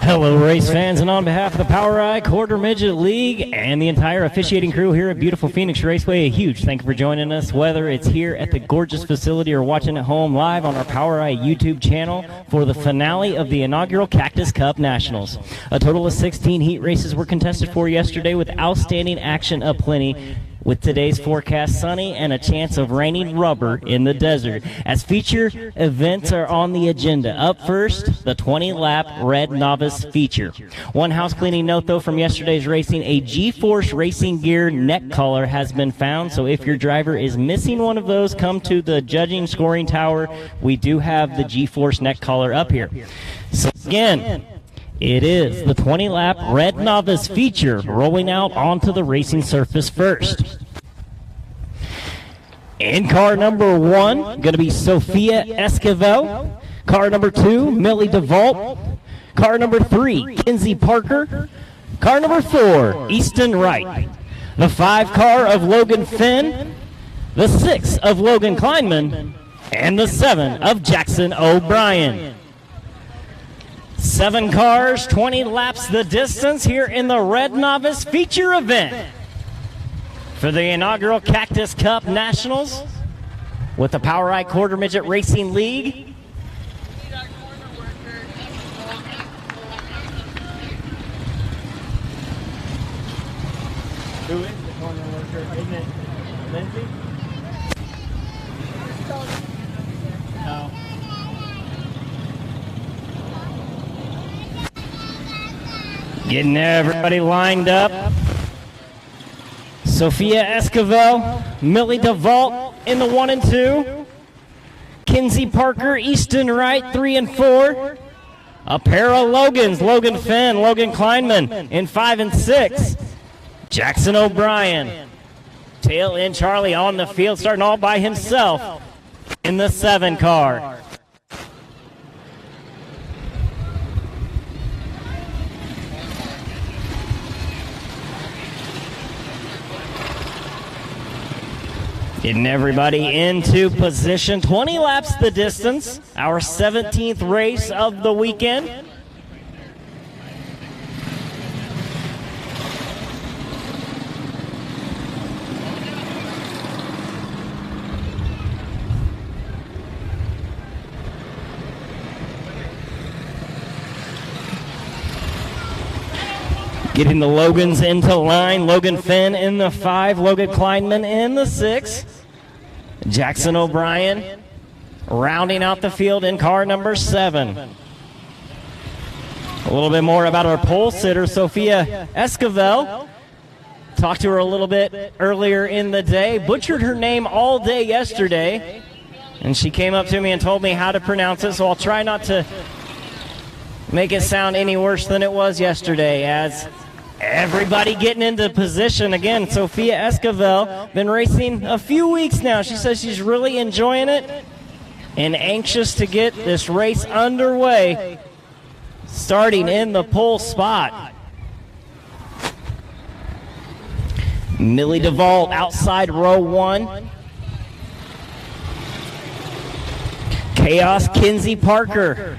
Hello, race fans, and on behalf of the POWRi Quarter Midget League and the entire officiating crew here at beautiful Phoenix Raceway, a huge thank you for joining us, whether it's here at the gorgeous facility or watching at home live on our POWRi YouTube channel for the finale of the inaugural Cactus Cup Nationals. A total of 16 heat races were contested for yesterday with outstanding action aplenty, with today's forecast sunny and a chance of raining rubber in the desert. As feature events are on the agenda. Up first, the 20-lap Red Novice feature. One house cleaning note, though, from yesterday's racing, a G-Force Racing Gear neck collar has been found, so if your driver is missing one of those, come to the judging scoring tower. We do have the G-Force neck collar up here. So again, it is the 20-lap Red Novice feature rolling out onto the racing surface first. In car number 1, going to be Sophia Esquivel. Car number 2, Millie DeVault. Car number 3, Kinsey Parker. Car number 4, Easton Wright. The 5 car of Logan Finn. The 6 of Logan Kleinman. And the 7 of Jackson O'Brien. 7 cars, 20 laps the distance here in the Red Novice feature event for the inaugural Cactus Cup Nationals with the POWRi Quarter Midget Racing League. Who is the corner worker? Isn't it Lindsay? No. Getting everybody lined up. Sophia Esquivel, Millie DeVault in the 1 and 2. Kinsey Parker, Easton Wright, 3 and 4. A pair of Logans, Logan Finn, Logan Kleinman in 5 and 6. Jackson O'Brien, tail end Charlie on the field, starting all by himself in the 7 car. Getting everybody into position. 20 laps the distance. Our 17th race of the weekend. Getting the Logans into line. Logan Finn in the 5. Logan Kleinman in the 6. Jackson O'Brien rounding out the field in car number 7. A little bit more about our pole sitter, Sophia Esquivel. Talked to her a little bit earlier in the day. Butchered her name all day yesterday. And she came up to me and told me how to pronounce it, so I'll try not to make it sound any worse than it was yesterday. As everybody getting into position. Again, Sophia Esquivel, been racing a few weeks now. She says she's really enjoying it and anxious to get this race underway, starting in the pole spot. Millie DeVault outside row 1. Chaos Kinsey Parker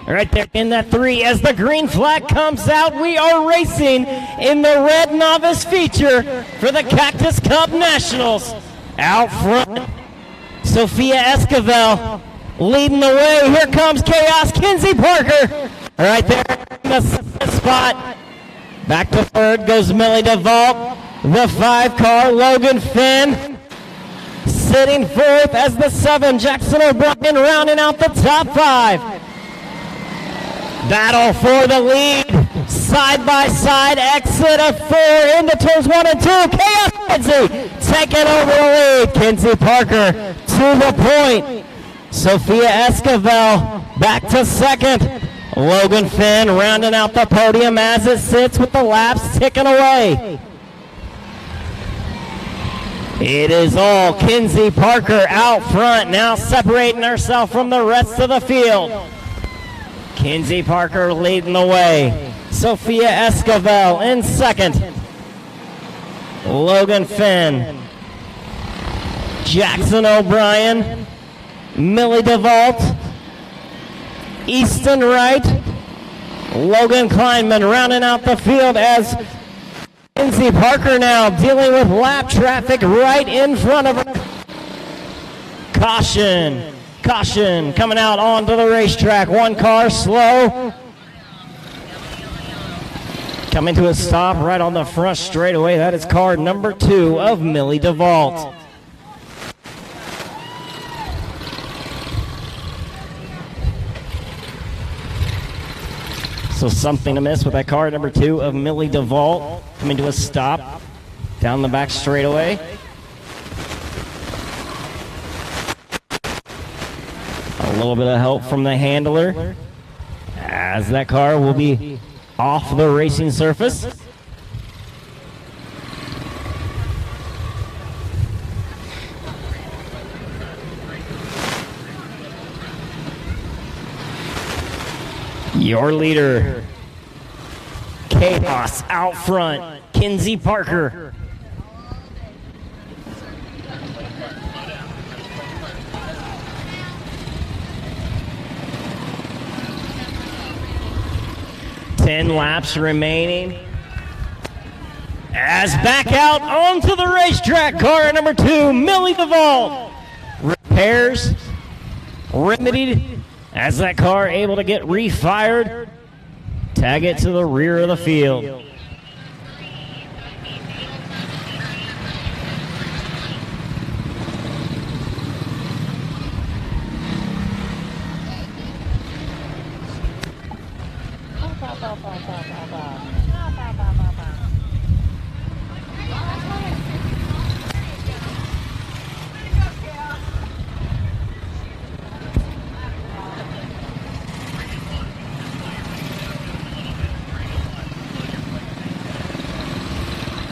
right there in that 3. As the green flag comes out, we are racing in the Red Novice feature for the Cactus Cup Nationals. Out front, Sophia Esquivel leading the way. Here comes Chaos Kinsey Parker right there in the 7th spot. Back to 3rd goes Millie DeVault. The 5 car, Logan Finn, sitting 4th as the 7, Jackson O'Brien, rounding out the top 5. Battle for the lead, side-by-side exit of 4 into turns 1 and 2. Chaos Kinsey taking over the lead. Kinsey Parker to the point. Sophia Esquivel back to 2nd. Logan Finn rounding out the podium as it sits with the laps ticking away. It is all Kinsey Parker out front, now separating herself from the rest of the field. Kinsey Parker leading the way. Sophia Esquivel in 2nd. Logan Finn. Jackson O'Brien. Millie DeVault. Easton Wright. Logan Kleinman rounding out the field as Kinsey Parker now dealing with lap traffic right in front of her. Caution, caution, coming out onto the racetrack. One car slow. Coming to a stop right on the front straightaway. That is car number 2 of Millie DeVault. So something to miss with that car number 2 of Millie DeVault. Coming to a stop down the back straightaway. A little bit of help from the handler as that car will be off the racing surface. Your leader, Chaos out front, Kinsey Parker. Ten laps remaining. As back out onto the racetrack, car number 2, Millie DeVault. Repairs remedied as that car able to get refired. Tag it to the rear of the field.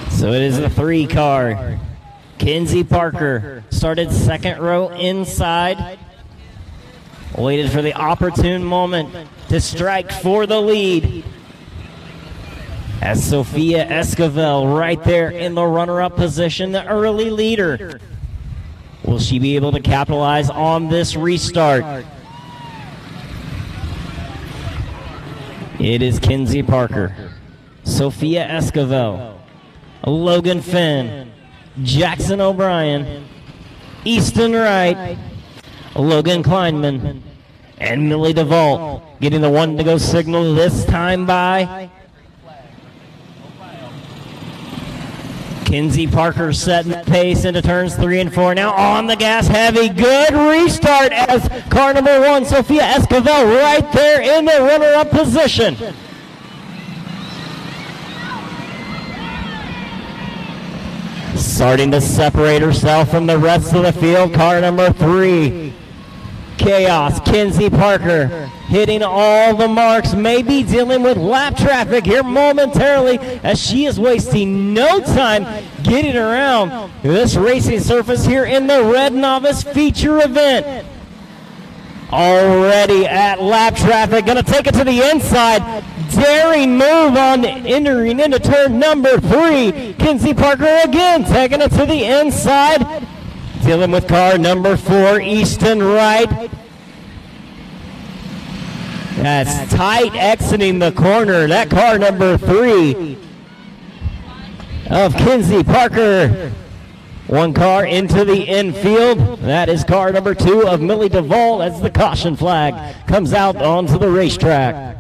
So it is the 3 car. Kinsey Parker started second row inside. Waited for the opportune moment to strike for the lead. As Sophia Esquivel right there in the runner-up position, the early leader. Will she be able to capitalize on this restart? It is Kinsey Parker, Sophia Esquivel, Logan Finn, Jackson O'Brien, Easton Wright, Logan Kleinman, and Millie DeVault getting the one to go signal this time by. Kinsey Parker setting the pace into turns 3 and 4. Now on the gas heavy. Good restart as car number 1, Sophia Esquivel, right there in the runner-up position. Starting to separate herself from the rest of the field, car number 3, Chaos, Kinsey Parker, hitting all the marks, maybe dealing with lap traffic here momentarily as she is wasting no time getting around this racing surface here in the Red Novice feature event. Already at lap traffic, gonna take it to the inside. Daring move on entering into turn number 3. Kinsey Parker again taking it to the inside. Dealing with car number 4, Easton Wright. That's tight exiting the corner. That car number 3 of Kinsey Parker. One car into the infield. That is car number 2 of Millie DeVault as the caution flag comes out onto the racetrack.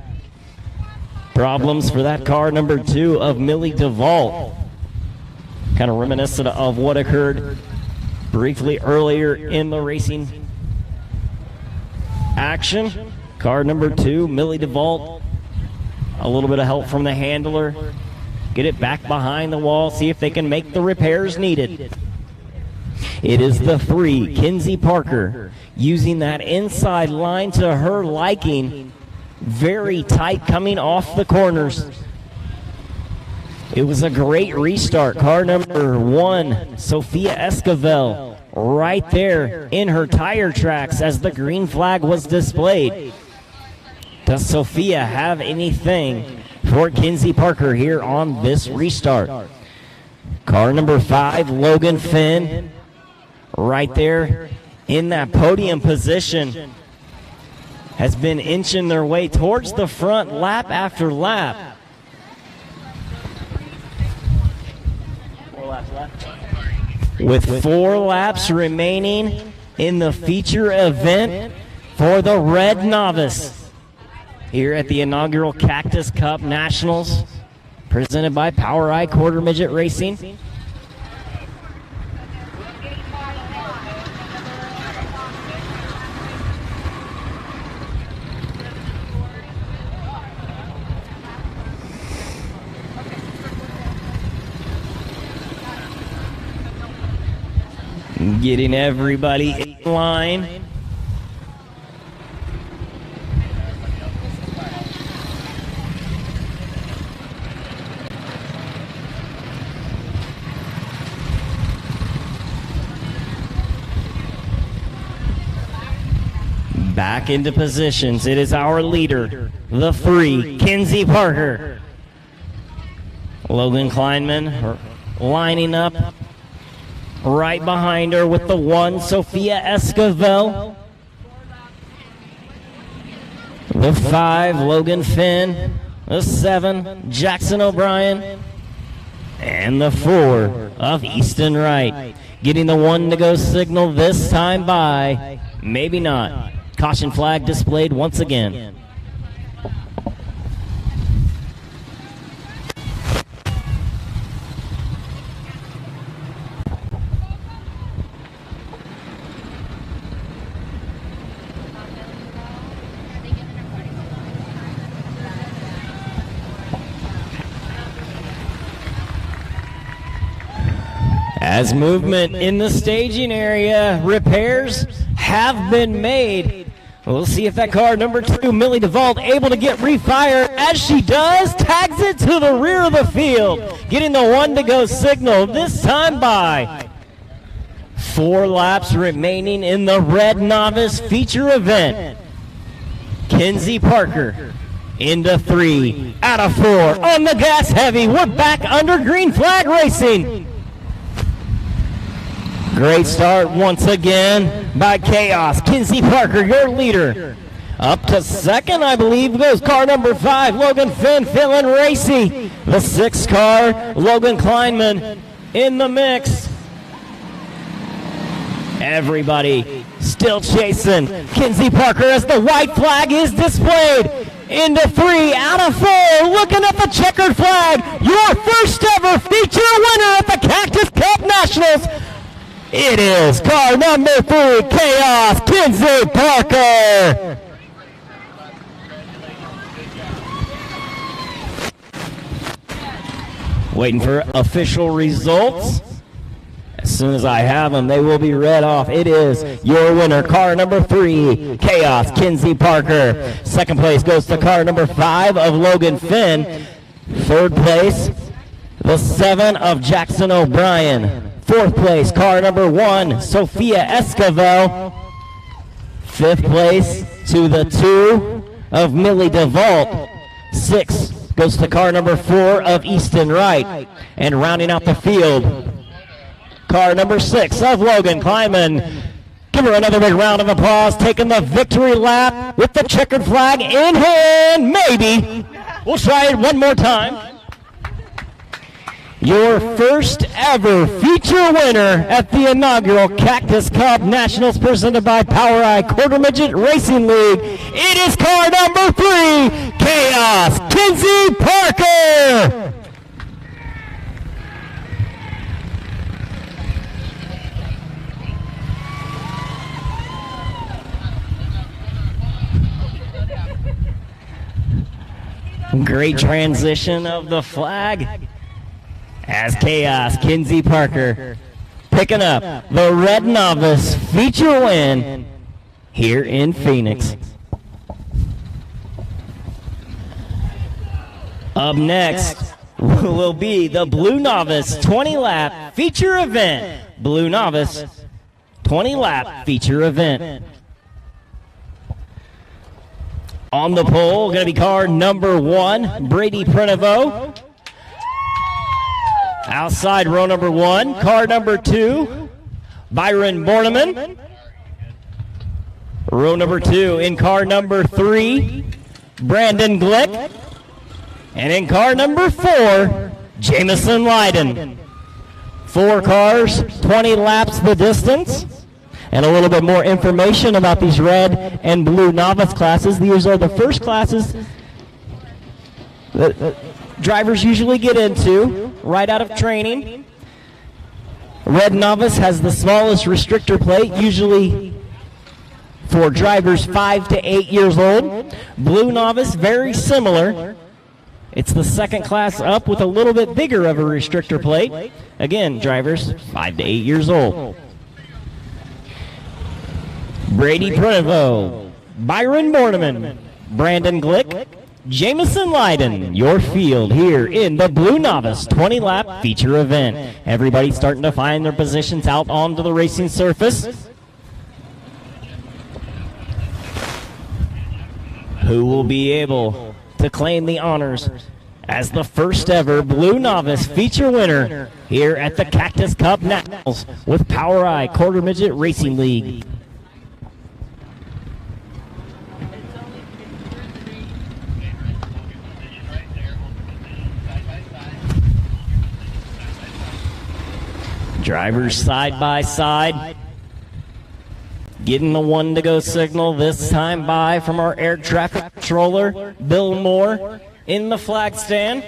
Problems for that car number 2 of Millie DeVault. Kind of reminiscent of what occurred briefly earlier in the racing action. Car number 2, Millie DeVault. A little bit of help from the handler. Get it back behind the wall, see if they can make the repairs needed. It is the 3, Kinsey Parker, using that inside line to her liking. Very tight coming off the corners. It was a great restart. Car number 1, Sophia Esquivel, right there in her tire tracks as the green flag was displayed. Does Sophia have anything for Kinsey Parker here on this restart? Car number 5, Logan Finn, right there in that podium position. has been inching their way towards the front lap after lap. 4 laps left. With 4 laps remaining in the feature event for the Red Novice here at the inaugural Cactus Cup Nationals, presented by POWRi Quarter Midget Racing. Getting everybody in line. Back into positions. It is our leader, the 3, Kenzie Parker. Logan Kleinman lining up right behind her with the 1, Sophia Esquivel. The 5, Logan Finn. The 7, Jackson O'Brien. And the 4 of Easton Wright. Getting the 1 to go signal this time by, maybe not. Caution flag displayed once again. As movement in the staging area, repairs have been made. We'll see if that car, number 2, Millie DeVault, able to get refired. As she does, tags it to the rear of the field, getting the 1 to go signal, this time by. 4 laps remaining in the Red Novice feature event. Kenzie Parker into 3 out of 4 on the gas heavy. We're back under green flag racing. Great start once again by Chaos. Kenzie Parker, your leader. Up to second, I believe, goes car number 5, Logan Finn, feeling racy. The 6 car, Logan Kleinman, in the mix. Everybody still chasing Kenzie Parker as the white flag is displayed. Into 3 out of 4, looking at the checkered flag. Your first ever feature winner at the Cactus Cup Nationals. It is car number 3, Chaos, Kenzie Parker. Waiting for official results. As soon as I have them, they will be read off. It is your winner, car number 3, Chaos, Kenzie Parker. Second place goes to car number 5 of Logan Finn. Third place, the 7 of Jackson O'Brien. Fourth place, car number 1, Sophia Esquivel. Fifth place to the 2 of Millie DeVault. 6 goes to car number 4 of Easton Wright. And rounding out the field, car number 6 of Logan Kleinman. Give her another big round of applause, taking the victory lap with the checkered flag in hand. Maybe. We'll try it one more time. Your first ever feature winner at the inaugural Cactus Cup Nationals, presented by POWRi Quarter Midget Racing League. It is car number 3, Chaos, Kenzie Parker. Great transition of the flag as Chaos, Kenzie Parker, picking up the Red Novice feature win here in Phoenix. Up next will be the Blue Novice 20-lap feature event. Blue Novice 20-lap feature event. On the pole, going to be car number 1, Brady Prenovo. Outside row number 1, car number 2, Byron Borneman. Row number 2 in car number 3, Brandon Glick. And in car number 4, Jamison Leiden. 4 cars, 20 laps the distance. And a little bit more information about these red and blue novice classes. These are the first classes that drivers usually get into right out of training. Red novice has the smallest restrictor plate, usually for drivers 5 to 8 years old. Blue novice, very similar. It's the second class up with a little bit bigger of a restrictor plate. Again, drivers 5 to 8 years old. Brady Preniveau, Byron Borneman, Brandon Glick, Jamison Leiden, your field here in the Blue Novice 20-lap feature event. Everybody starting to find their positions out onto the racing surface. Who will be able to claim the honors as the first ever Blue Novice feature winner here at the Cactus Cup Nationals with POWRi Quarter Midget Racing League? Drivers side by side, getting the 1 to go signal this time by from our air traffic controller, Bill Moore, in the flag stand.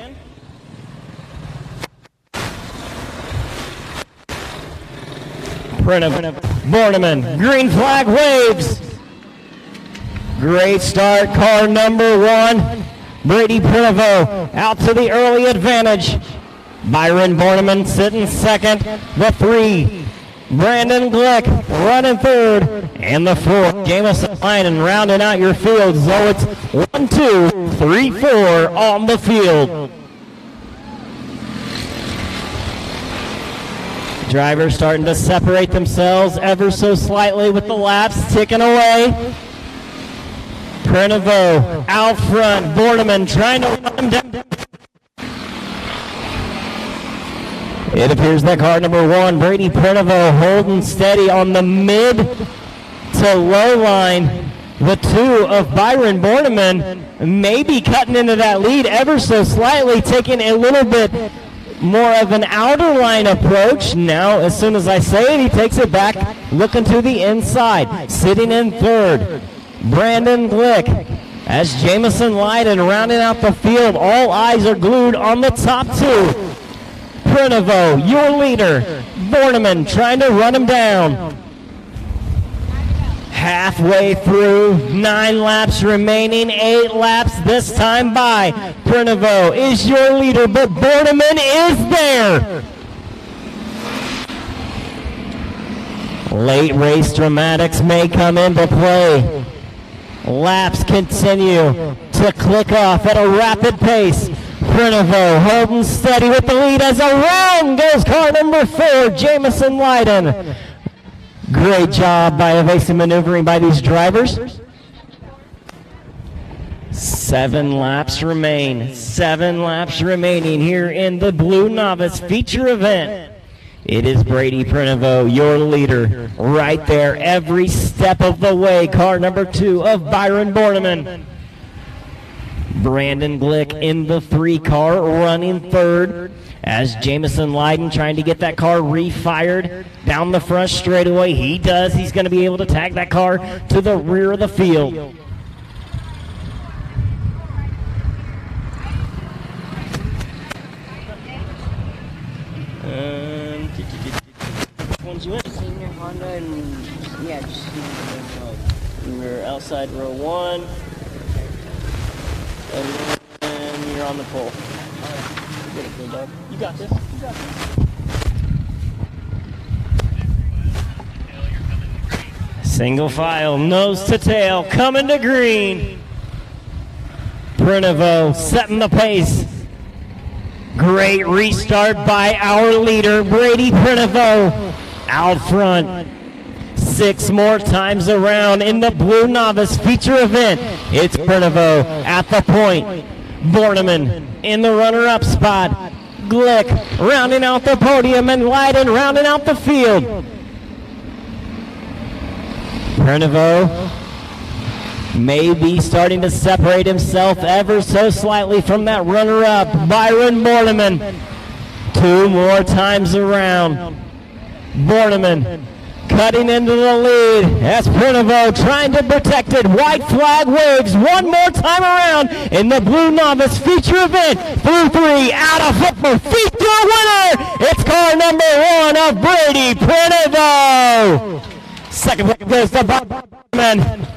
Borneman, green flag waves. Great start, car number 1. Brady Preniveau out to the early advantage. Byron Borneman sitting second. The 3, Brandon Glick running third. And the 4, Jamison Leiden rounding out your field. So it's 1, 2, 3, 4 on the field. Drivers starting to separate themselves ever so slightly with the laps ticking away. Preniveau out front. Borneman trying to run him down. It appears that car number 1, Brady Preniveau, holding steady on the mid to low line. The 2 of Byron Borneman may be cutting into that lead ever so slightly, taking a little bit more of an outer line approach. Now, as soon as I say it, he takes it back, looking to the inside. Sitting in third, Brandon Glick. As Jamison Leiden rounding out the field, all eyes are glued on the top 2. Preniveau, your leader. Borneman trying to run him down. Halfway through, 9 laps remaining, 8 laps this time by. Preniveau is your leader, but Borneman is there. Late race dramatics may come into play. Laps continue to click off at a rapid pace. Preniveau holding steady with the lead as around goes car number 4, Jamison Leiden. Great job by evasive maneuvering by these drivers. 7 laps remain. 7 laps remaining here in the Blue Novice feature event. It is Brady Preniveau, your leader, right there every step of the way. Car number 2 of Byron Borneman. Brandon Glick in the 3 car, running third, as Jamison Leiden trying to get that car refired down the front straightaway. He does. He's going to be able to tag that car to the rear of the field. Which ones you in? Senior Honda and yeah, just You're outside row 1. And you're on the pole. Get it, good dog. You got this. You got this. Single file, nose to tail, coming to green. Preniveau setting the pace. Great restart by our leader, Brady Preniveau, out front. 6 more times around in the Blue Novice feature event. It's Preniveau at the point. Borneman in the runner-up spot. Glick rounding out the podium, and Leiden rounding out the field. Preniveau Maybe starting to separate himself ever so slightly from that runner-up, Byron Borneman. 2 more times around. Borneman cutting into the lead as Prinovo trying to protect it. White flag waves 1 more time around in the Blue Novice feature event. Through 3, out of football, feature winner. It's car number 1 of Brady Prinovo. Second place goes to Borneman.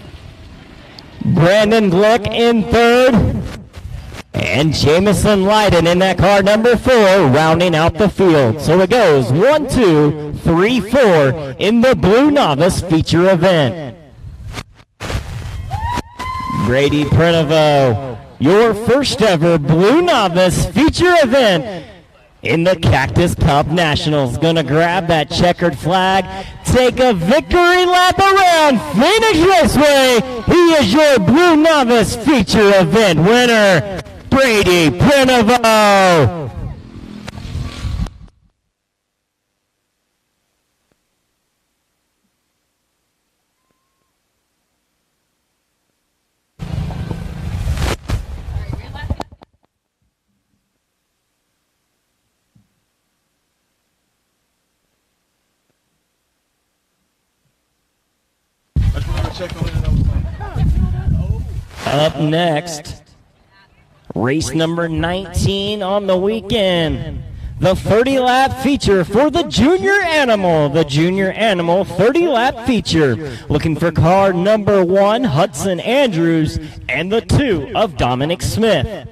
Brandon Glick in 3rd. And Jamison Leiden in that car number 4, rounding out the field. So it goes 1, 2, 3, 4 in the Blue Novice feature event. Brady Prinovo, your first ever Blue Novice feature event in the Cactus Cup Nationals. Gonna grab that checkered flag, take a victory lap around Phoenix Raceway. He is your Blue Novice feature event winner, Brady Prinovo. Up next, race number 19 on the weekend. The 30-lap feature for the Junior Animal. The Junior Animal 30-lap feature. Looking for car number 1, Hudson Andrews, and the 2 of Dominic Smith.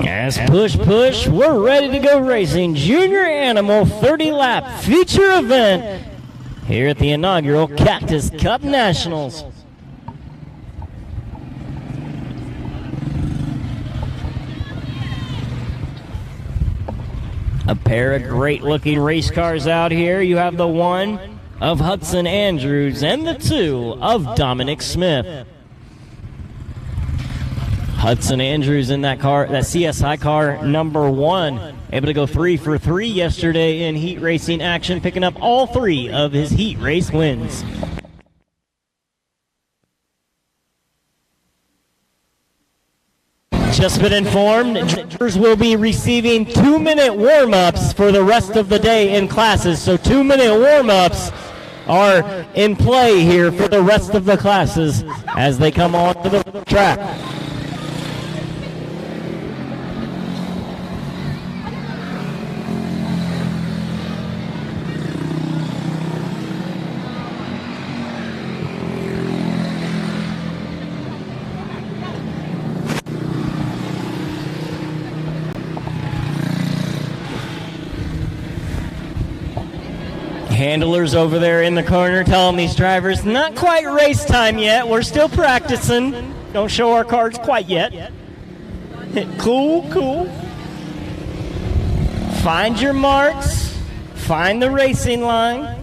As push, we're ready to go racing. Junior Animal 30-lap feature event here at the inaugural Cactus Cup Nationals. A pair of great-looking race cars out here. You have the 1 of Hudson Andrews and the 2 of Dominic Smith. Hudson Andrews in that car, that CSI car number 1, able to go 3 for 3 yesterday in heat racing action, picking up all 3 of his heat race wins. Just been informed, drivers will be receiving 2-minute warm-ups for the rest of the day in classes. So 2-minute warm-ups are in play here for the rest of the classes as they come onto the track. Handlers over there in the corner telling these drivers, not quite race time yet. We're still practicing. Don't show our cards quite yet. Cool. Find your marks. Find the racing line.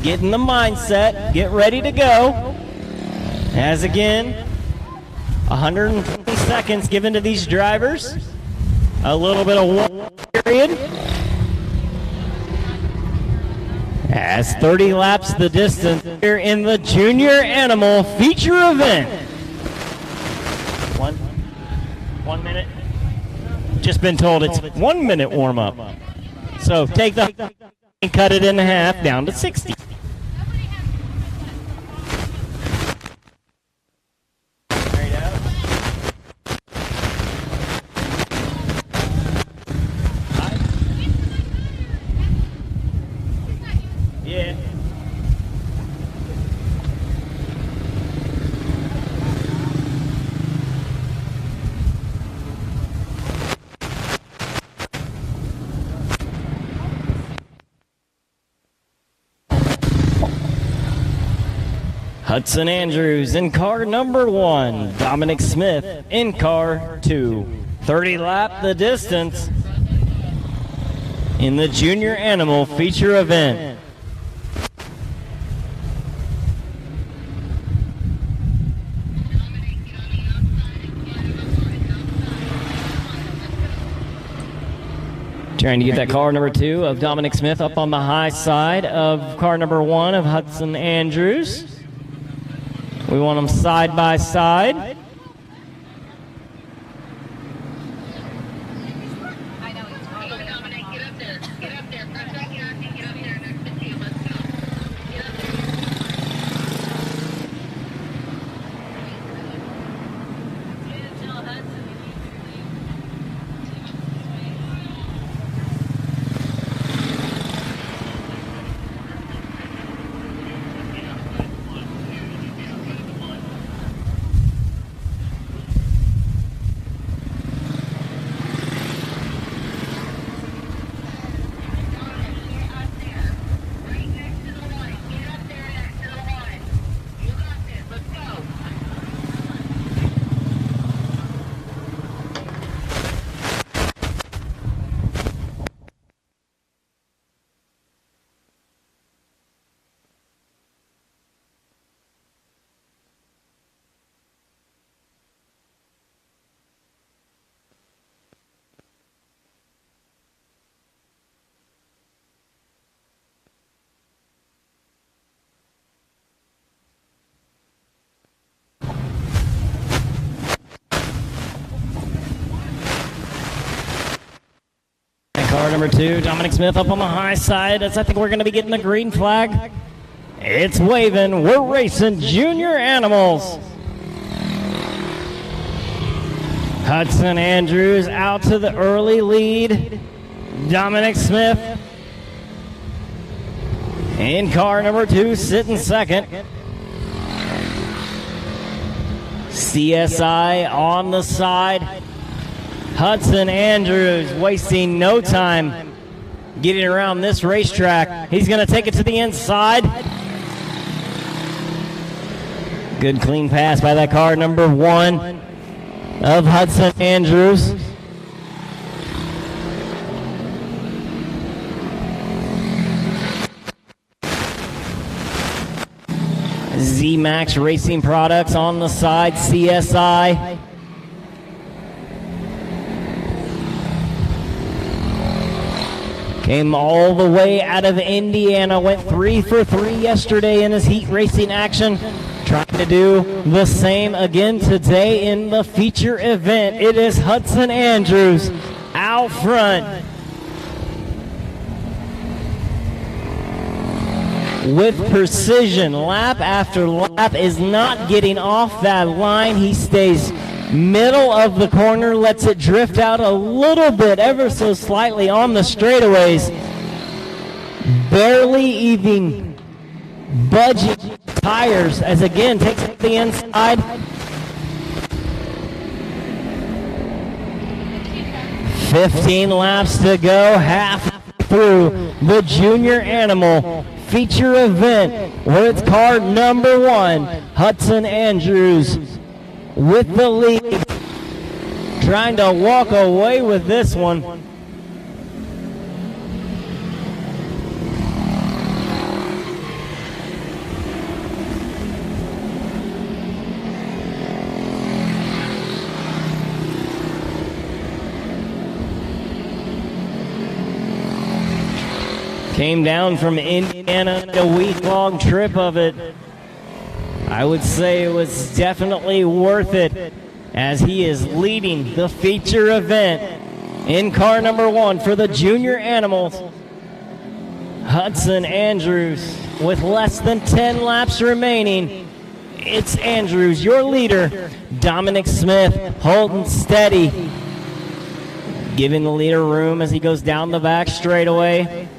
Get in the mindset. Get ready to go. As again, 120 seconds given to these drivers. A little bit of warm period. As 30 laps the distance here in the Junior Animal feature event. One minute. Just been told it's 1 minute warm up. So take the and cut it in half down to 60. Yeah. Hudson Andrews in car number 1. Dominic Smith in car 2. 30 lap the distance in the Junior Animal feature event. Trying to get that car number 2 of Dominic Smith up on the high side of car number 1 of Hudson Andrews. We want them side by side. Car number 2, Dominic Smith up on the high side. I think we're going to be getting the green flag. It's waving. We're racing Junior Animals. Hudson Andrews out to the early lead. Dominic Smith in car number 2, sitting second. CSI on the side. Hudson Andrews wasting no time getting around this racetrack. He's going to take it to the inside. Good clean pass by that car number 1 of Hudson Andrews. Z-Max Racing Products on the side, CSI. Came all the way out of Indiana, went 3 for 3 yesterday in his heat racing action. Trying to do the same again today in the feature event. It is Hudson Andrews out front with precision. Lap after lap is not getting off that line. He stays middle of the corner, lets it drift out a little bit, ever so slightly on the straightaways. Barely even budging tires as again takes it to the inside. "15 laps to go, half through the Junior Animal feature event where it's car number 1, Hudson Andrews with the lead, trying to walk away with this one. Came down from Indiana, a week-long trip of it. I would say it was definitely worth it as he is leading the feature event In car number 1 for the junior animals, Hudson Andrews. With less than 10 laps remaining, it's Andrews, your leader. Dominic Smith holding steady, giving the leader room as he goes down the back straightaway,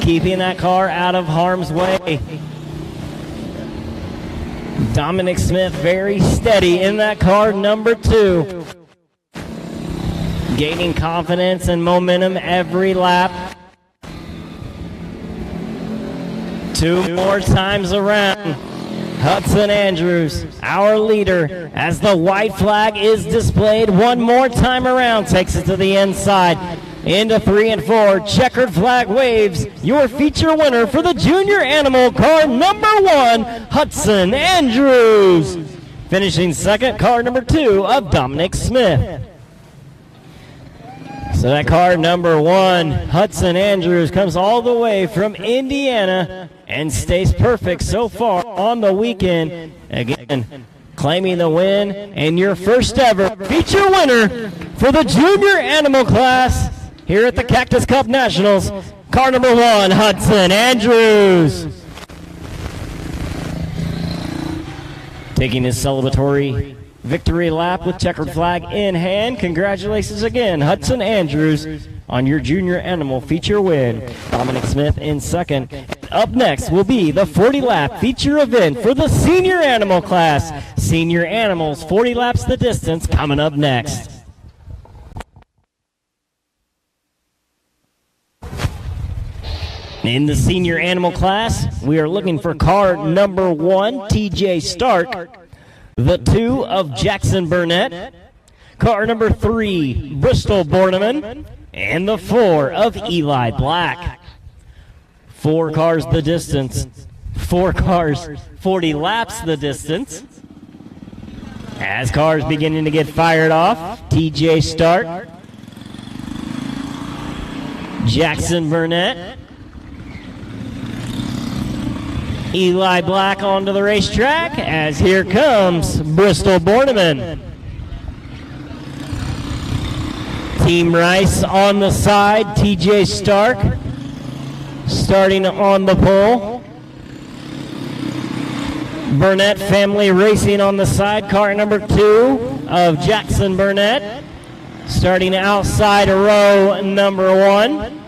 keeping that car out of harm's way. Dominic Smith very steady in that car number 2, gaining confidence and momentum every lap. 2 more times around. Hudson Andrews, our leader, as the white flag is displayed 1 more time around, takes it to the inside. Into 3 and 4, checkered flag waves. Your feature winner for the junior animal, car number 1, Hudson Andrews. Finishing second, car number 2 of Dominic Smith. So that car number 1, Hudson Andrews, comes all the way from Indiana and stays perfect so far on the weekend. Again, claiming the win and your first ever feature winner for the junior animal class here at the Cactus Cup Nationals, car number 1, Hudson Andrews. Taking his celebratory victory lap with checkered flag in hand. Congratulations again, Hudson Andrews, on your junior animal feature win. Dominic Smith in second. Up next will be the 40-lap feature event for the senior animal class. Senior animals, 40 laps the distance, coming up next. In the senior animal class, we are looking for car number 1, TJ Stark. The 2 of Jackson Burnett, car number 3, Bristol Borneman, and the 4 of Eli Black. 4 cars the distance, 4 cars, 40 laps the distance. As cars beginning to get fired off, TJ Stark, Jackson Burnett, Eli Black onto the racetrack, as here comes Bristol Borneman. Team Rice on the side, TJ Stark starting on the pole. Burnett Family Racing on the side, car number 2 of Jackson Burnett starting outside row number 1.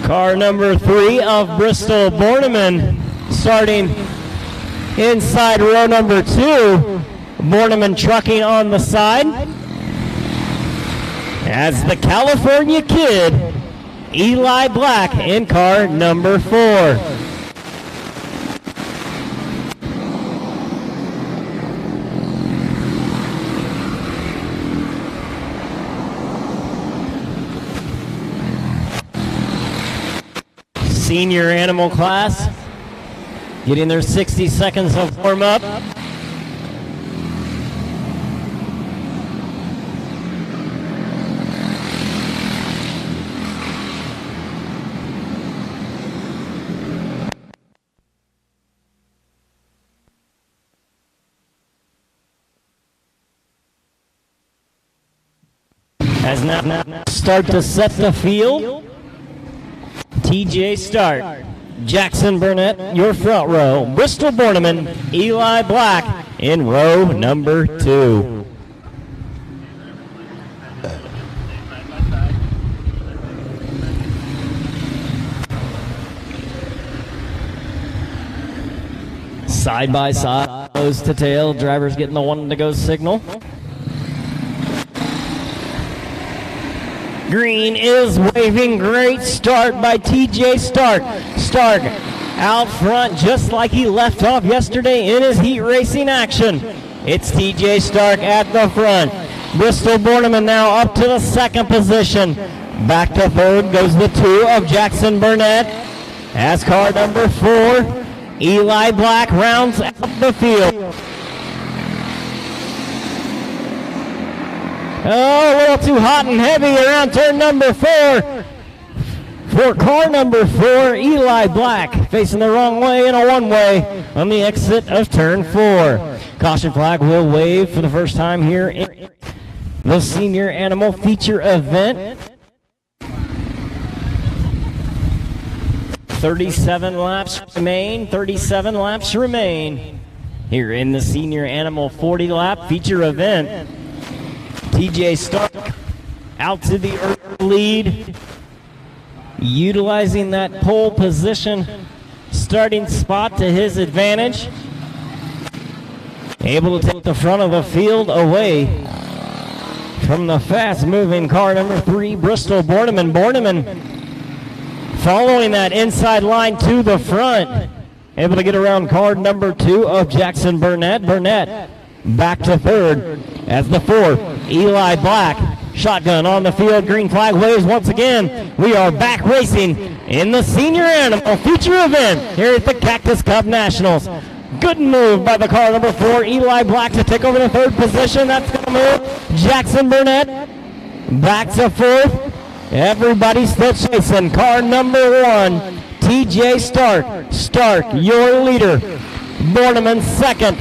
Car number 3 of Bristol Borneman starting inside row number 2. Borneman trucking on the side. As the California Kid, Eli Black in car number 4. Senior animal class getting their 60 seconds of warm-up. As now start to set the field. TJ Stark, Jackson Burnett, your front row. Bristol Borneman, Eli Black in row number 2. Side by side, nose to tail, drivers getting the one to go signal. Green is waving. Great start by TJ Stark. Stark out front just like he left off yesterday in his heat racing action. It's TJ Stark at the front. Bristol Borneman now up to the second position. Back to third goes the 2 of Jackson Burnett. As car number 4, Eli Black rounds out the field. Oh, a little too hot and heavy around turn number 4. For car number 4, Eli Black facing the wrong way in a one-way on the exit of turn 4. Caution flag will wave for the first time here in the senior animal feature event. 37 laps remain here in the senior animal 40 lap feature event. TJ Stark out to the early lead, utilizing that pole position starting spot to his advantage. Able to take the front of the field away from the fast-moving car number 3, Bristol Borneman. Borneman following that inside line to the front. Able to get around car number 2 of Jackson Burnett. Burnett back to third as the 4, Eli Black. Shotgun on the field, green flag waves once again. We are back racing in the senior animal feature event here at the Cactus Cup Nationals. Good move by the car number 4, Eli Black, to take over the third position. That's going to move Jackson Burnett back to fourth. Everybody still chasing. Car number 1, TJ Stark. Stark, your leader. Borneman second.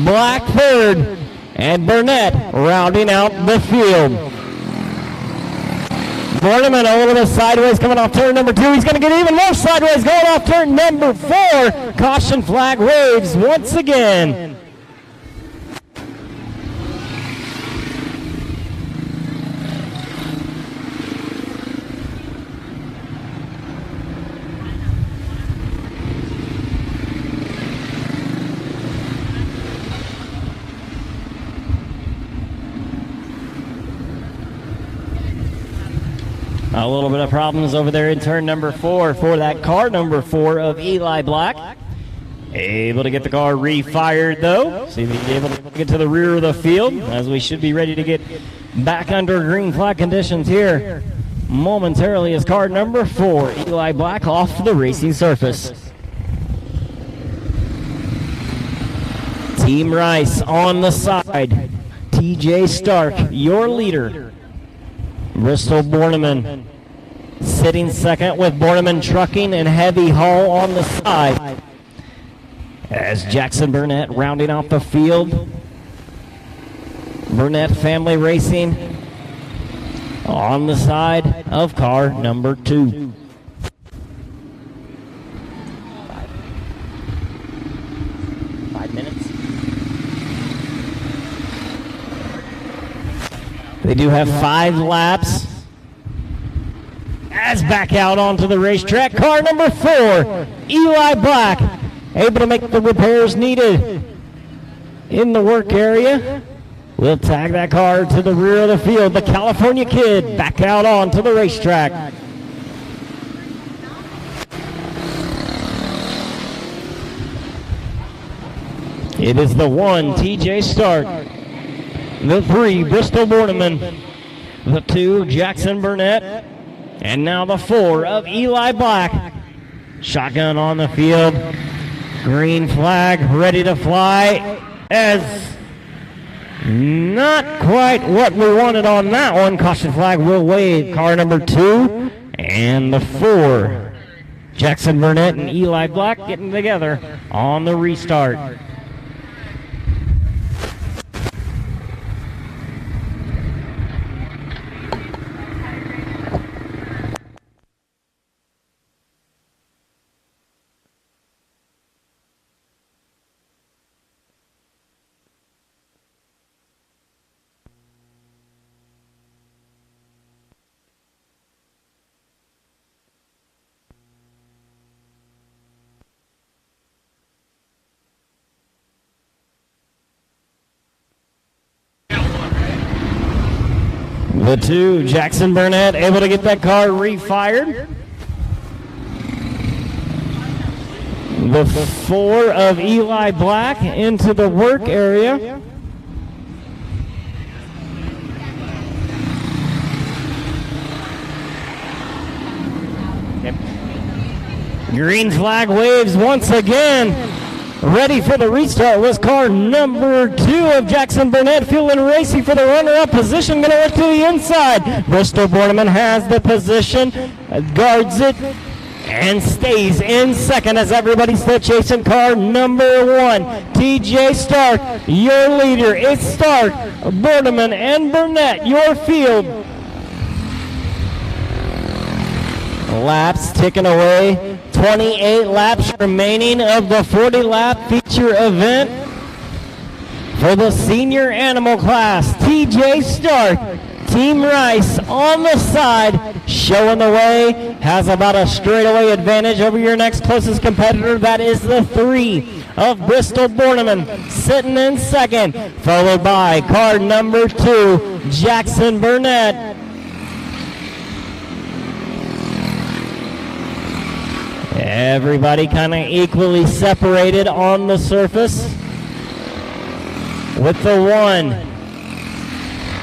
Black third. And Burnett rounding out the field. Borneman a little bit sideways coming off turn number 2. He's going to get even more sideways going off turn number 4. Caution flag waves once again. A little bit of problems over there in turn number 4 for that car number 4 of Eli Black. Able to get the car refired though. See if he's able to get to the rear of the field as we should be ready to get back under green flag conditions here momentarily as car number 4, Eli Black, off the racing surface. Team Rice on the side. TJ Stark, your leader. Bristol Borneman sitting second with Borneman Trucking and Heavy Haul on the side. As Jackson Burnett rounding off the field. Burnett Family Racing on the side of car number 2. Five minutes. They do have 5 laps. As back out onto the racetrack, car number 4, Eli Black, able to make the repairs needed in the work area. We'll tag that car to the rear of the field. The California Kid back out onto the racetrack. It is the 1, TJ Stark. The 3, Bristol Borneman. The 2, Jackson Burnett. And now the 4 of Eli Black. Shotgun on the field. Green flag ready to fly. As not quite what we wanted on that one. Caution flag will wave. Car number 2 and the 4. Jackson Burnett and Eli Black getting together on the restart. The 2, Jackson Burnett, able to get that car refired. The 4 of Eli Black into the work area. Green flag waves once again. Ready for the restart was car number 2 of Jackson Burnett, feeling racy for the runner-up position. Going to work to the inside. Bristol Borneman has the position, guards it, and stays in second as everybody's still chasing car number 1. TJ Stark, your leader. It's Stark, Bordeman, and Burnett, your field. Laps ticking away. 28 laps remaining of the 40-lap feature event. For the senior animal class, TJ Stark, Team Rice on the side, showing the way, has about a straightaway advantage over your next closest competitor. That is the 3 of Bristol Borneman, sitting in second, followed by car number 2, Jackson Burnett. Everybody kind of equally separated on the surface. With the 1,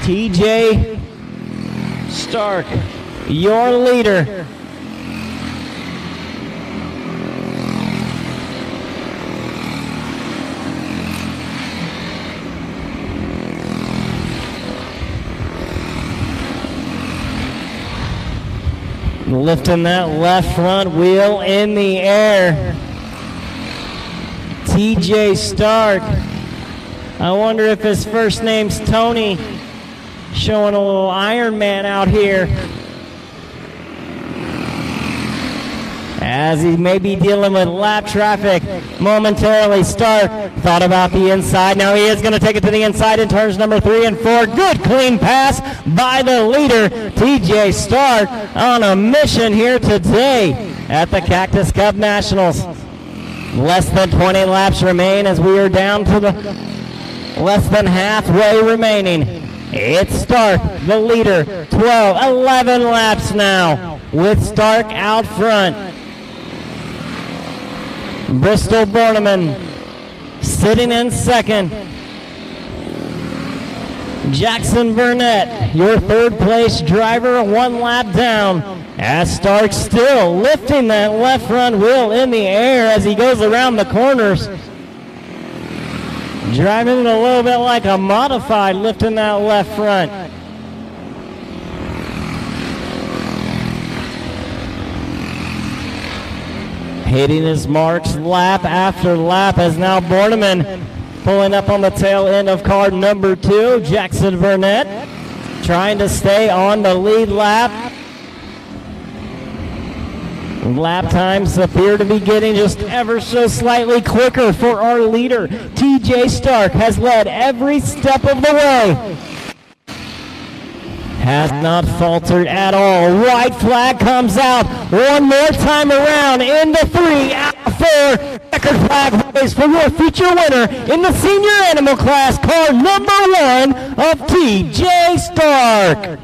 TJ Stark, your leader. Lifting that left front wheel in the air. TJ Stark. I wonder if his first name's Tony. Showing a little Iron Man out here. As he may be dealing with lap traffic momentarily. Stark thought about the inside. Now he is going to take it to the inside in turns number 3 and 4. Good clean pass by the leader, TJ Stark, on a mission here today at the Cactus Cup Nationals. Less than 20 laps remain as we are down to the less than halfway remaining. It's Stark, the leader. 11 laps now with Stark out front. Bristol Borneman sitting in second. Jackson Burnett, your third place driver, 1 lap down. As Stark still lifting that left front wheel in the air as he goes around the corners. Driving it a little bit like a modified, lifting that left front. Hitting his marks lap after lap as now Borneman pulling up on the tail end of car number 2, Jackson Burnett, trying to stay on the lead lap. Lap times appear to be getting just ever so slightly quicker for our leader. TJ Stark has led every step of the way. Has not faltered at all. White flag comes out. One more time around into 3, out 4. Checkered flag race for your feature winner in the senior animal class, car number 1 of TJ Stark.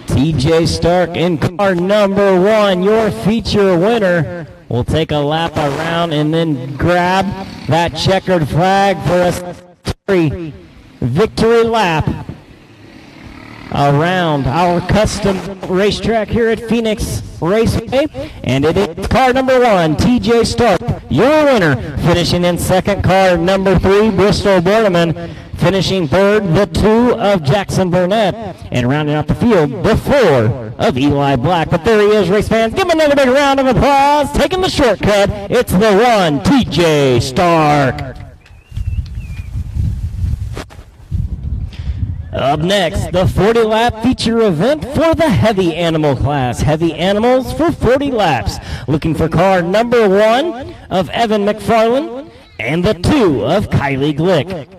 TJ Stark in car number 1, your feature winner, will take a lap around and then grab that checkered flag for a victory lap around our custom racetrack here at Phoenix Raceway. And it is car number 1, TJ Stark, your winner, finishing in second. Car number 3, Bristol Borneman, finishing third. The 2 of Jackson Burnett, and rounding out the field, the 4 of Eli Black. But there he is, race fans. Give him another big round of applause. Taking the shortcut, it's the 1, TJ Stark. Up next, the 40-lap feature event for the heavy animal class. Heavy animals for 40 laps. Looking for car number 1 of Evan McFarland and the 2 of Kylie Glick.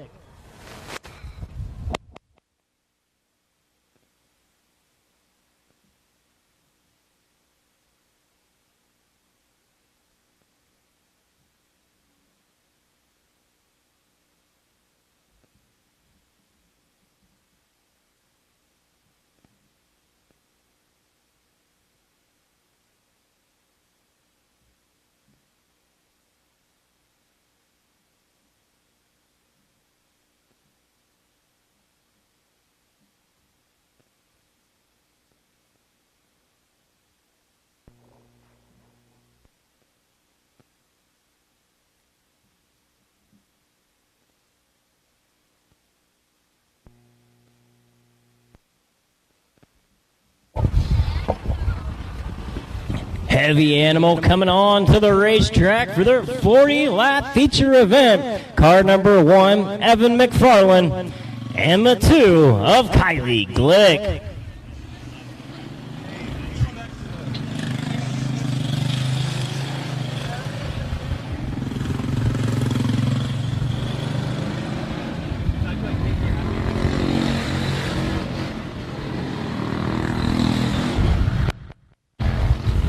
Heavy Animal coming on to the racetrack for their 40-lap feature event. Car number 1, Evan McFarland, and the 2 of Kylie Glick.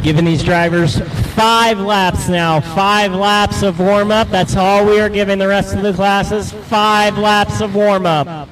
Giving these drivers 5 laps now, 5 laps of warm-up. That's all we are giving the rest of the classes, 5 laps of warm-up.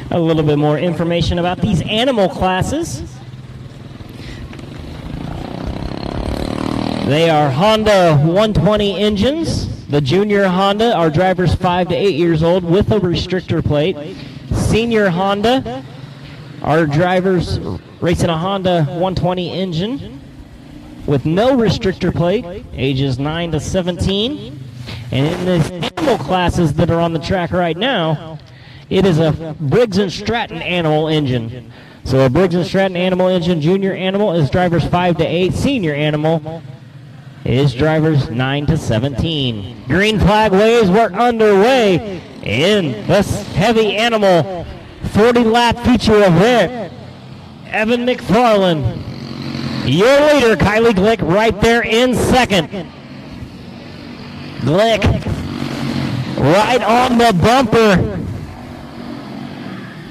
A little bit more information about these animal classes. They are Honda 120 engines. The junior Honda are drivers 5 to 8 years old with a restrictor plate. Senior Honda are drivers racing a Honda 120 engine with no restrictor plate, ages 9 to 17. And in the animal classes that are on the track right now, it is a Briggs & Stratton animal engine. So a Briggs & Stratton animal engine, junior animal is drivers 5 to 8. Senior animal is drivers 9 to 17. Green flag waves were underway in this heavy animal 40-lap feature event. Evan McFarland, your leader, Kylie Glick, right there in second. Glick right on the bumper.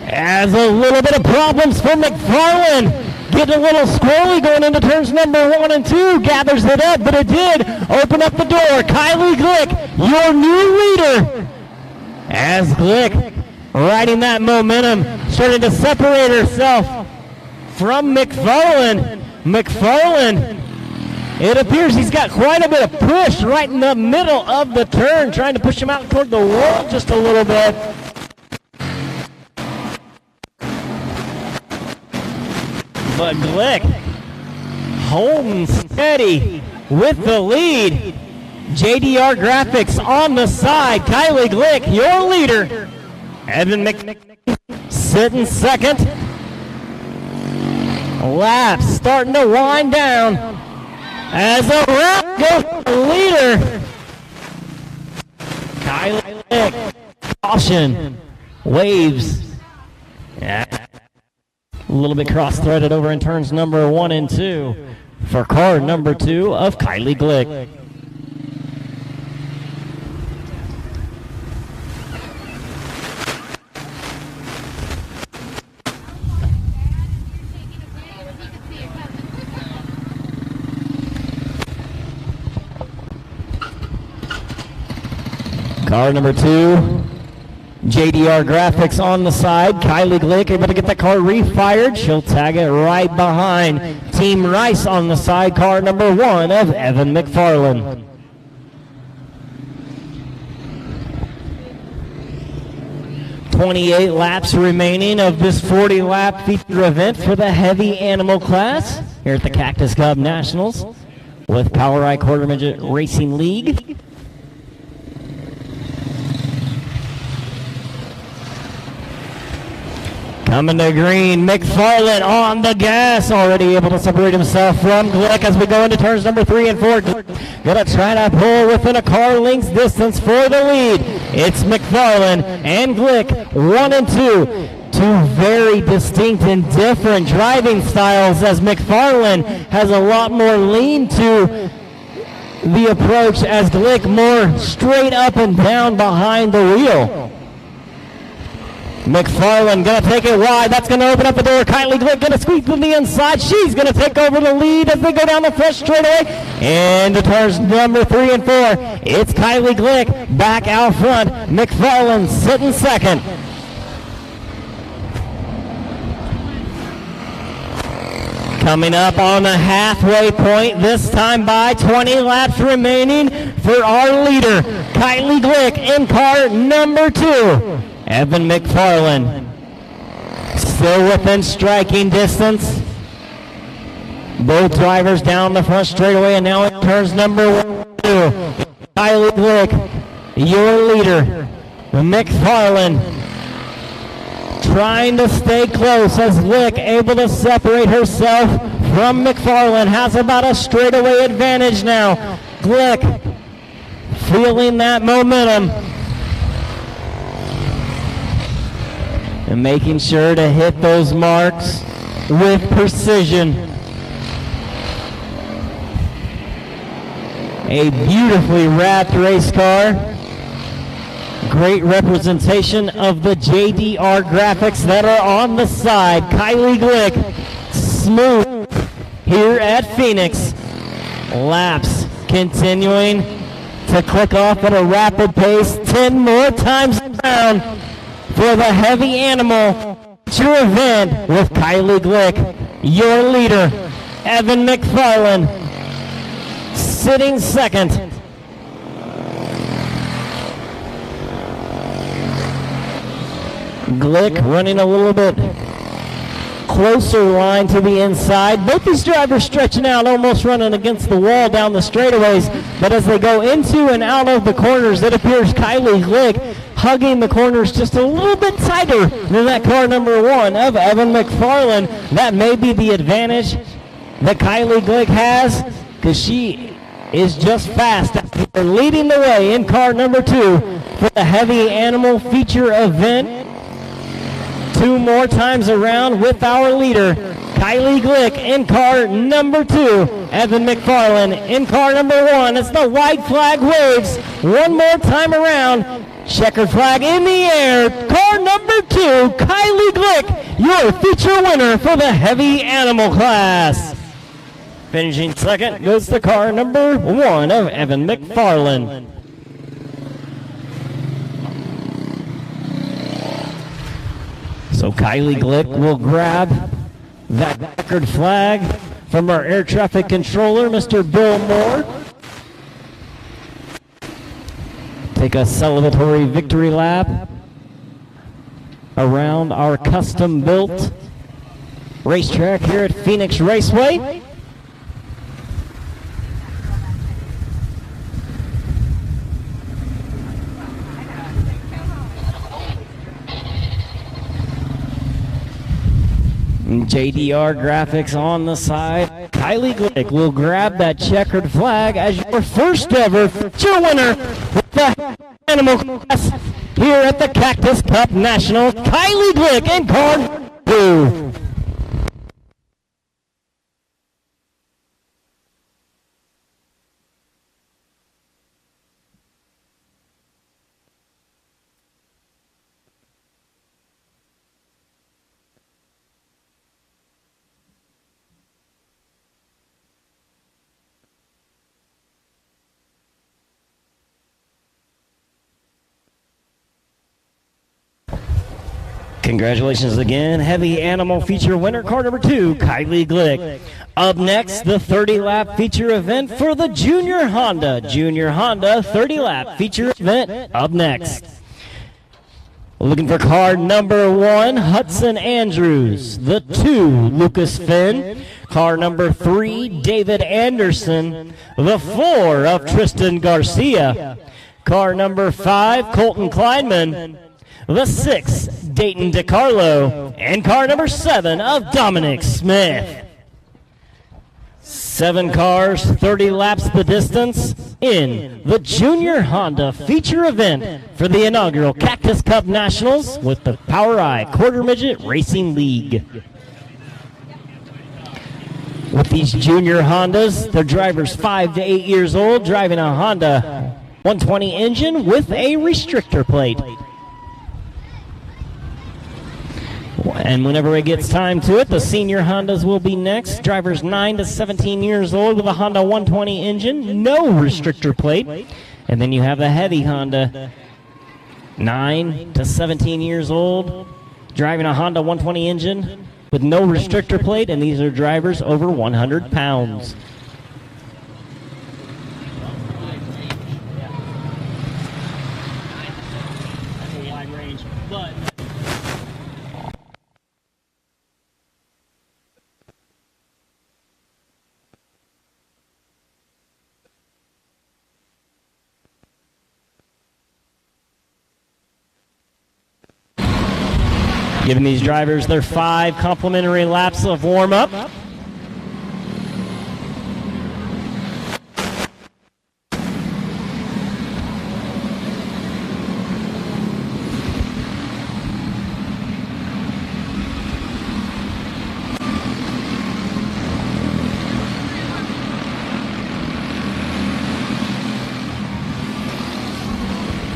As a little bit of problems for McFarland. Getting a little squirrely going into turns number 1 and 2. Gathers it up, but it did open up the door. Kylie Glick, your new leader. As Glick riding that momentum, starting to separate herself from McFarland. McFarland, it appears he's got quite a bit of push right in the middle of the turn, trying to push him out toward the wall just a little bit. But Glick holding steady with the lead. JDR Graphics on the side. Kylie Glick, your leader. Evan sitting second. Laps starting to wind down. As around goes the leader. Kylie Glick, caution, waves. Yeah. A little bit cross-threaded over in turns number 1 and 2 for car number 2 of Kylie Glick. Car number 2. JDR Graphics on the side. Kylie Glick able to get that car refired. She'll tag it right behind Team Rice on the side. Car number 1 of Evan McFarland. .28 laps remaining of this 40-lap feature event for the heavy animal class here at the Cactus Cup Nationals with POWRi Quarter Midget Racing League. Coming to green, McFarland on the gas, already able to separate himself from Glick as we go into turns number 3 and 4. Gonna try to pull within a car length's distance for the lead. It's McFarland and Glick, 1 and 2. Two very distinct and different driving styles as McFarland has a lot more lean to the approach as Glick more straight up and down behind the wheel. McFarland going to take it wide. That's going to open up the door. Kylie Glick going to squeeze from the inside. She's going to take over the lead as they go down the first straightaway. Into turns number 3 and 4. It's Kylie Glick back out front. McFarland sitting second. Coming up on the halfway point, this time by 20 laps remaining for our leader, Kylie Glick in car number 2. Evan McFarland still within striking distance. Both drivers down the front straightaway, and now it turns number 1 and 2. Kylie Glick, your leader. McFarland trying to stay close as Glick able to separate herself from McFarland. Has about a straightaway advantage now. Glick feeling that momentum and making sure to hit those marks with precision. A beautifully wrapped race car. Great representation of the JDR graphics that are on the side. Kylie Glick, smooth here at Phoenix. Laps continuing to click off at a rapid pace. 10 more times around for the heavy animal feature event with Kylie Glick, your leader. Evan McFarland sitting second. Glick running a little bit closer line to the inside. Both these drivers stretching out, almost running against the wall down the straightaways. But as they go into and out of the corners, it appears Kylie Glick hugging the corners just a little bit tighter than that car number 1 of Evan McFarland. That may be the advantage that Kylie Glick has, because she is just fast. They're leading the way in car number 2 for the heavy animal feature event. 2 more times around with our leader, Kylie Glick in car number 2. Evan McFarland in car number 1. As the white flag waves 1 more time around. Checkered flag in the air. Car number 2, Kylie Glick, your feature winner for the heavy animal class. Finishing second goes to car number 1 of Evan McFarland. So Kylie Glick will grab that checkered flag from our air traffic controller, Mr. Bill Moore. Take a celebratory victory lap around our custom-built racetrack here at Phoenix Raceway. JDR graphics on the side. Kylie Glick will grab that checkered flag as your first ever feature winner with the animal class here at the Cactus Cup Nationals. Kylie Glick in car 2. Congratulations again, heavy animal feature winner, car number 2, Kylie Glick. Up next, the 30-lap feature event for the Junior Honda 30-lap feature event up next. Looking for car number 1, Hudson Andrews. The 2, Lucas Finn. Car number 3, David Anderson. The 4 of Tristan Garcia. Car number 5, Colton Kleinman. The 6, Dayton DiCarlo, and car number 7 of Dominic Smith. 7 cars, 30 laps the distance in the Junior Honda feature event for the inaugural Cactus Cup Nationals with the POWRi Quarter Midget Racing League. With these junior Hondas, their drivers 5 to 8 years old, driving a Honda 120 engine with a restrictor plate. And whenever it gets time to it, the senior Hondas will be next. Drivers 9 to 17 years old with a Honda 120 engine, no restrictor plate. And then you have the heavy Honda, 9 to 17 years old, driving a Honda 120 engine with no restrictor plate, and these are drivers over 100 pounds. Giving these drivers their 5 complimentary laps of warm-up.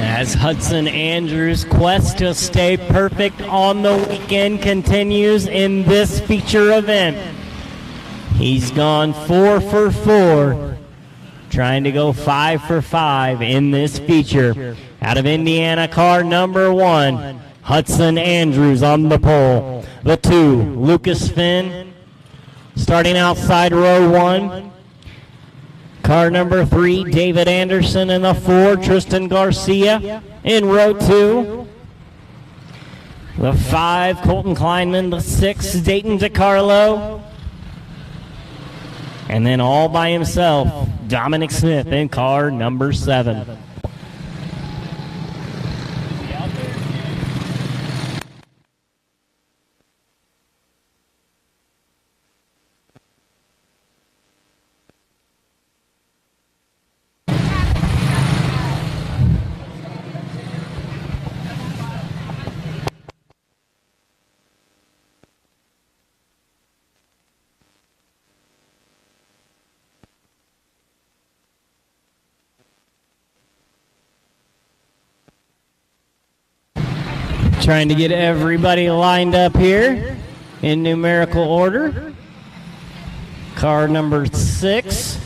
As Hudson Andrews' quest to stay perfect on the weekend continues in this feature event. He's gone 4 for 4, trying to go 5 for 5 in this feature. Out of Indiana, car number 1, Hudson Andrews on the pole. The 2, Lucas Finn, starting outside row 1. Car number 3, David Anderson, and the 4, Tristan Garcia in row 2. The 5, Colton Kleinman, the 6, Dayton DiCarlo. And then all by himself, Dominic Smith in car number 7. Trying to get everybody lined up here in numerical order. Car number 6,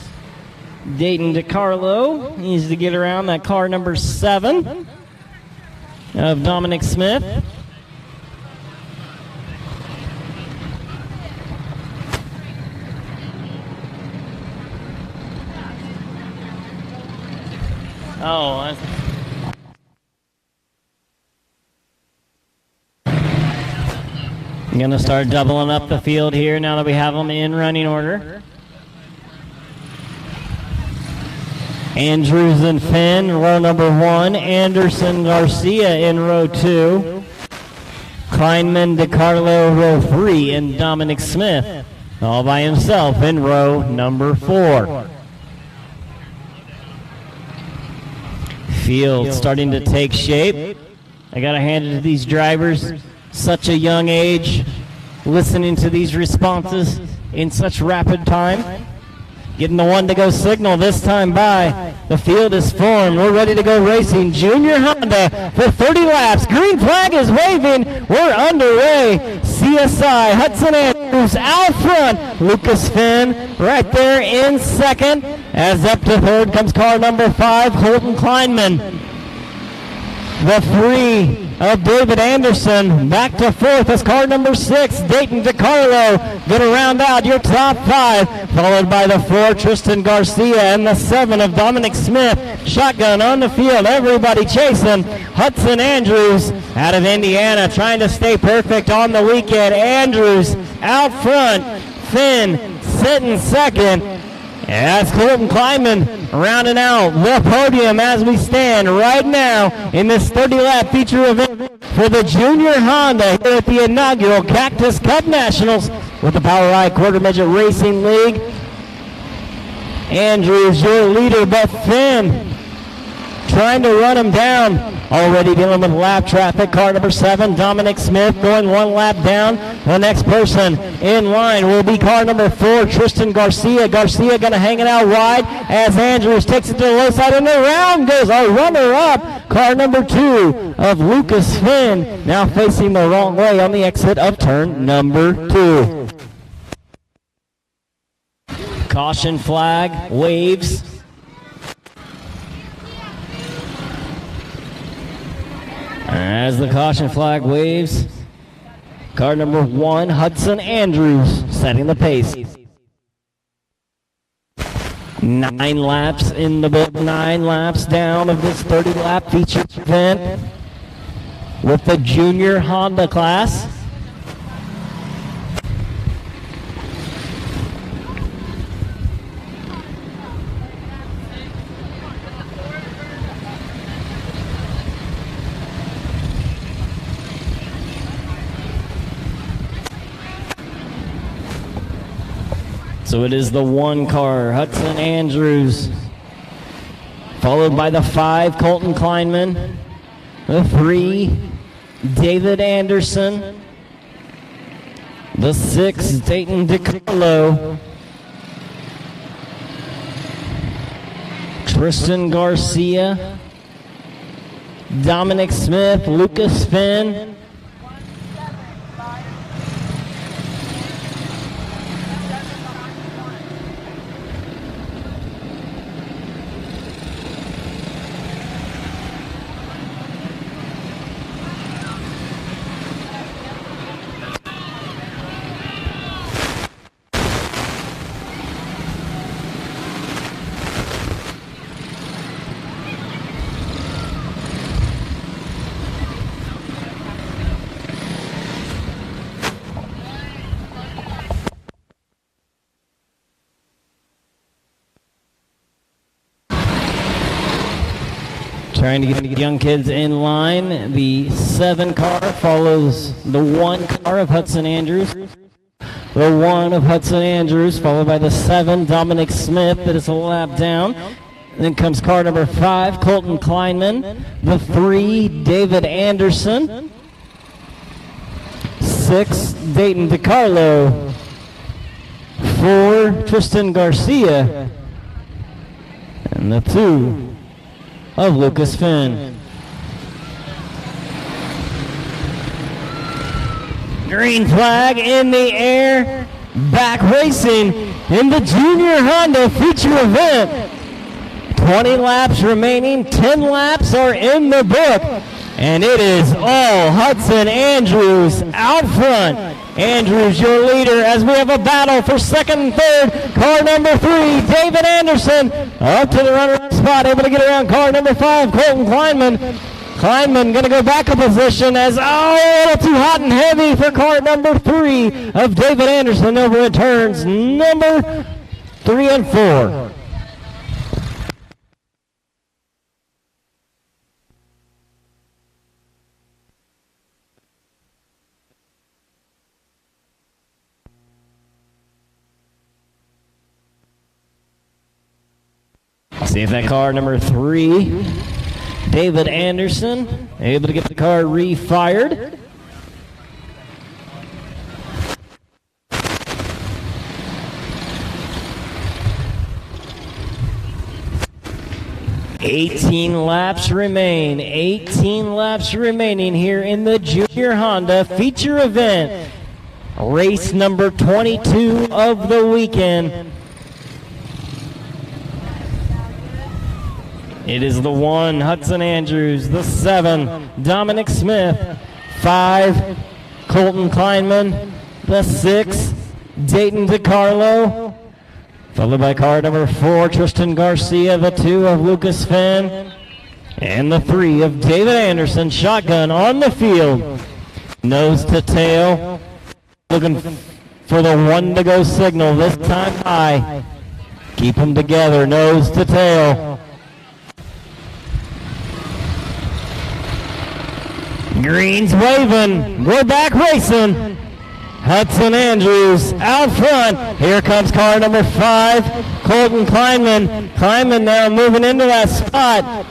Dayton DiCarlo, needs to get around that car number 7 of Dominic Smith. Oh, I'm going to start doubling up the field here now that we have them in running order. Andrews and Finn, row number 1. Anderson Garcia in row 2. Kleinman DiCarlo, row 3. And Dominic Smith all by himself in row number 4. Field starting to take shape. I got to hand it to these drivers. Such a young age, listening to these responses in such rapid time. Getting the 1-to-go signal this time by. The field is formed. We're ready to go racing. Junior Honda for 30 laps. Green flag is waving. We're underway. CSI, Hudson Andrews out front. Lucas Finn right there in second. As up to third comes car number 5, Colton Kleinman. The 3 of David Anderson. Back to 4th as car number 6, Dayton DiCarlo. Going to round out your top 5, followed by the 4, Tristan Garcia, and the 7 of Dominic Smith. Shotgun on the field, everybody chasing. Hudson Andrews out of Indiana, trying to stay perfect on the weekend. Andrews out front, Finn sitting second. As Colton Kleinman rounding out the podium as we stand right now in this 30-lap feature event for the Junior Honda here at the inaugural Cactus Cup Nationals with the POWRi Quarter Midget Racing League. Andrews, your leader, but Finn trying to run him down. Already dealing with lap traffic. Car number 7, Dominic Smith, going 1 lap down. The next person in line will be car number 4, Tristan Garcia. Garcia going to hang it out wide as Andrews takes it to the low side, and around goes a runner-up. Car number 2 of Lucas Finn, now facing the wrong way on the exit of turn number 2. Caution flag waves. As the caution flag waves, car number 1, Hudson Andrews, setting the pace. 9 laps in the book, 9 laps down of this 30-lap feature event with the junior Honda class. So it is the 1 car, Hudson Andrews, followed by the 5, Colton Kleinman, the 3, David Anderson, the 6, Dayton DiCarlo, Tristan Garcia, Dominic Smith, Lucas Finn, trying to get young kids in line. The 7 car follows the 1 car of Hudson Andrews. The 1 of Hudson Andrews, followed by the 7, Dominic Smith, that is a lap down. Then comes car number 5, Colton Kleinman. The 3, David Anderson. 6, Dayton DiCarlo. 4, Tristan Garcia. And the 2 of Lucas Finn. Green flag in the air. Back racing in the junior Honda feature event. 20 laps remaining. 10 laps are in the book. And it is all Hudson Andrews out front. Andrews, your leader, as we have a battle for 2nd and 3rd. Car number 3, David Anderson, up to the runner-up spot, able to get around car number 5, Colton Kleinman. Kleinman going to go back a position as, a little too hot and heavy for car number 3 of David Anderson over at turns number 3 and 4. See if that car number 3, David Anderson, able to get the car refired. $18 laps remain. 18 laps remaining here in the Junior Honda feature event. Race number 22 of the weekend. It is the 1, Hudson Andrews, the 7, Dominic Smith, 5, Colton Kleinman, the 6, Dayton DiCarlo, followed by car number 4, Tristan Garcia, the 2 of Lucas Finn, and the 3 of David Anderson, shotgun on the field. Nose to tail, looking for the 1 to go signal, this time high. Keep them together, nose to tail. Green's waving. We're back racing. Hudson Andrews out front. Here comes car number 5, Colton Kleinman. Kleinman now moving into that spot.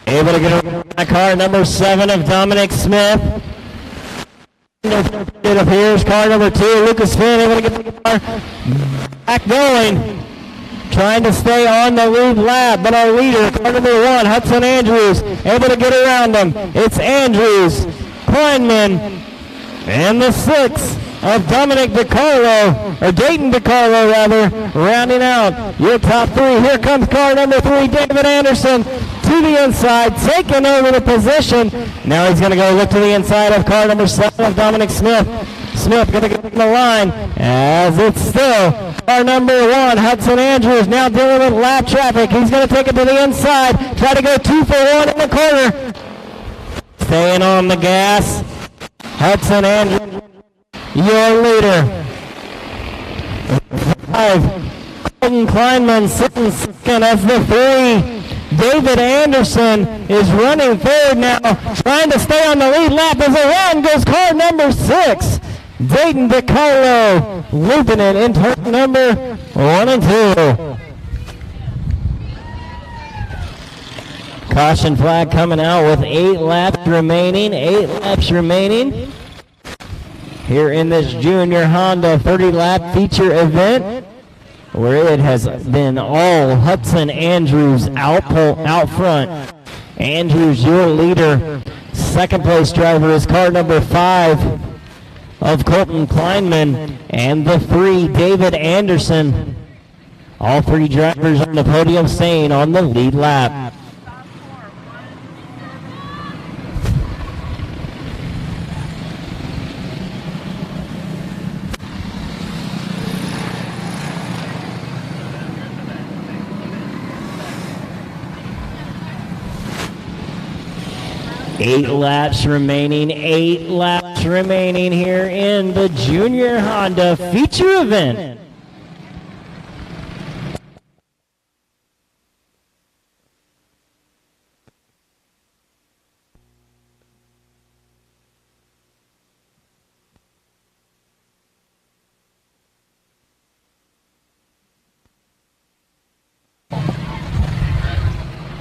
Able to get around car number 7 of Dominic Smith. It appears car number 2, Lucas Finn, able to get the car back going. Trying to stay on the lead lap, but our leader, car number 1, Hudson Andrews, able to get around him. It's Andrews, Kleinman, and the 6 of Dominic DiCarlo, or Dayton DiCarlo rather, rounding out your top 3. Here comes car number 3, David Anderson, to the inside, taking over the position. Now he's going to go look to the inside of car number 7 of Dominic Smith. Smith going to get in the line as it's still car number 1, Hudson Andrews, now dealing with lap traffic. He's going to take it to the inside, try to go 2 for 1 in the corner. Staying on the gas, Hudson Andrews, your leader. 5, Colton Kleinman sitting second as the 3. David Anderson is running third now, trying to stay on the lead lap. As a run goes car number 6. Dayton DiCarlo looping it in turn number 1 and 2. Caution flag coming out with 8 laps remaining. 8 laps remaining here in this Junior Honda 30-lap feature event, where it has been all Hudson Andrews out front. Andrews, your leader. Second place driver is car number 5 of Colton Kleinman, and the 3, David Anderson. All 3 drivers on the podium staying on the lead lap. Eight laps remaining here in the Junior Honda feature event.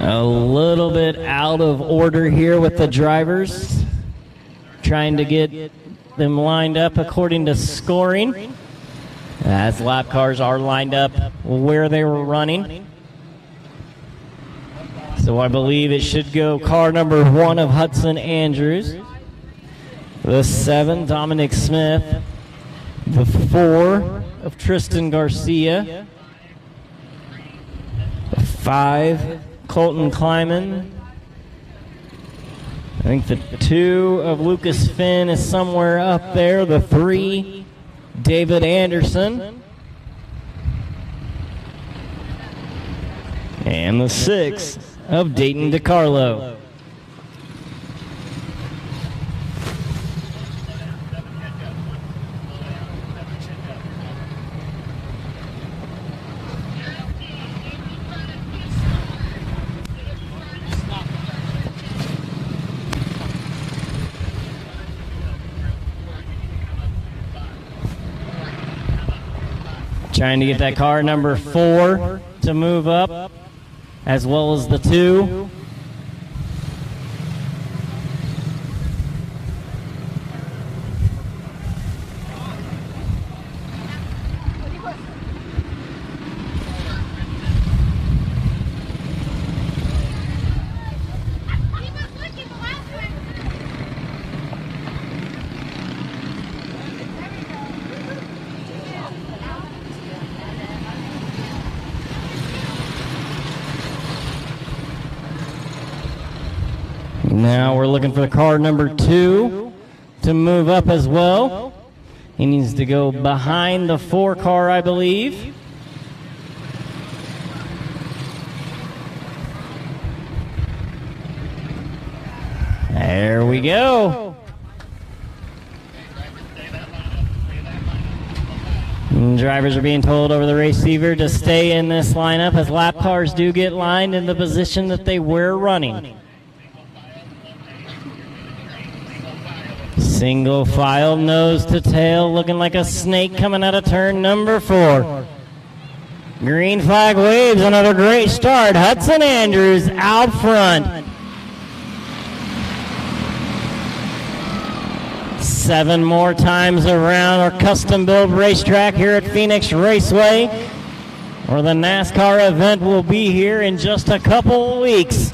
A little bit out of order here with the drivers, trying to get them lined up according to scoring, as lap cars are lined up where they were running. So I believe it should go car number 1 of Hudson Andrews, the 7, Dominic Smith, the 4 of Tristan Garcia, the 5, Colton Kleinman. I think the 2 of Lucas Finn is somewhere up there. The 3, David Anderson. And the 6 of Dayton DiCarlo. Trying to get that car number 4 to move up, as well as the 2. Now we're looking for the car number 2 to move up as well. He needs to go behind the 4 car, I believe. There we go. And drivers are being told over the receiver to stay in this lineup, as lap cars do get lined in the position that they were running. Single file, nose to tail, looking like a snake coming out of turn number 4. Green flag waves, another great start. Hudson Andrews out front. 7 more times around our custom-built racetrack here at Phoenix Raceway, where the NASCAR event will be here in just a couple of weeks.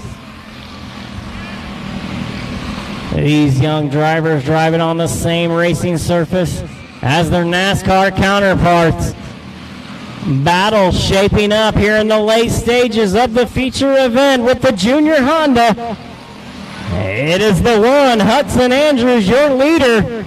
These young drivers driving on the same racing surface as their NASCAR counterparts. Battle shaping up here in the late stages of the feature event with the Junior Honda. It is the one, Hudson Andrews, your leader.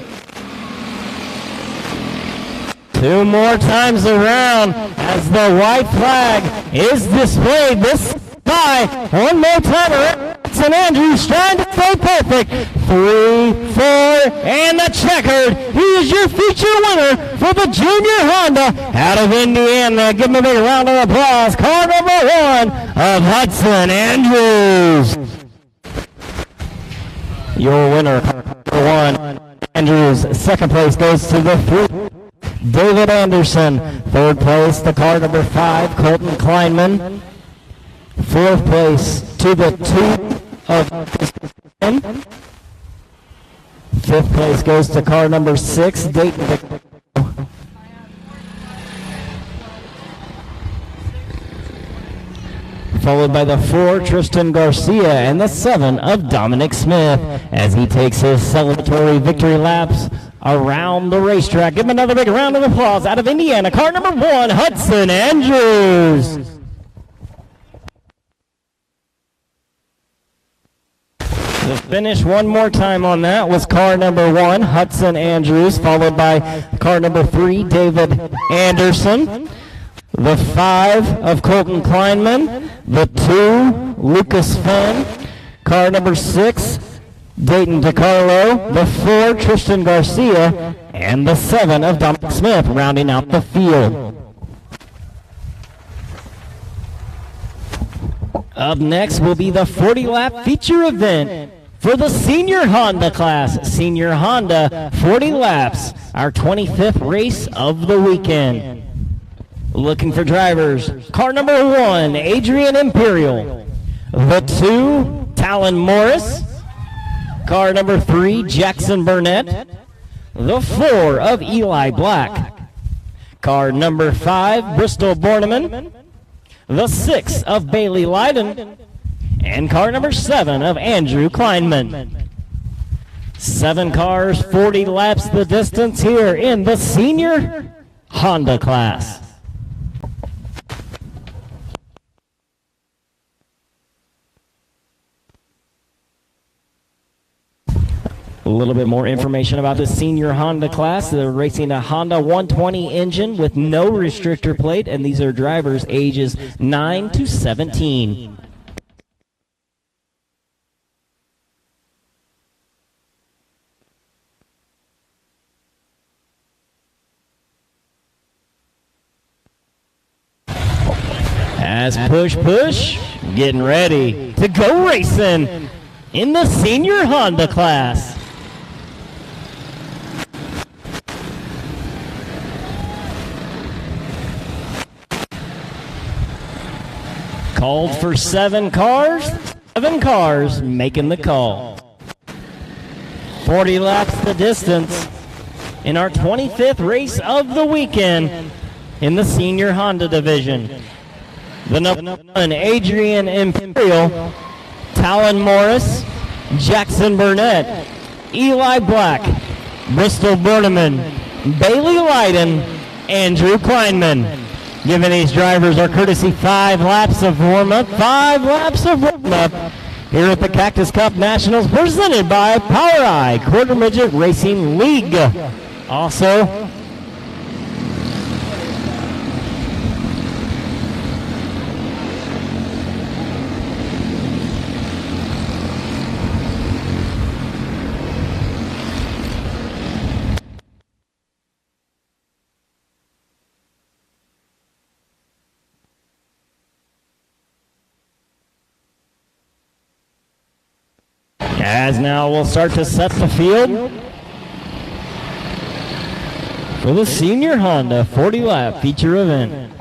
2 more times around as the white flag is displayed. This by 1 more time around. Hudson Andrews trying to stay perfect. 3, 4, and the checkered. He is your feature winner for the Junior Honda out of Indiana. Give him a big round of applause. Car number 1 of Hudson Andrews. Your winner, car number 1, Andrews. Second place goes to the 3, David Anderson. Third place, the car number 5, Colton Kleinman. Fourth place to the 2 of Christian. Fifth place goes to car number 6, Dayton. Followed by the 4, Tristan Garcia, and the 7 of Dominic Smith as he takes his celebratory victory laps around the racetrack. Give him another big round of applause out of Indiana, car number 1, Hudson Andrews. The finish one more time on that was car number 1, Hudson Andrews, followed by car number 3, David Anderson. The 5 of Colton Kleinman. The 2, Lucas Fenn. Car number 6, Dayton DeCarlo. The 4, Tristan Garcia. And the 7 of Dominic Smith rounding out the field. Up next will be the 40-lap feature event for the Senior Honda class. Senior Honda 40 laps, our 25th race of the weekend. Looking for drivers, car number 1, Adrian Imperial. The 2, Talon Morris. Car number 3, Jackson Burnett. The 4 of Eli Black. Car number 5, Bristol Borneman. The 6 of Bailey Leiden. And car number 7 of Andrew Kleinman. 7 cars, 40 laps the distance here in the Senior Honda class. A little bit more information about the Senior Honda class. They're racing a Honda 120 engine with no restrictor plate, and these are drivers ages 9 to 17. As push, getting ready to go racing in the Senior Honda class. Called for 7 cars, 7 cars making the call. 40 laps the distance in our 25th race of the weekend in the Senior Honda division. The number 1, Adrian Imperial, Talon Morris, Jackson Burnett, Eli Black, Bristol Borneman, Bailey Leiden, Andrew Kleinman. Giving these drivers our courtesy 5 laps of warm-up, 5 laps of warm-up here at the Cactus Cup Nationals, presented by POWRi Quarter Midget Racing League. Also, as now we'll start to set the field for the Senior Honda 40-lap feature event.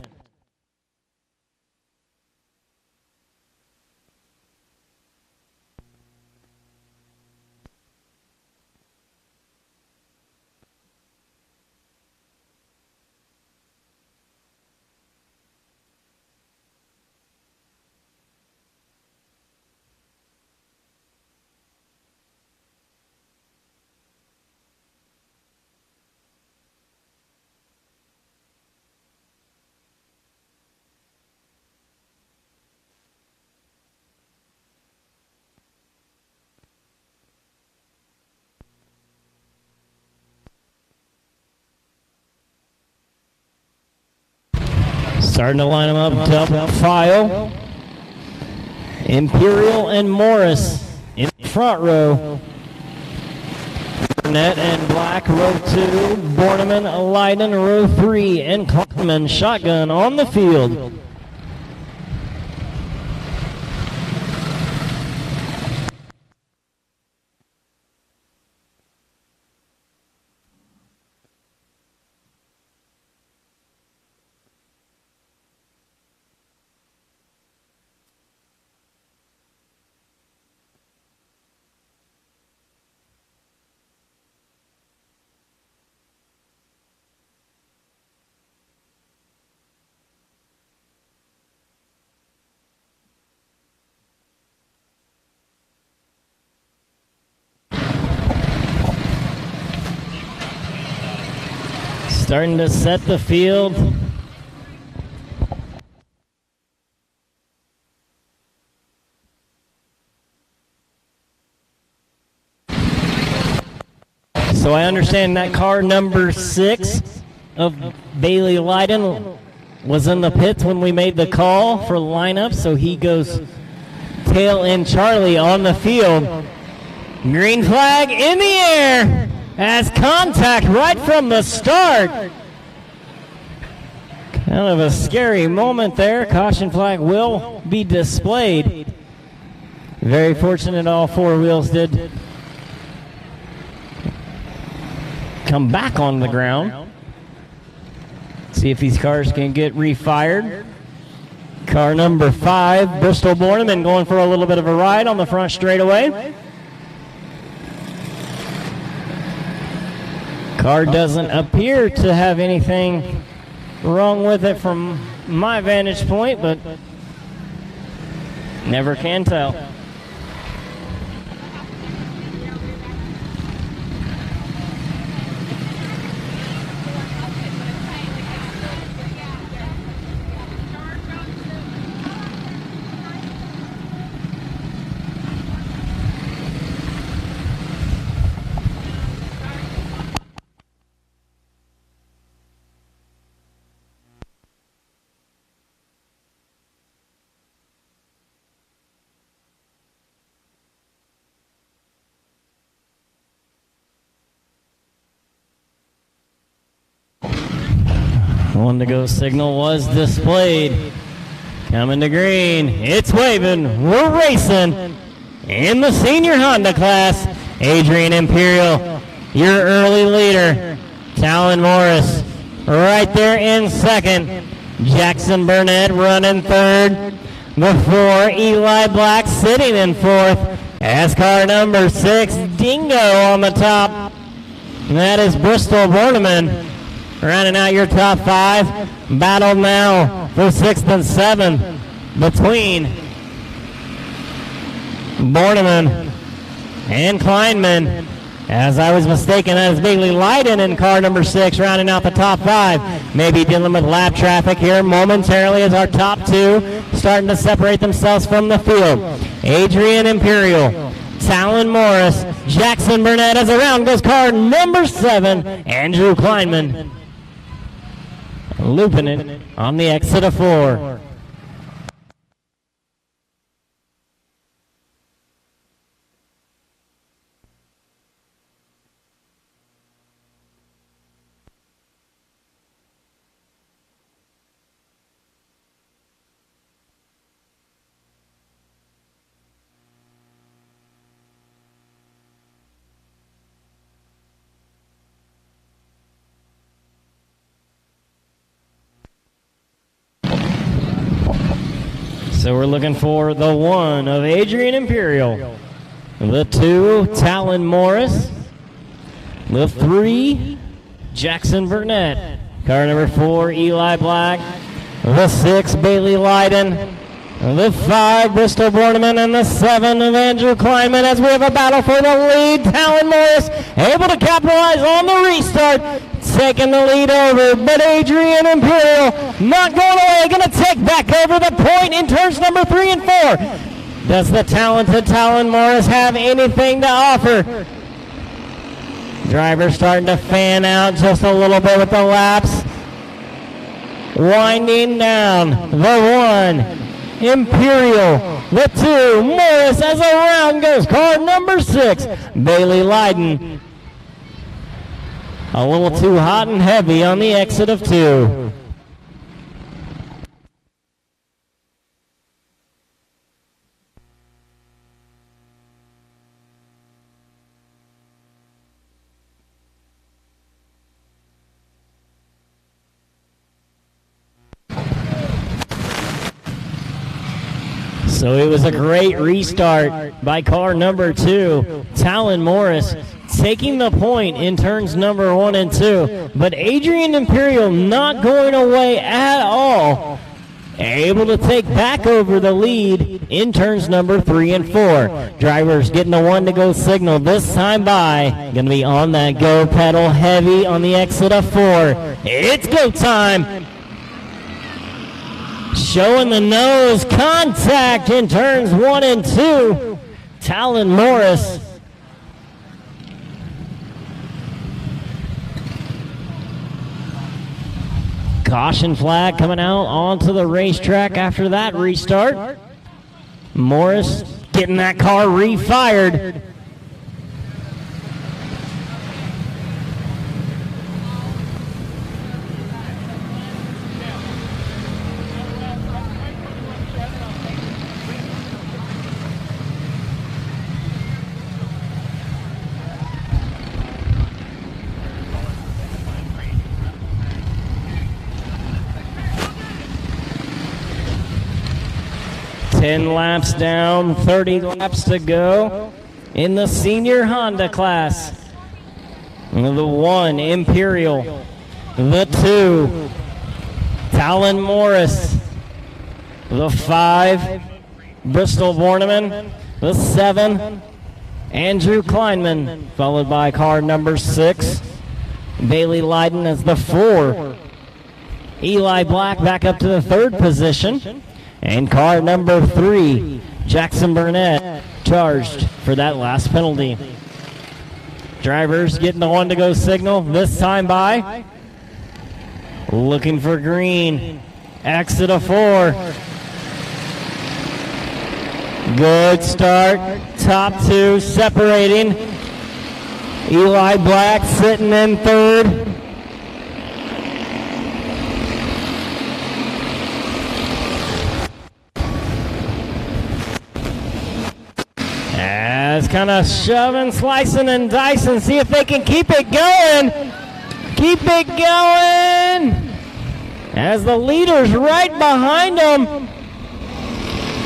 Starting to line them up, double file. Imperial and Morris in the front row. Burnett and Black, row 2. Borneman, Leiden, row 3. And Kleinman, shotgun on the field. Starting to set the field. So I understand that car number 6 of Bailey Leiden was in the pits when we made the call for lineup, so he goes tail end Charlie on the field. Green flag in the air. As contact right from the start. Kind of a scary moment there. Caution flag will be displayed. Very fortunate all 4 wheels did come back on the ground. See if these cars can get refired. Car number 5, Bristol Borneman, going for a little bit of a ride on the front straightaway. Car doesn't appear to have anything wrong with it from my vantage point, but never can tell. On to go signal was displayed. Coming to green. It's waving. We're racing in the senior Honda class. Adrian Imperial, your early leader. Talon Morris right there in second. Jackson Burnett running third. Before Eli Black sitting in fourth. As car number 6, Dingo on the top. And that is Bristol Borneman. Rounding out your top 5. Battle now for 6th and 7th between Borneman and Kleinman. As I was mistaken, that is Bailey Leiden in car number 6, rounding out the top 5. Maybe dealing with lap traffic here momentarily as our top 2 starting to separate themselves from the field. Adrian Imperial, Talon Morris, Jackson Burnett. As around goes car number 7, Andrew Kleinman. Looping it on the exit of 4. So we're looking for the 1 of Adrian Imperial, the 2, Talon Morris, the 3, Jackson Burnett, car number 4, Eli Black, the 6, Bailey Leiden, the 5, Bristol Borneman, and the 7 of Andrew Kleinman. As we have a battle for the lead, Talon Morris able to capitalize on the restart, taking the lead over, but Adrian Imperial not going away, going to take back over the point in turns number 3 and 4. Does the talented Talon Morris have anything to offer? Driver starting to fan out just a little bit with the laps. winding down the 1, Imperial, the 2, Morris, as around goes car number 6, Bailey Leiden. A little too hot and heavy on the exit of 2. So it was a great restart by car number 2, Talon Morris, taking the point in turns number 1 and 2. But Adrian Imperial not going away at all. Able to take back over the lead in turns number 3 and 4. Drivers getting the 1-to-go signal this time by. Going to be on that go pedal heavy on the exit of 4. It's go time. Showing the nose contact in turns 1 and 2. Talon Morris. Caution flag coming out onto the racetrack after that restart. Morris getting that car refired. Ten laps down, 30 laps to go in the senior Honda class. The 1, Imperial. The 2, Talon Morris. The 5, Bristol Borneman. The 7, Andrew Kleinman. Followed by car number 6, Bailey Leiden as the 4. Eli Black back up to the 3rd position. And car number 3, Jackson Burnett, charged for that last penalty. Drivers getting the 1-to-go signal this time by. Looking for green. Exit of 4. Good start. Top 2 separating. Eli Black sitting in 3rd. As kind of shoving, slicing, and dicing, see if they can keep it going. Keep it going. As the leader's right behind them.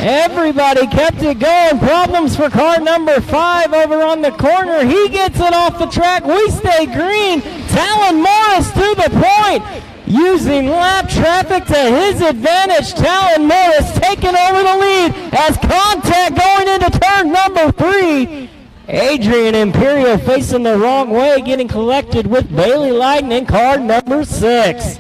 Everybody kept it going. Problems for car number 5 over on the corner. He gets it off the track. We stay green. Talon Morris to the point. Using lap traffic to his advantage, Talon Morris taking over the lead as contact going into turn number 3. Adrian Imperial facing the wrong way, getting collected with Bailey Leiden in car number 6.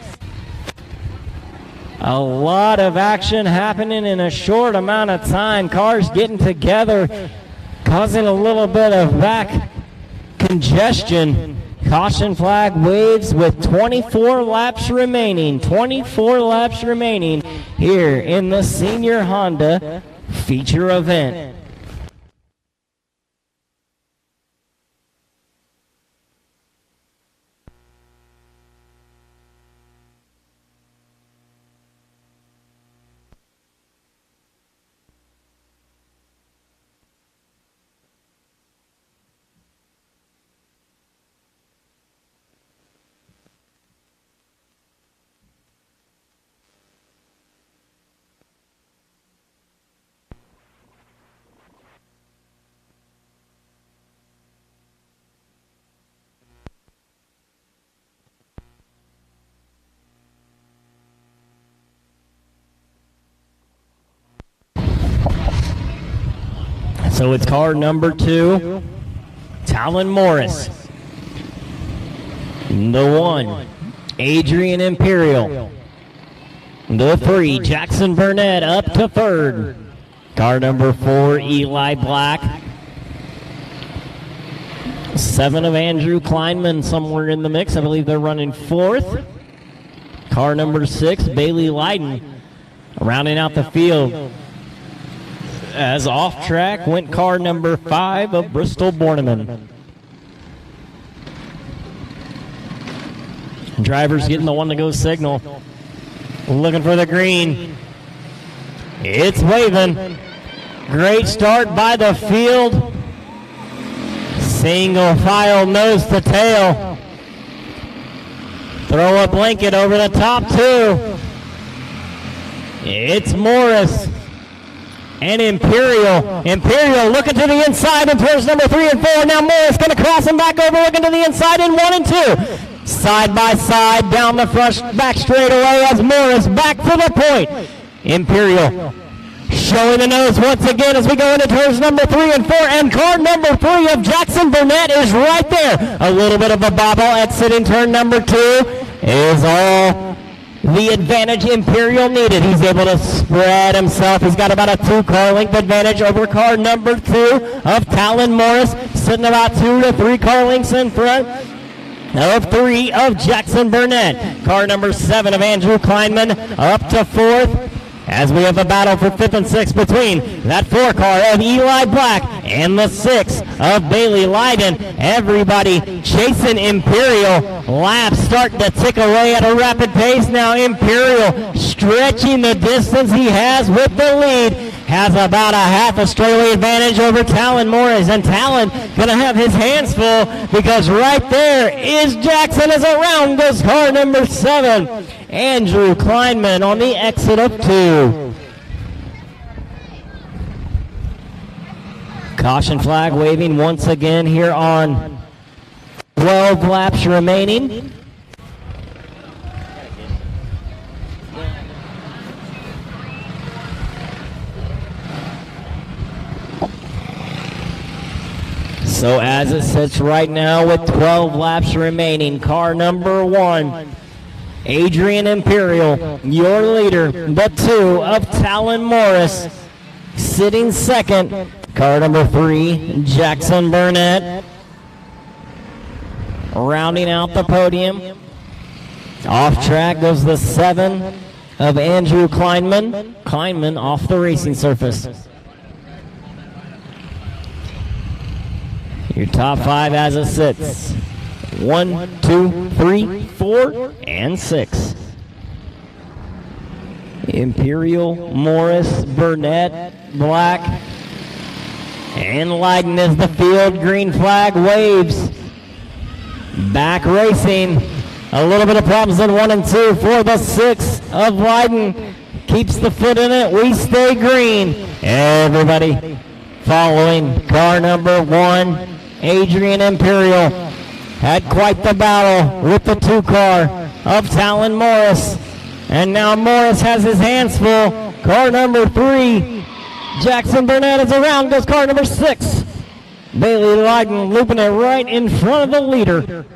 A lot of action happening in a short amount of time. Cars getting together, causing a little bit of back congestion. Caution flag waves with 24 laps remaining. 24 laps remaining here in the Senior Honda feature event. So it's car number 2, Talon Morris. The 1, Adrian Imperial. The 3, Jackson Burnett up to 3rd. Car number 4, Eli Black. 7 of Andrew Kleinman somewhere in the mix. I believe they're running 4th. car number 6, Bailey Leiden, rounding out the field. As off track went car number 5 of Bristol Borneman. Drivers getting the one-to-go signal. Looking for the green. It's waving. Great start by the field. Single file nose to tail. Throw a blanket over the top two. It's Morris and Imperial. Imperial looking to the inside and towards number 3 and 4. Now Morris going to cross him back over, looking to the inside in 1 and 2. Side by side down the front back straightaway as Morris back to the point. Imperial showing the nose once again as we go into turns number 3 and 4, and car number 3 of Jackson Burnett is right there. A little bit of a bobble exiting turn number 2 is all the advantage Imperial needed. He's able to spread himself. He's got about a 2-car length advantage over car number 2 of Talon Morris, sitting about 2 to 3 car lengths in front of 3 of Jackson Burnett. Car number 7 of Andrew Kleinman up to 4th. As we have a battle for 5th and 6th between that 4 car of Eli Black and the 6 of Bailey Leiden. Everybody chasing Imperial. Laps starting to tick away at a rapid pace now. Imperial stretching the distance he has with the lead. Has about a half a straightaway advantage over Talon Morris, and Talon gonna have his hands full because right there is Jackson as around goes car number 7, Andrew Kleinman on the exit of 2. Caution flag waving once again here on 12 laps remaining. So as it sits right now with 12 laps remaining, car number 1, Adrian Imperial, your leader, the 2 of Talon Morris, sitting 2nd, car number 3, Jackson Burnett, rounding out the podium. Off track goes the 7 of Andrew Kleinman. Kleinman off the racing surface. Your top 5 as it sits. 1, 2, 3, 4, and 6. Imperial, Morris, Burnett, Black, and Leiden as the field. Green flag waves. Back racing. A little bit of problems in 1 and 2 for the 6 of Leiden. Keeps the foot in it. We stay green. Everybody following car number 1. Adrian Imperial had quite the battle with the 2 car of Talon Morris. And now Morris has his hands full. Car number 3, Jackson Burnett is around, goes car number 6. Bailey Leiden looping it right in front of the leader.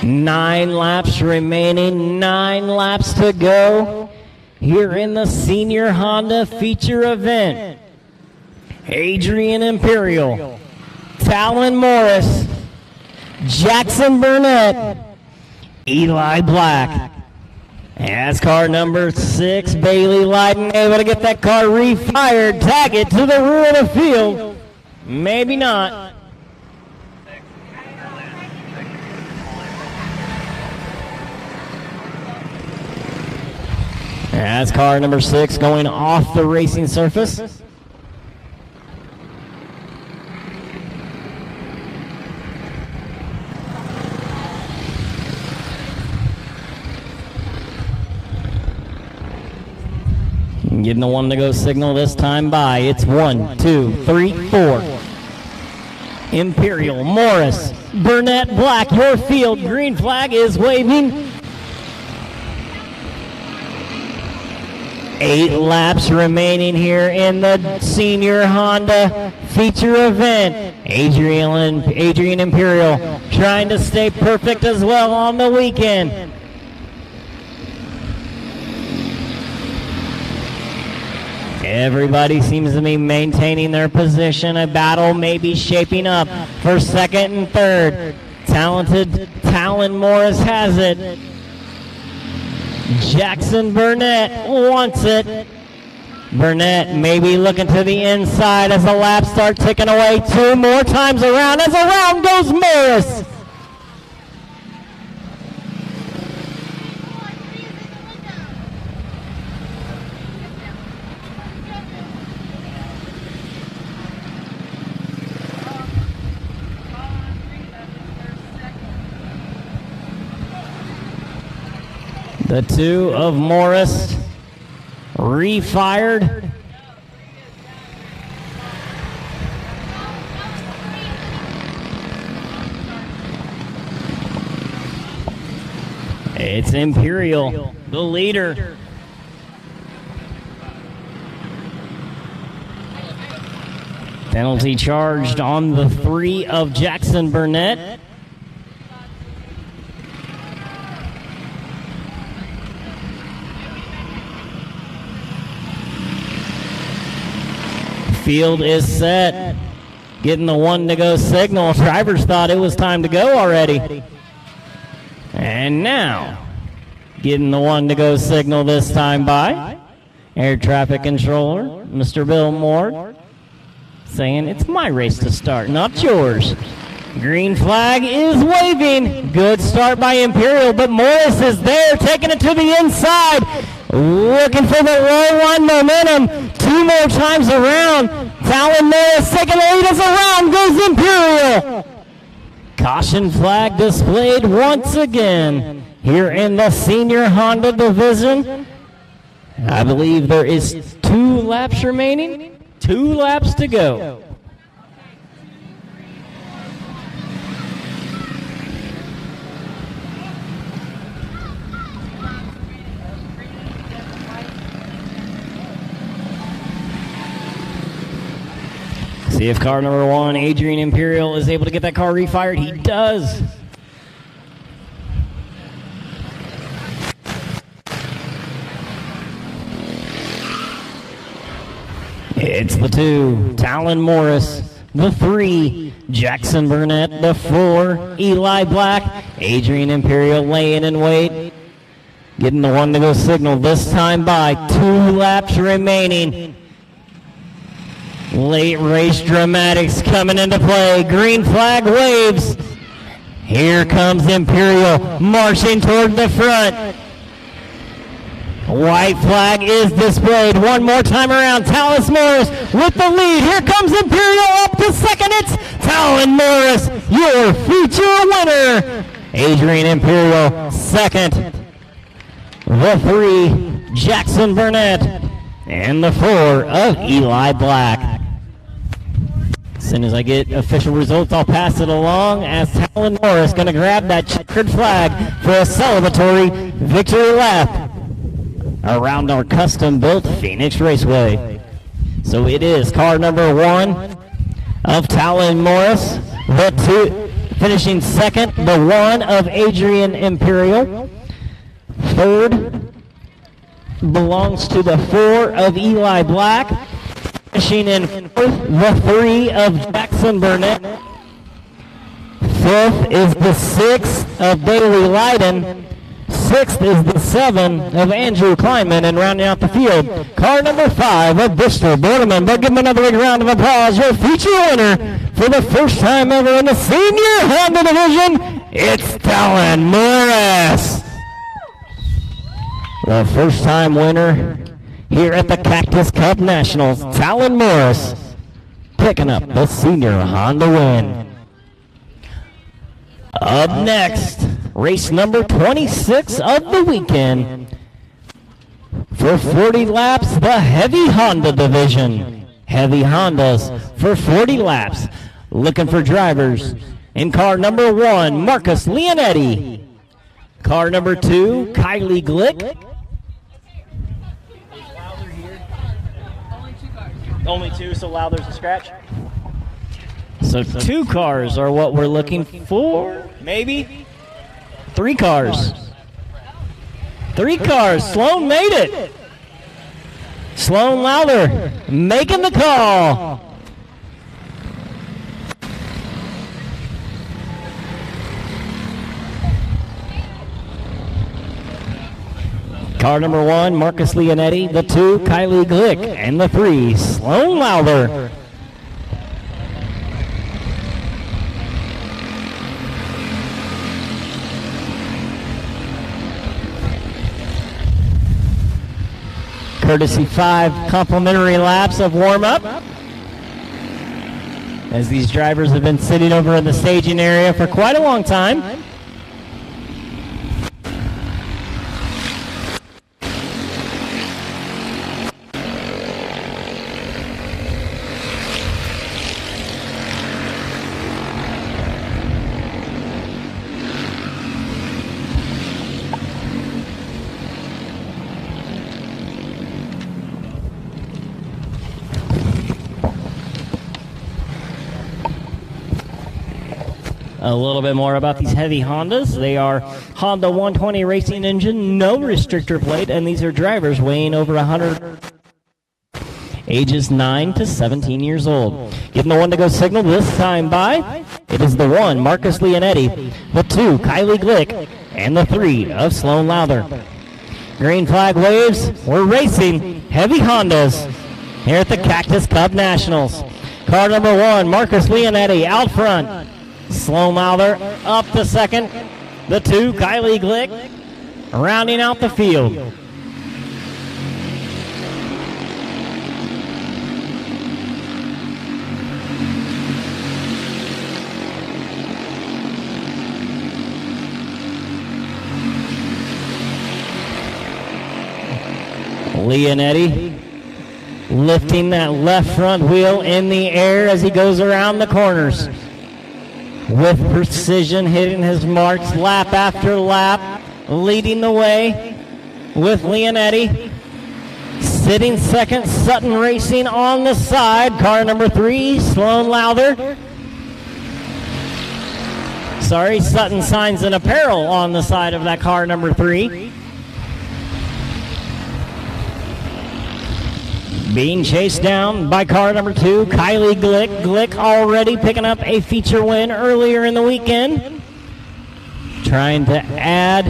Nine laps remaining, 9 laps to go here in the Senior Honda Feature event. Adrian Imperial, Talon Morris, Jackson Burnett, Eli Black. As car number 6, Bailey Leiden able to get that car refired, tag it to the rear of the field. Maybe not. As car number 6 going off the racing surface. Getting the one to go signal this time by. It's 1, 2, 3, 4. Imperial, Morris, Burnett, Black, your field. Green flag is waving. 8 laps remaining here in the Senior Honda Feature event. Adrian Imperial trying to stay perfect as well on the weekend. Everybody seems to be maintaining their position. A battle may be shaping up for second and third. Talented Talon Morris has it. Jackson Burnett wants it. Burnett maybe looking to the inside as the laps start ticking away. 2 more times around as around goes Morris. The 2 of Morris refired. It's Imperial, the leader. Penalty charged on the 3 of Jackson Burnett. Field is set. Getting the 1 to go signal. Drivers thought it was time to go already. And now, getting the 1 to go signal this time by Air Traffic Controller, Mr. Bill Moore, saying it's my race to start, not yours. Green flag is waving. Good start by Imperial, but Morris is there, taking it to the inside. Looking for the low line momentum. 2 more times around. Talon Morris taking the lead as around goes Imperial. Caution flag displayed once again here in the senior Honda division. I believe there is 2 laps remaining. 2 laps to go. See if car number 1, Adrian Imperial, is able to get that car refired. He does. It's the 2, Talon Morris. The 3, Jackson Burnett. The 4, Eli Black. Adrian Imperial laying in wait. Getting the 1 to go signal this time by. 2 laps remaining. Late race dramatics coming into play. Green flag waves. Here comes Imperial marching toward the front. White flag is displayed. 1 more time around. Talon Morris with the lead. Here comes Imperial up to second. It's Talon Morris, your future winner. Adrian Imperial second. The 3, Jackson Burnett. And the 4 of Eli Black. As soon as I get official results, I'll pass it along as Talon Morris going to grab that checkered flag for a celebratory victory lap around our custom-built Phoenix Raceway. So it is car number 1 of Talon Morris, the 2 finishing second, the 1 of Adrian Imperial. Third belongs to the 4 of Eli Black. Finishing in 4th, the 3 of Jackson Burnett. 5th is the 6 of Bailey Leiden. 6th is the 7 of Andrew Kleinman, and rounding out the field, car number 5 of Bristol Borneman. But give him another big round of applause. Your future winner for the first time ever in the senior Honda division, it's Talon Morris. The first time winner here at the Cactus Cup Nationals, Talon Morris picking up the senior Honda win. Up next, race number 26 of the weekend. For 40 laps, the heavy Honda division. Heavy Hondas for 40 laps. Looking for drivers in car number 1, Marcus Leonetti. Car number 2, Kylie Glick. Only 2, so Lowther's a scratch. So 2 cars are what we're looking for. Maybe 3 cars. 3 cars. Sloan made it. Sloan Lowther making the call. Car number 1, Marcus Leonetti. The 2, Kylie Glick. And the 3, Sloan Lowther. Courtesy 5 complimentary laps of warm-up, as these drivers have been sitting over in the staging area for quite a long time. A little bit more about these heavy Hondas. They are Honda 120 racing engine, no restrictor plate, and these are drivers weighing over 100, ages 9 to 17 years old. Getting the 1 to go signal this time by, it is the 1, Marcus Leonetti, the 2, Kylie Glick, and the 3 of Sloan Lowther. Green flag waves, we're racing heavy Hondas here at the Cactus Cup Nationals. Car number 1, Marcus Leonetti out front. Sloan Lowther up to second. The 2, Kylie Glick, rounding out the field. Leonetti lifting that left front wheel in the air as he goes around the corners. With precision, hitting his marks lap after lap, leading the way with Leonetti. Sitting second, Sutton Racing on the side. Car number 3, Sloan Lowther. Sorry, Sutton Signs and Apparel on the side of that car number 3. Being chased down by car number 2, Kylie Glick. Glick already picking up a feature win earlier in the weekend. Trying to add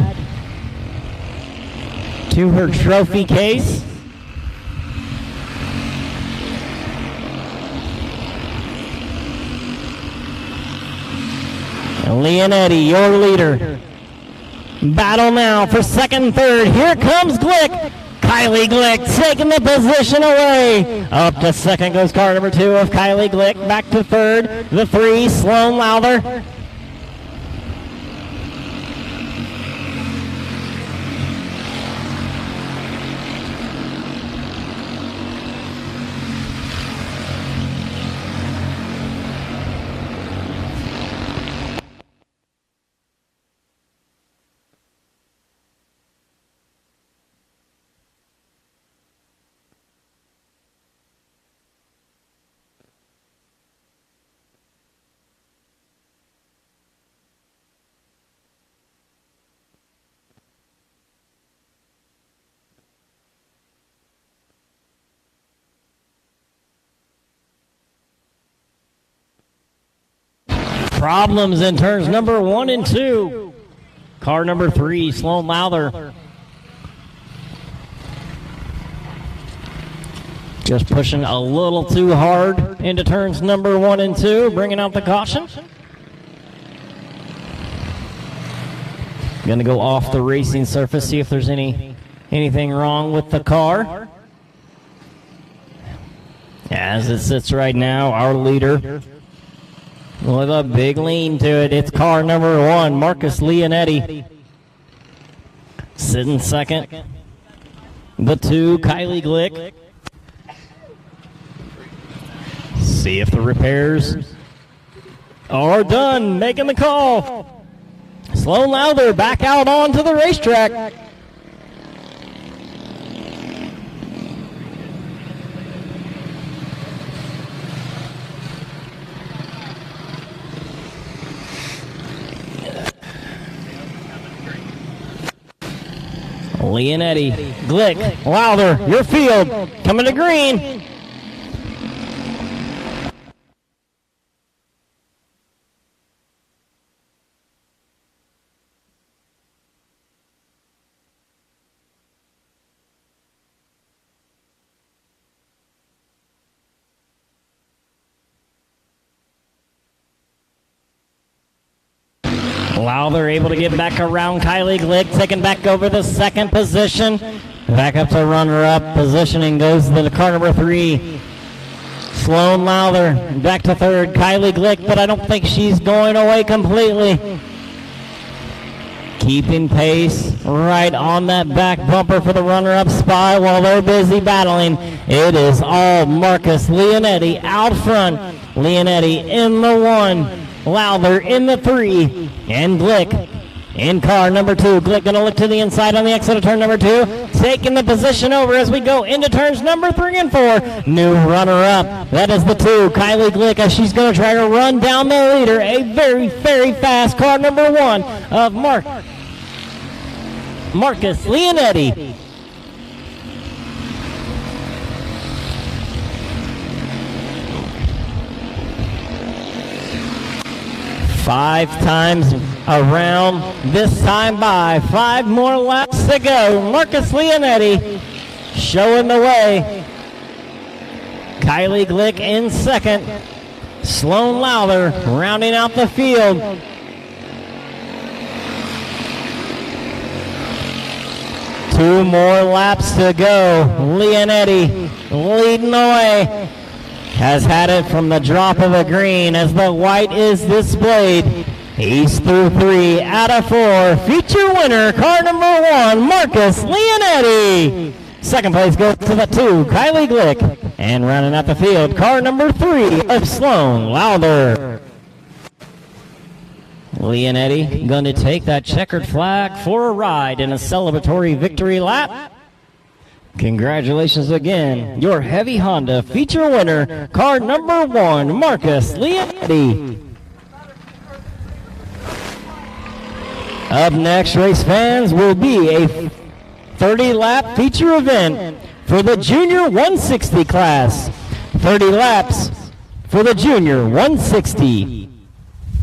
to her trophy case. Leonetti, your leader. Battle now for second and third. Here comes Glick. Kylie Glick taking the position away. Up to second goes car number 2 of Kylie Glick. Back to third, the 3, Sloan Lowther. Problems in turns number 1 and 2. Car number 3, Sloan Lowther. Just pushing a little too hard into turns number 1 and 2, bringing out the caution. Going to go off the racing surface, see if there's anything wrong with the car. As it sits right now, our leader with a big lean to it, it's car number 1, Marcus Leonetti. Sitting second, the 2, Kylie Glick. See if the repairs are done, making the call. Sloan Lowther back out onto the racetrack. Leonetti, Glick, Lowther, your field, coming to green. Lowther able to get back around Kylie Glick, taking back over the second position. Back up to runner-up. Positioning goes to the car number 3. Sloan Lowther back to third. Kylie Glick, but I don't think she's going away completely. Keeping pace right on that back bumper for the runner-up spot while they're busy battling. It is all Marcus Leonetti out front. Leonetti in the 1. Lowther in the 3, and Glick in car number 2. Glick going to look to the inside on the exit of turn number 2, taking the position over as we go into turns number 3 and 4. New runner-up, that is the 2, Kylie Glick, as she's going to try to run down the leader. A very, very fast car number 1 of Marcus Leonetti. Five times around, this time by 5 more laps to go. Marcus Leonetti showing the way. Kylie Glick in second. Sloan Lowther rounding out the field. Two more laps to go. Leonetti leading the way. Has had it from the drop of the green as the white is displayed. He's through 3 out of 4. Feature winner, car number 1, Marcus Leonetti. Second place goes to the 2, Kylie Glick. And rounding out the field, car number 3 of Sloan Lowther. Leonetti going to take that checkered flag for a ride in a celebratory victory lap. Congratulations again, your heavy Honda feature winner, car number 1, Marcus Leonetti. Up next, race fans, will be a 30-lap feature event for the Junior 160 class. 30 laps for the Junior 160.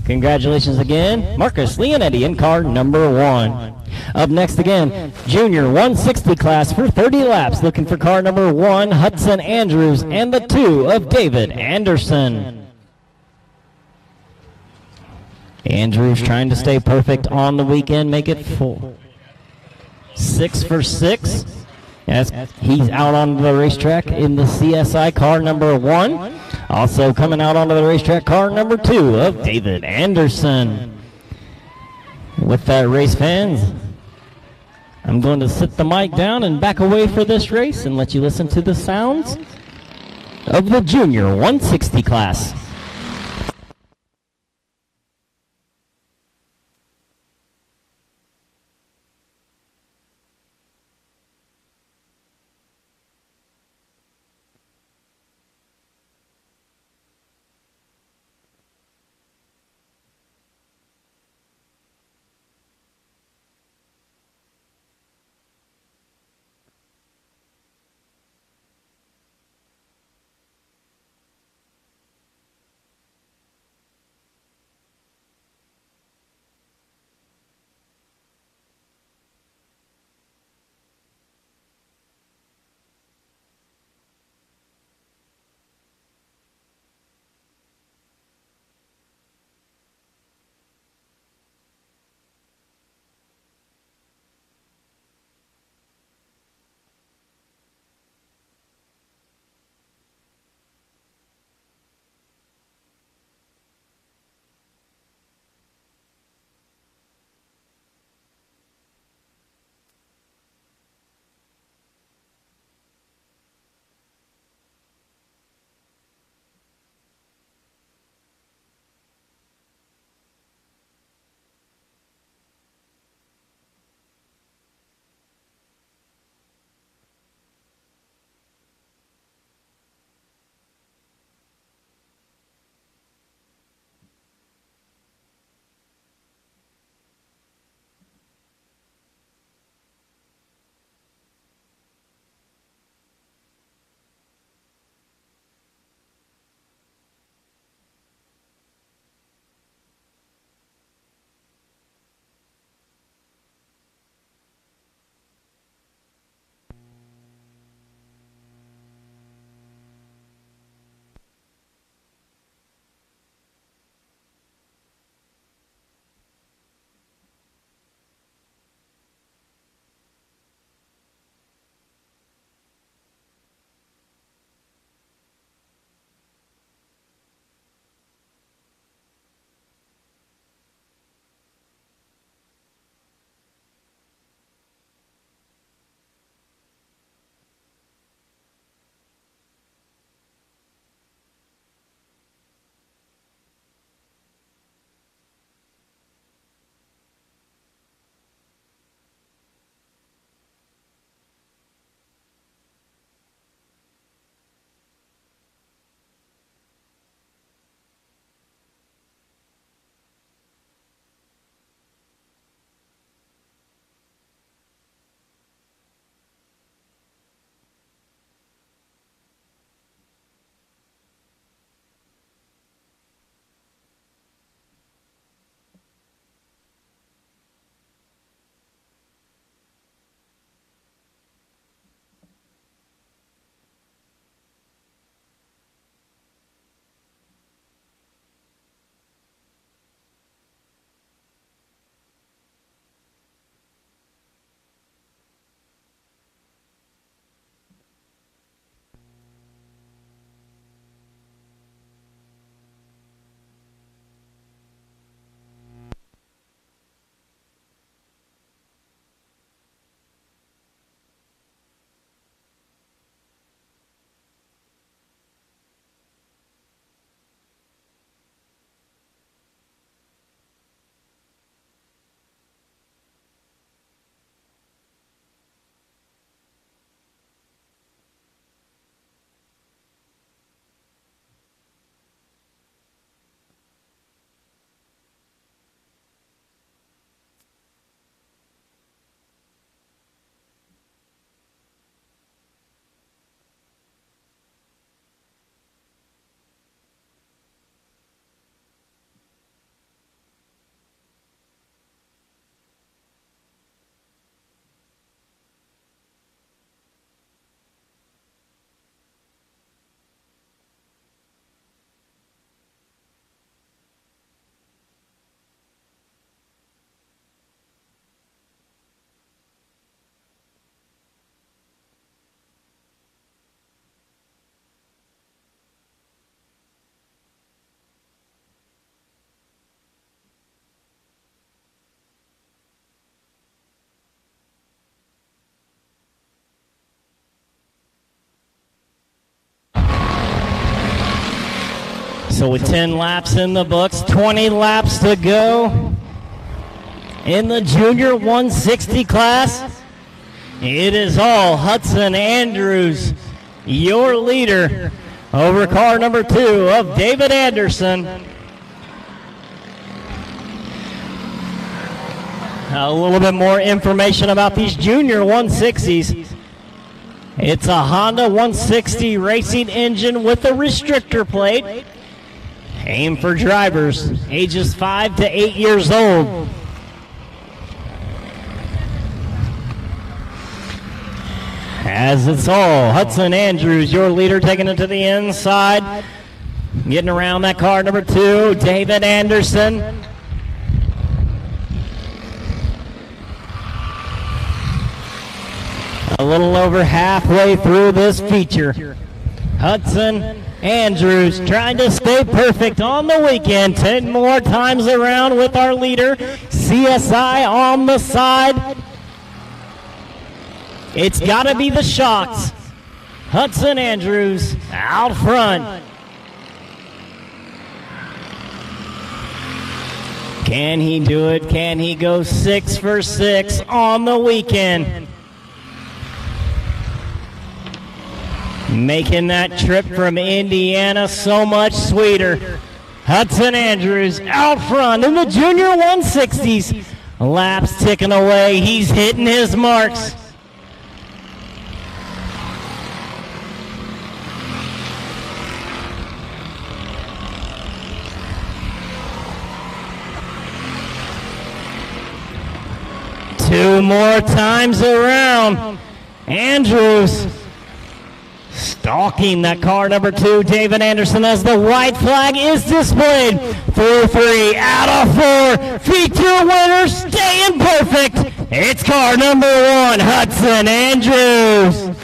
Congratulations again, Marcus Leonetti in car number 1. Up next again, Junior 160 class for 30 laps, looking for car number 1, Hudson Andrews, and the 2 of David Anderson. Andrews trying to stay perfect on the weekend, make it 6 for 6. As he's out onto the racetrack in the CSI car number 1. Also coming out onto the racetrack, car number 2 of David Anderson. With that, race fans, I'm going to sit the mic down and back away for this race and let you listen to the sounds of the Junior 160 class. So with 10 laps in the books, 20 laps to go in the junior 160 class, it is all Hudson Andrews, your leader, over car number 2 of David Anderson. A little bit more information about these junior 160s. It's a Honda 160 racing engine with a restrictor plate. Aimed for drivers ages 5 to 8 years old. As it's all Hudson Andrews, your leader, taking it to the inside. Getting around that car number 2, David Anderson. A little over halfway through this feature. Hudson Andrews trying to stay perfect on the weekend. 10 more times around with our leader, CSI on the side. It's got to be the shocks. Hudson Andrews out front. Can he do it? Can he go 6 for 6 on the weekend? Making that trip from Indiana so much sweeter. Hudson Andrews out front in the junior 160s. Laps ticking away. He's hitting his marks. Two more times around. Andrews stalking that car number 2, David Anderson, as the white flag is displayed. 4-3 out of 4. Feature winner staying perfect. It's car number 1, Hudson Andrews.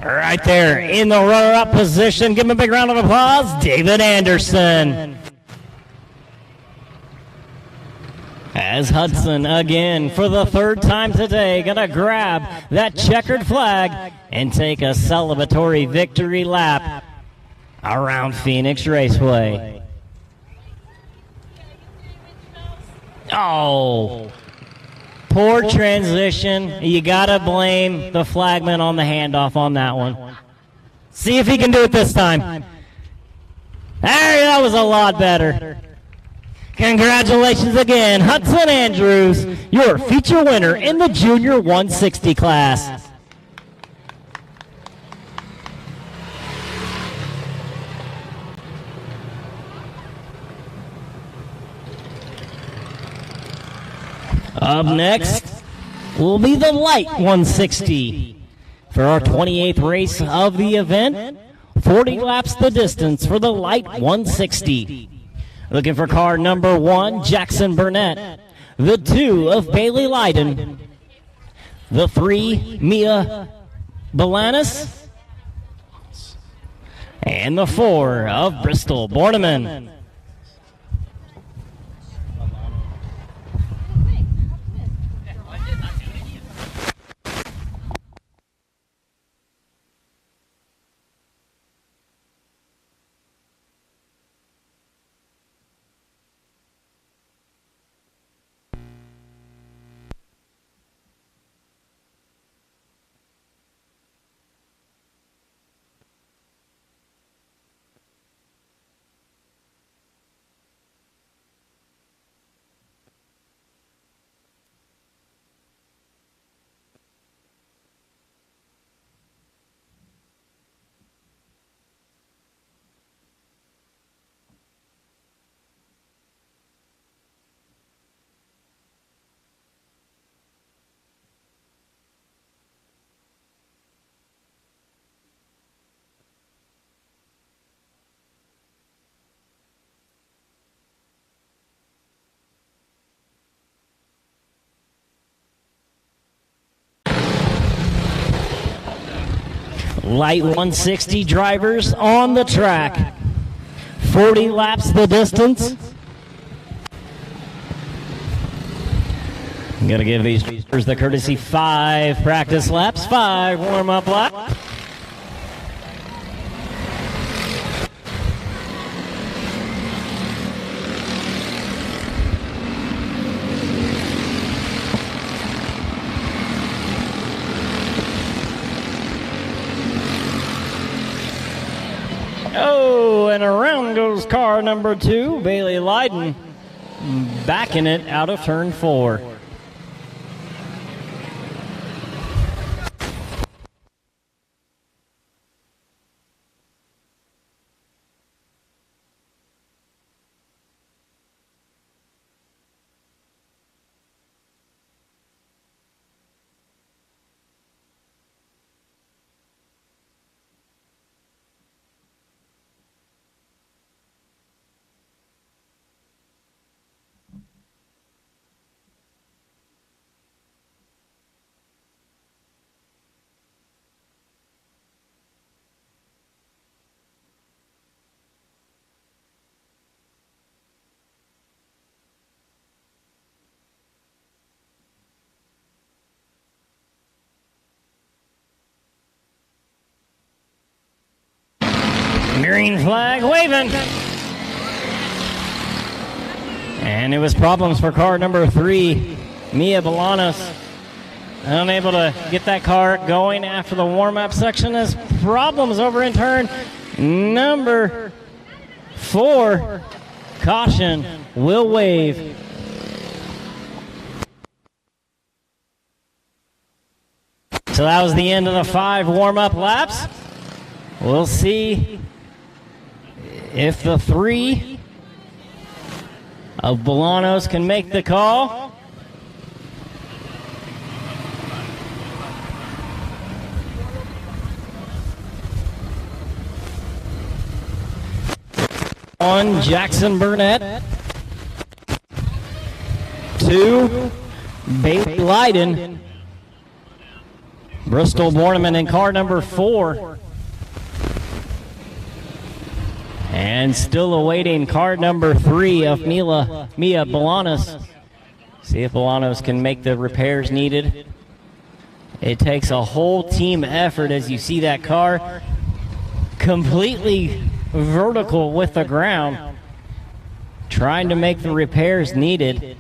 Right there in the runner-up position. Give him a big round of applause, David Anderson. As Hudson, again, for the 3rd time today, going to grab that checkered flag and take a celebratory victory lap around Phoenix Raceway. Oh, poor transition. You got to blame the flagman on the handoff on that one. See if he can do it this time. That was a lot better. Congratulations again, Hudson Andrews, your feature winner in the junior 160 class. Up next will be the light 160 for our 28th race of the event. 40 laps the distance for the light 160. Looking for car number 1, Jackson Burnett. The 2 of Bailey Leiden. The 3, Mia Balanis. And the 4 of Bristol Borneman. Light 160 drivers on the track. 40 laps the distance. I'm going to give these drivers the courtesy 5 practice laps, 5 warm-up laps. down goes car number 2, Bailey Leiden, backing it out of turn 4. Green flag waving. And it was problems for car number 3, Mia Bolanos. Unable to get that car going after the warm-up section as problems over in turn number 4. Caution will wave. So that was the end of the 5 warm-up laps. We'll see if the 3 of Bolanos can make the call. On Jackson Burnett. 2, Bailey Leiden. Bristol Borneman in car number 4. And still awaiting car number 3 of Mia Bolanos. See if Bolanos can make the repairs needed. It takes a whole team effort as you see that car completely vertical with the ground, trying to make the repairs needed.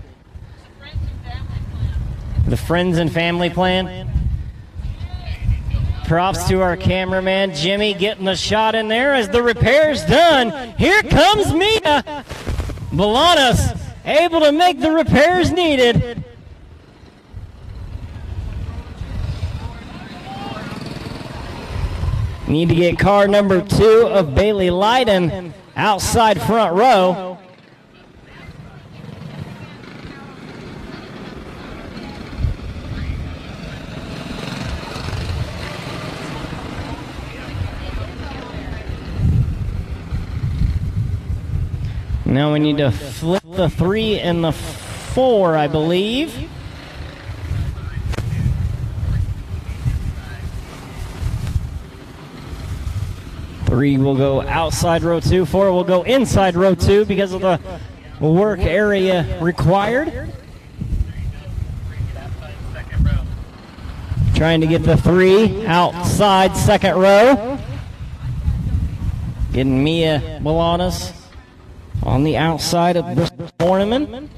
The friends and family plan. Props to our cameraman, Jimmy, getting the shot in there as the repair's done. Here comes Mia Bolanos, able to make the repairs needed. Need to get car number 2 of Bailey Leiden outside front row. Now we need to flip the 3 and the 4, I believe. Three will go outside row 2, 4 will go inside row 2 because of the work area required. Trying to get the 3 outside second row. Getting Mia Bolanos on the outside of Bristol Borneman.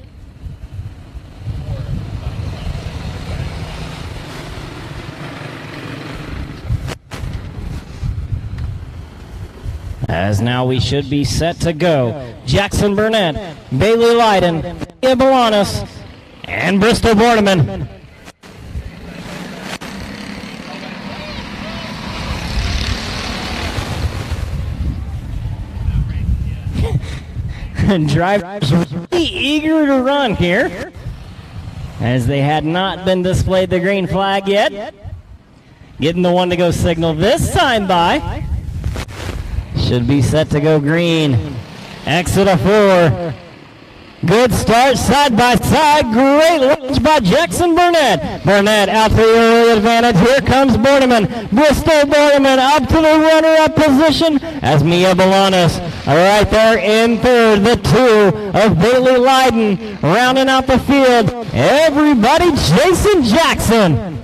As now we should be set to go. Jackson Burnett, Bailey Leiden, Mia Bolanos, and Bristol Borneman. Drivers really eager to run here, as they had not been displayed the green flag yet. Getting the one to go signal this time by. Should be set to go green. Exit of 4. Good start, side by side. Great launch by Jackson Burnett. Burnett out to the early advantage. Here comes Borneman. Bristol Borneman up to the runner-up position as Mia Bolanos right there in third. The 2 of Bailey Leiden rounding out the field. Everybody Jason Jackson.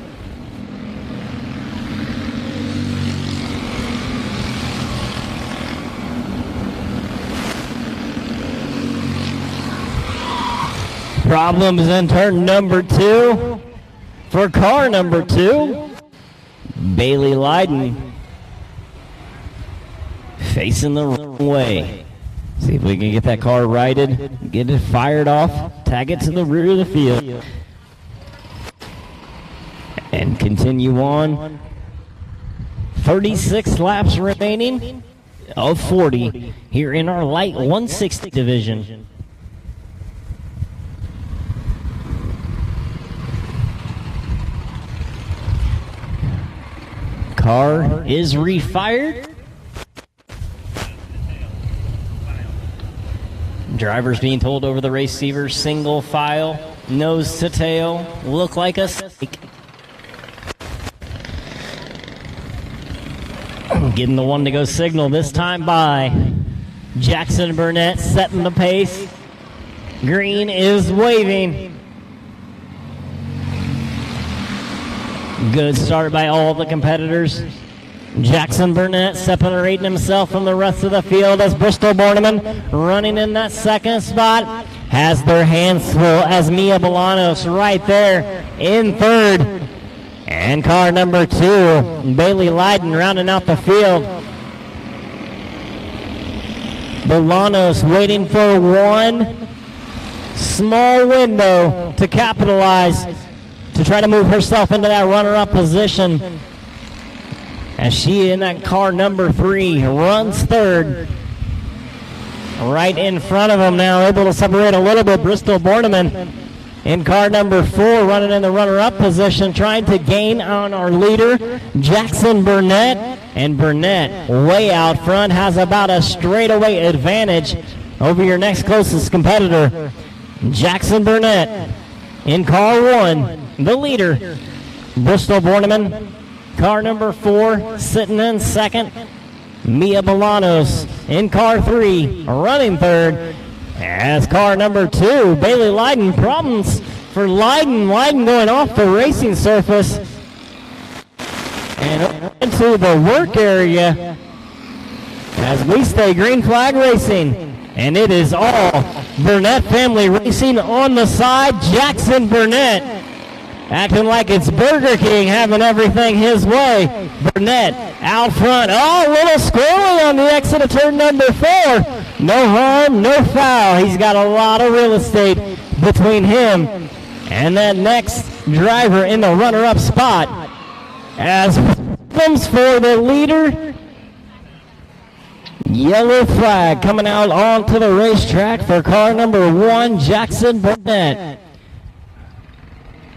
Problems in turn number 2 for car number 2. Bailey Leiden facing the wrong way. See if we can get that car righted, get it fired off, tag it to the rear of the field, and continue on. 36 laps remaining of 40 here in our light 160 division. Car is refired. Drivers being told over the receiver, single file, nose to tail, look like a snake. Getting the one to go signal this time by Jackson Burnett, setting the pace. Green is waving. Good start by all the competitors. Jackson Burnett separating himself from the rest of the field as Bristol Borneman running in that second spot. Has their hands full as Mia Bolanos right there in third. And car number 2, Bailey Lydon rounding out the field. Bolanos waiting for one small window to capitalize, to try to move herself into that runner-up position. As she in that car number 3 runs third. Right in front of him now, able to separate a little bit, Bristol Borneman. In car number 4, running in the runner-up position, trying to gain on our leader, Jackson Burnett. And Burnett, way out front, has about a straightaway advantage over your next closest competitor. Jackson Burnett in car 1, the leader. Bristol Borneman, car number 4, sitting in second. Mia Bolanos in car 3, running third. As car number 2, Bailey Lydon, problems for Lydon. Lydon going off the racing surface and into the work area as we stay green flag racing. And it is all Burnett family racing on the side. Jackson Burnett acting like it's Burger King, having everything his way. Burnett out front. Oh, a little squirrely on the exit of turn number 4. No harm, no foul. He's got a lot of real estate between him and that next driver in the runner-up spot. As comes for the leader, yellow flag coming out onto the racetrack for car number 1, Jackson Burnett.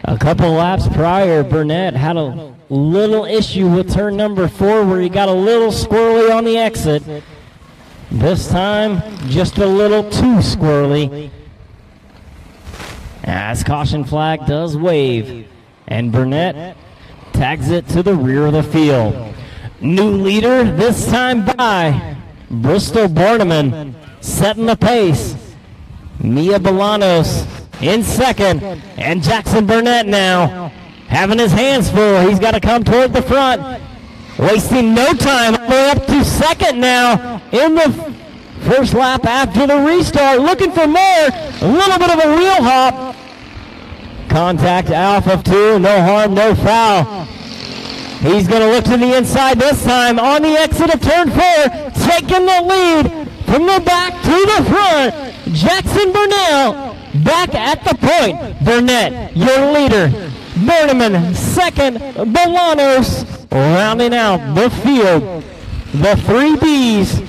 A couple laps prior, Burnett had a little issue with turn number 4 where he got a little squirrely on the exit. This time, just a little too squirrely. As caution flag does wave, and Burnett tags it to the rear of the field. New leader this time by Bristol Borneman, setting the pace. Mia Bolanos in second, and Jackson Burnett now having his hands full. He's got to come toward the front. Wasting no time, all the way up to second now in the first lap after the restart. Looking for more, a little bit of a wheel hop. Contact off of 2, no harm, no foul. He's going to look to the inside this time on the exit of turn 4, taking the lead from the back to the front. Jackson Burnett back at the point. Burnett, your leader. Borneman second. Bolanos rounding out the field. The 3 Bs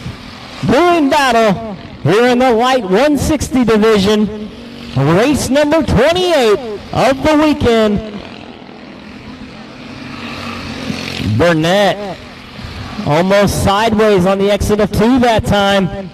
doing battle here in the light 160 division. Race number 28 of the weekend. Burnett almost sideways on the exit of 2 that time.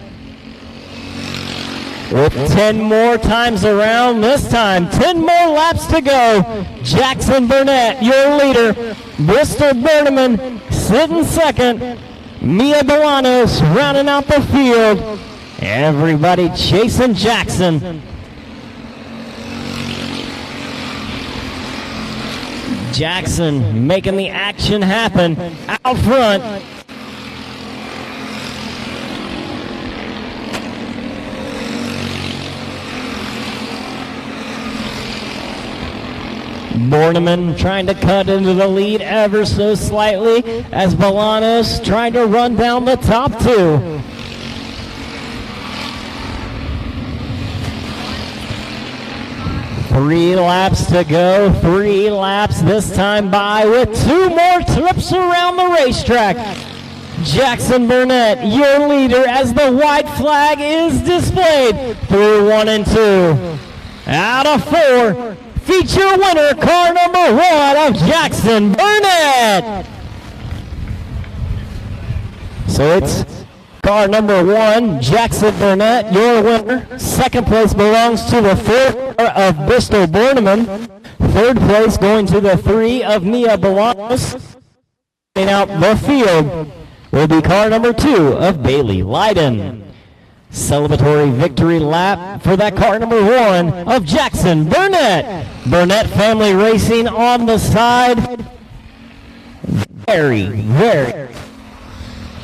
With 10 more times around this time. 10 more laps to go. Jackson Burnett, your leader. Bristol Borneman sitting second. Mia Bolanos rounding out the field. Everybody chasing Jackson. Jackson making the action happen out front. Borneman trying to cut into the lead ever so slightly as Bolanos trying to run down the top 2. 3 laps to go. 3 laps this time by with 2 more trips around the racetrack. Jackson Burnett, your leader, as the white flag is displayed through 1 and 2. Out of 4, feature winner, car number 1 of Jackson Burnett. So it's car number 1, Jackson Burnett, your winner. Second place belongs to the 4 of Bristol Borneman. Third place going to the 3 of Mia Bolanos. And out the field will be car number 2 of Bailey Leiden. Celebratory victory lap for that car number 1 of Jackson Burnett. Burnett Family Racing on the side. Very, very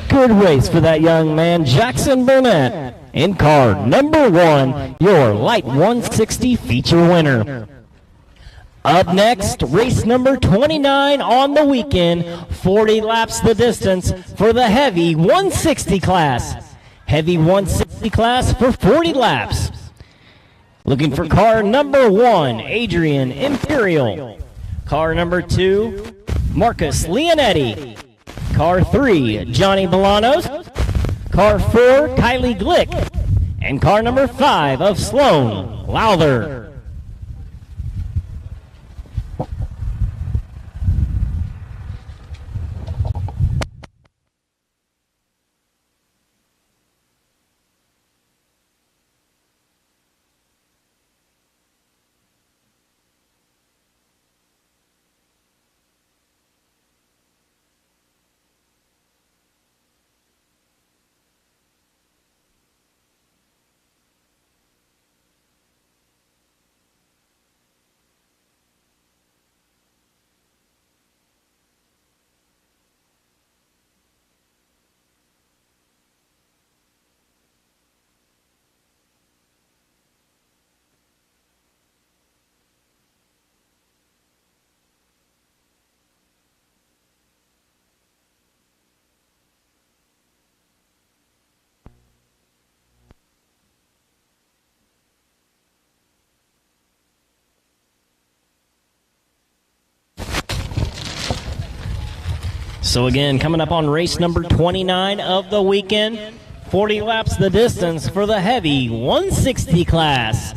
good race for that young man, Jackson Burnett, in car number 1, your light 160 feature winner. Up next, race number 29 on the weekend, 40 laps the distance for the heavy 160 class. Heavy 160 class for 40 laps. Looking for car number 1, Adrian Imperial. Car number 2, Marcus Leonetti. Car 3, Johnny Bolanos. Car 4, Kylie Glick. And car number 5 of Sloan Lowther. So again, coming up on race number 29 of the weekend, 40 laps the distance for the heavy 160 class.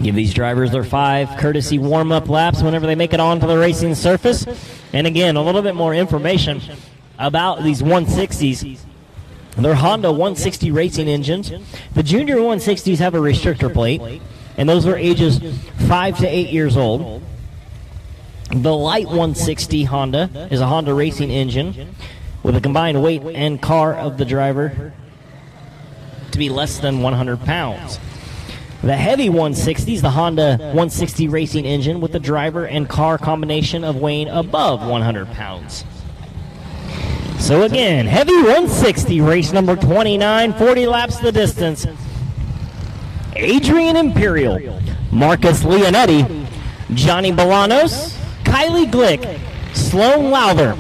Give these drivers their 5 courtesy warm-up laps whenever they make it onto the racing surface. And again, a little bit more information about these 160s. They're Honda 160 racing engines. The junior 160s have a restrictor plate, and those are ages 5 to 8 years old. The light 160 Honda is a Honda racing engine with a combined weight and car of the driver to be less than 100 pounds. The heavy 160 is the Honda 160 racing engine with the driver and car combination of weighing above 100 pounds. So again, heavy 160, race number 29, 40 laps the distance. Adrian Imperial, Marcus Leonetti, Johnny Bolanos, Kylie Glick, Sloan Lowther.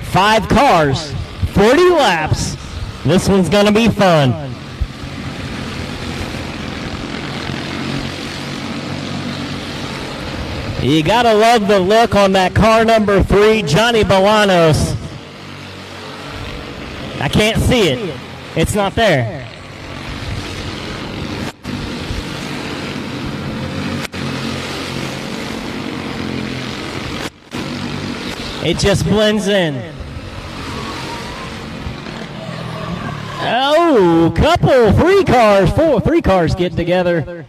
5 cars, 40 laps. This one's going to be fun. You got to love the look on that car number 3, Johnny Bolanos. I can't see it. It's not there. It just blends in. Oh, three cars get together.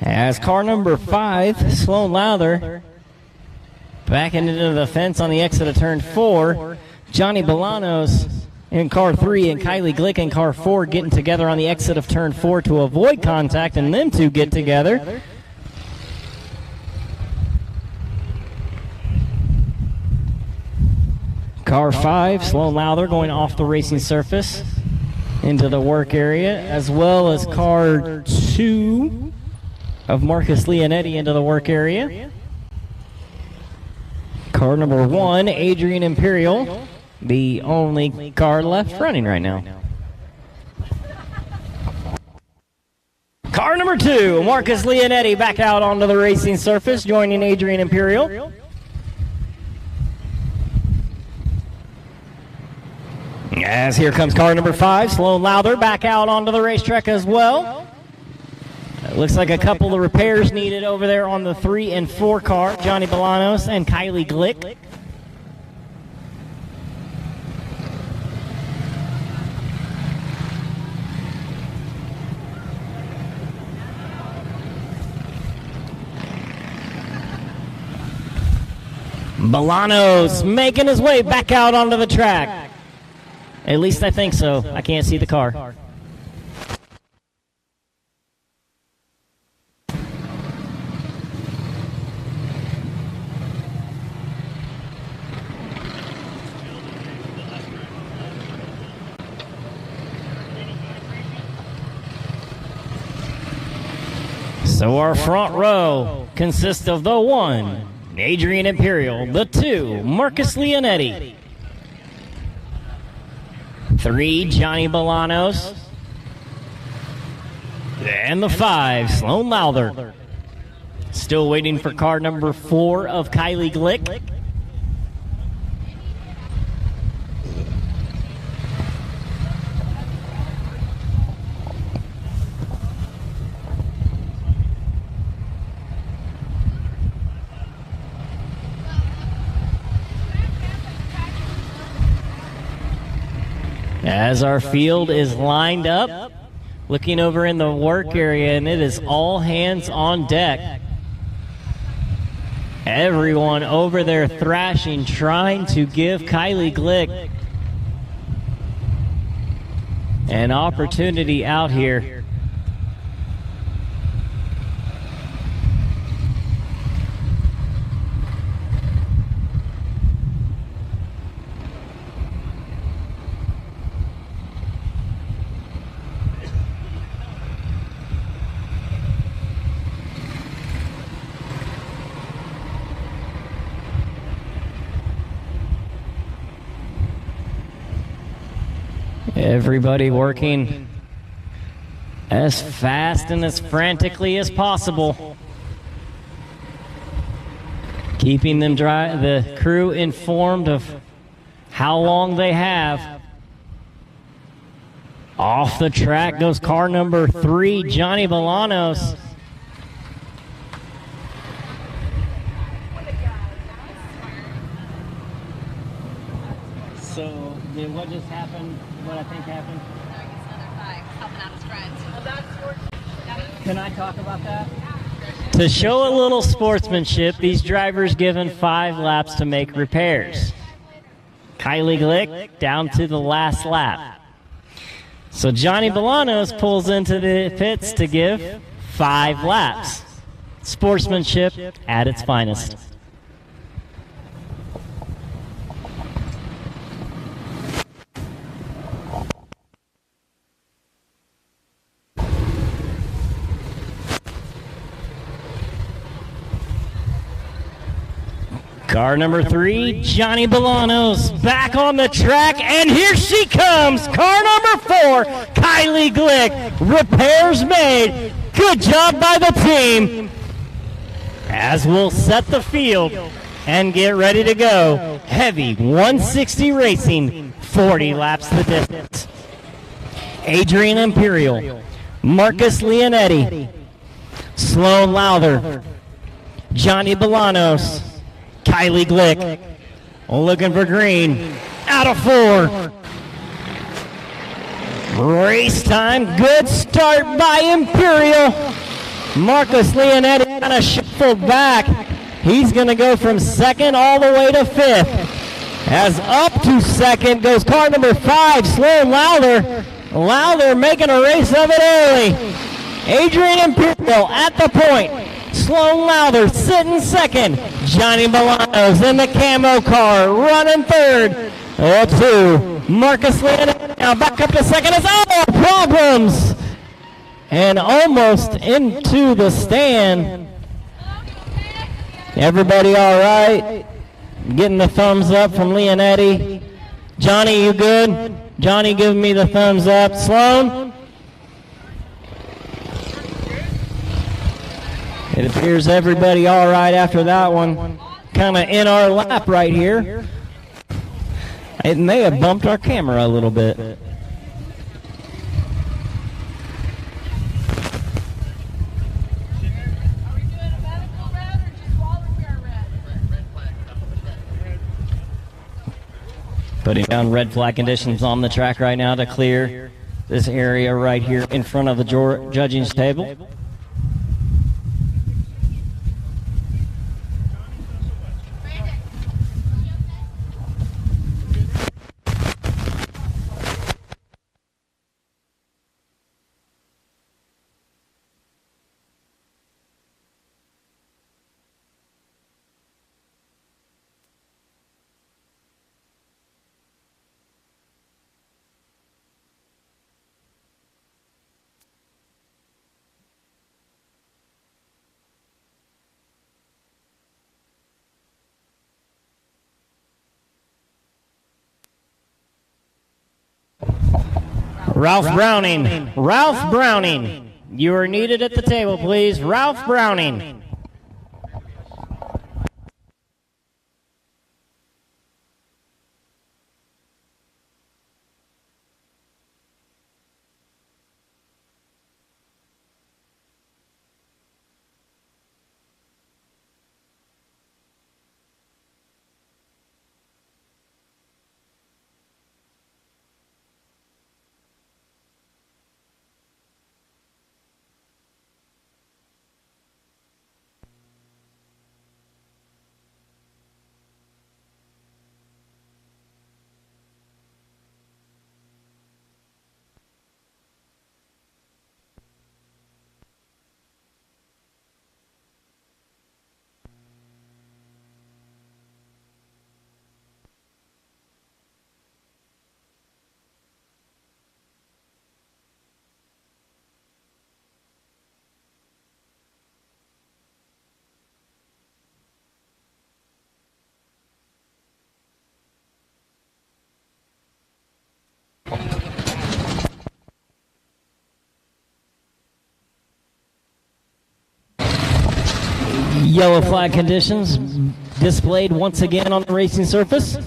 As car number 5, Sloan Lowther, backing into the fence on the exit of turn 4. Johnny Bolanos in car 3 and Kylie Glick in car 4 getting together on the exit of turn 4 to avoid contact, and them two get together. Car 5, Sloan Lowther going off the racing surface into the work area, as well as car 2 of Marcus Leonetti into the work area. Car number 1, Adrian Imperial, the only car left running right now. Car number 2, Marcus Leonetti back out onto the racing surface, joining Adrian Imperial. As here comes car number 5, Sloan Lowther back out onto the racetrack as well. It looks like a couple of repairs needed over there on the 3 and 4 car, Johnny Bolanos and Kylie Glick. Bolanos making his way back out onto the track. At least I think so. I can't see the car. So our front row consists of the 1, Adrian Imperial, the 2, Marcus Leonetti, 3, Johnny Bolanos, and the 5, Sloan Lowther. Still waiting for car number 4 of Kylie Glick. As our field is lined up, looking over in the work area, and it is all hands on deck. Everyone over there thrashing, trying to give Kylie Glick an opportunity out here. Everybody working as fast and as frantically as possible, keeping them the crew informed of how long they have. Off the track goes car number 3, Johnny Bolanos. So, what just happened? What I think happened? Helping out his friends. Can I talk about that? To show a little sportsmanship, these drivers given 5 laps to make repairs. Kylie Glick down to the last lap. So Johnny Bolanos pulls into the pits to give 5 laps. Sportsmanship at its finest. Car number 3, Johnny Bolanos back on the track, and here she comes. Car number 4, Kylie Glick. Repairs made. Good job by the team. As we'll set the field and get ready to go. Heavy 160 racing, 40 laps the distance. Adrian Imperial, Marcus Leonetti, Sloan Lowther, Johnny Bolanos, Kylie Glick, looking for green, out of 4. Race time, good start by Imperial. Marcus Leonetti kind of shuffled back. He's going to go from 2nd all the way to 5th. As up to 2nd goes car number 5, Sloan Lowther. Lowther making a race of it early. Adrian Imperial at the point. Sloan Lowther sitting 2nd. Johnny Bolanos in the camo car running 3rd. 2. Marcus Leonetti now back up to 2nd. It's all problems. And almost into the stand. Everybody all right? Getting the thumbs up from Leonetti. Johnny, you good? Johnny giving me the thumbs up. Sloan? It appears everybody all right after that one. Kind of in our lap right here. It may have bumped our camera a little bit. Putting down red flag conditions on the track right now to clear this area right here in front of the judging table. Ralph Browning, you are needed at the table, please. Ralph Browning. Yellow flag conditions displayed once again on the racing surface.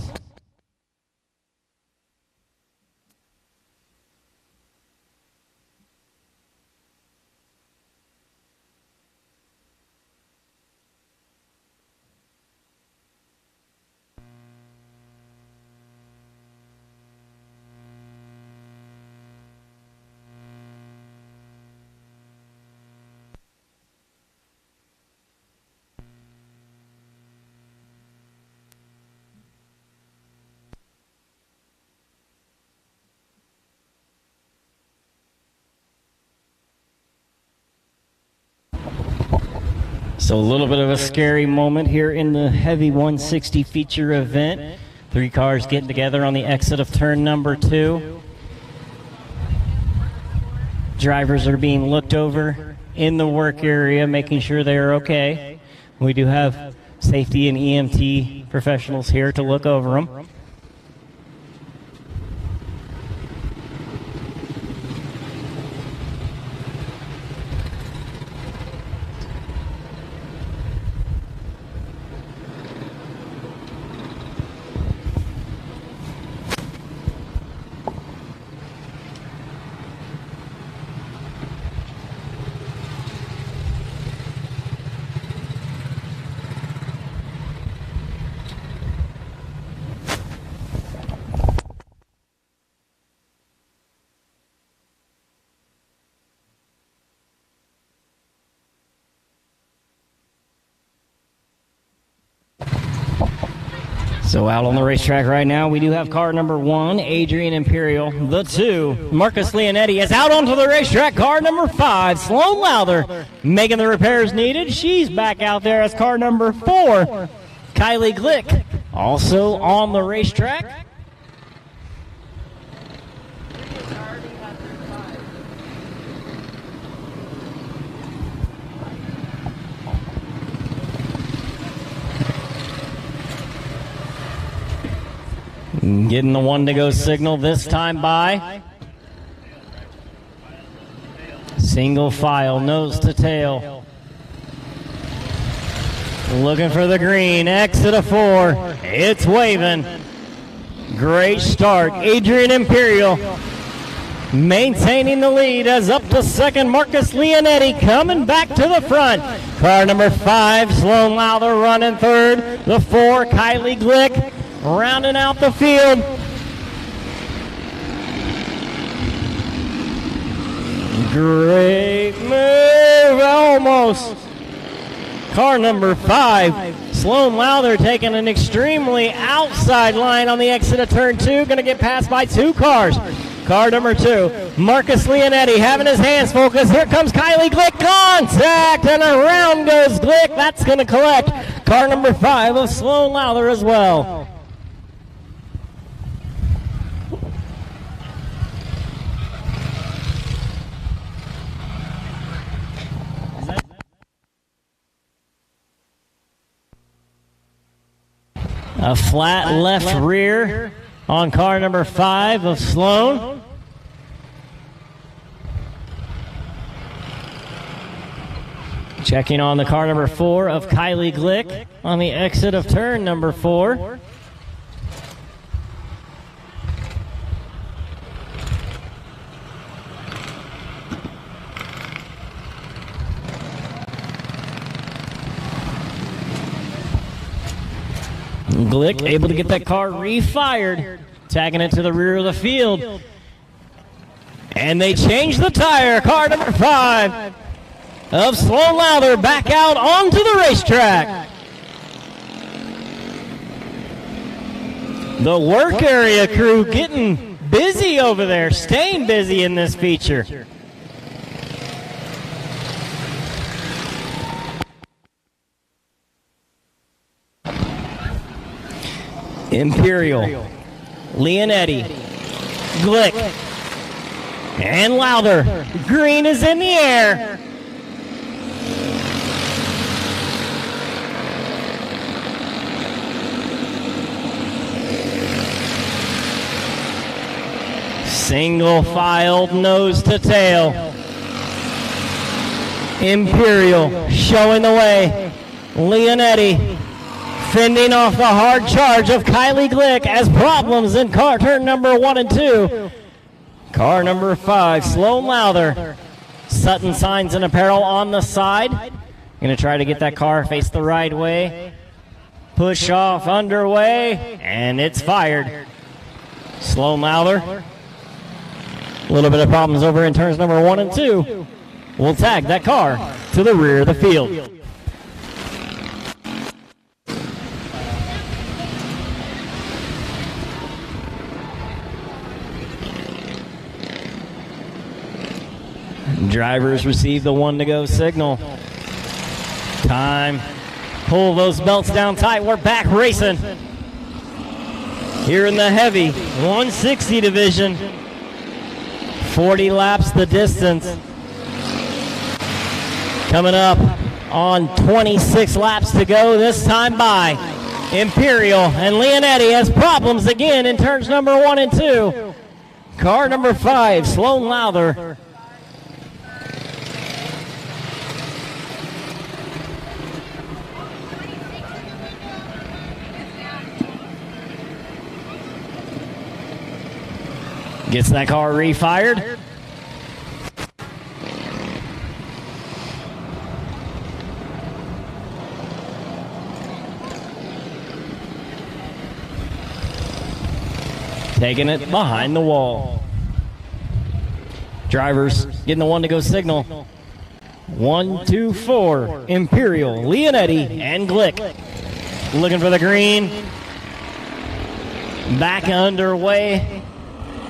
So a little bit of a scary moment here in the Heavy 160 feature event. 3 cars getting together on the exit of turn number 2. Drivers are being looked over in the work area, making sure they are okay. We do have safety and EMT professionals here to look over them. So out on the racetrack right now, we do have car number 1, Adrian Imperial. The 2, Marcus Leonetti, is out onto the racetrack. Car number 5, Sloan Lowther, making the repairs needed. She's back out there as car number 4, Kylie Glick, also on the racetrack. Getting the 1 to go signal this time by single file, nose to tail. Looking for the green, exit of 4. It's waving. Great start. Adrian Imperial maintaining the lead as up to second. Marcus Leonetti coming back to the front. Car number 5, Sloan Lowther running third. The 4, Kylie Glick rounding out the field. Great move, almost. Car number 5, Sloan Lowther taking an extremely outside line on the exit of turn 2. Going to get passed by 2 cars. Car number 2, Marcus Leonetti having his hands focused. Here comes Kylie Glick. Contact, and around goes Glick. That's going to collect car number 5 of Sloan Lowther as well. A flat left rear on car number 5 of Sloan. Checking on the car number 4 of Kylie Glick on the exit of turn number 4. Glick able to get that car refired, tagging it to the rear of the field. And they change the tire. Car number 5 of Sloan Lowther back out onto the racetrack. The work area crew getting busy over there, staying busy in this feature. Imperial, Leonetti, Glick, and Lowther. Green is in the air. Single filed nose to tail. Imperial showing the way. Leonetti fending off the hard charge of Kylie Glick as problems in car turn number 1 and 2. Car number 5, Sloan Lowther. Sutton Signs and Apparel on the side. Going to try to get that car face the right way. Push off underway, and it's fired. Sloan Lowther. A little bit of problems over in turns number 1 and 2. We'll tag that car to the rear of the field. Drivers receive the 1 to go signal. Time. Pull those belts down tight. We're back racing. Here in the heavy 160 division. 40 laps the distance. Coming up on 26 laps to go this time by. Imperial and Leonetti has problems again in turns number 1 and 2. Car number 5, Sloan Lowther. Gets that car refired. Taking it behind the wall. Drivers getting the 1 to go signal. 1, 2, 4. Imperial, Leonetti, and Glick. Looking for the green. Back underway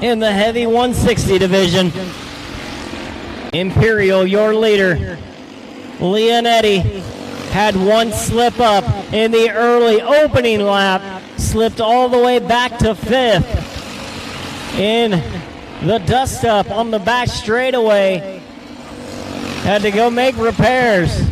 in the heavy 160 division. Imperial, your leader. Leonetti had one slip up in the early opening lap, slipped all the way back to 5th in the dust up on the back straightaway. Had to go make repairs.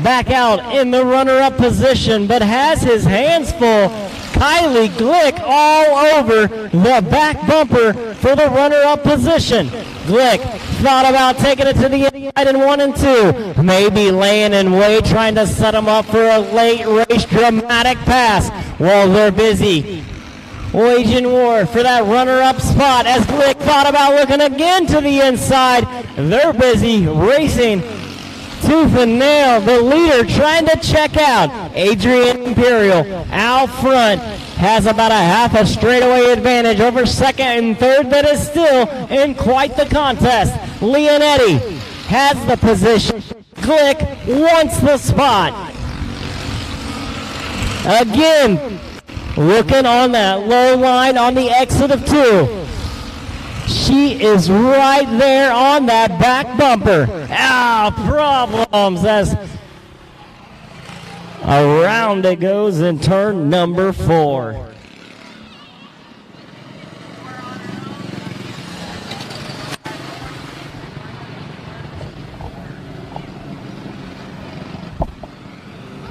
Back out in the runner-up position, but has his hands full. Kylie Glick all over the back bumper for the runner-up position. Glick thought about taking it to the inside in 1 and 2. Maybe laying in wait, trying to set him up for a late race dramatic pass while they're busy waging war for that runner-up spot as Glick thought about looking again to the inside. They're busy racing tooth and nail. The leader trying to check out. Adrian Imperial out front has about a half a straightaway advantage over second and third, but is still in quite the contest. Leonetti has the position. Glick wants the spot. Again, looking on that low line on the exit of 2. She is right there on that back bumper. Problems as around it goes in turn number 4.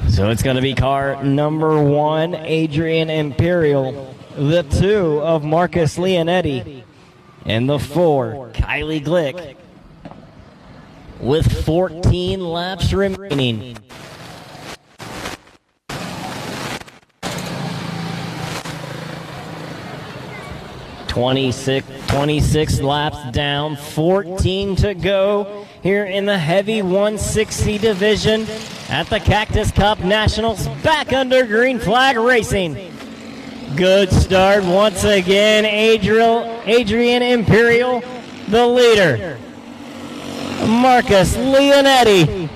So it's going to be car number 1, Adrian Imperial, the 2 of Marcus Leonetti, and the 4, Kylie Glick, with 14 laps remaining. Twenty-six laps down, 14 to go here in the heavy 160 division at the Cactus Cup Nationals, back under green flag racing. Good start once again. Adrian Imperial, the leader. Marcus Leonetti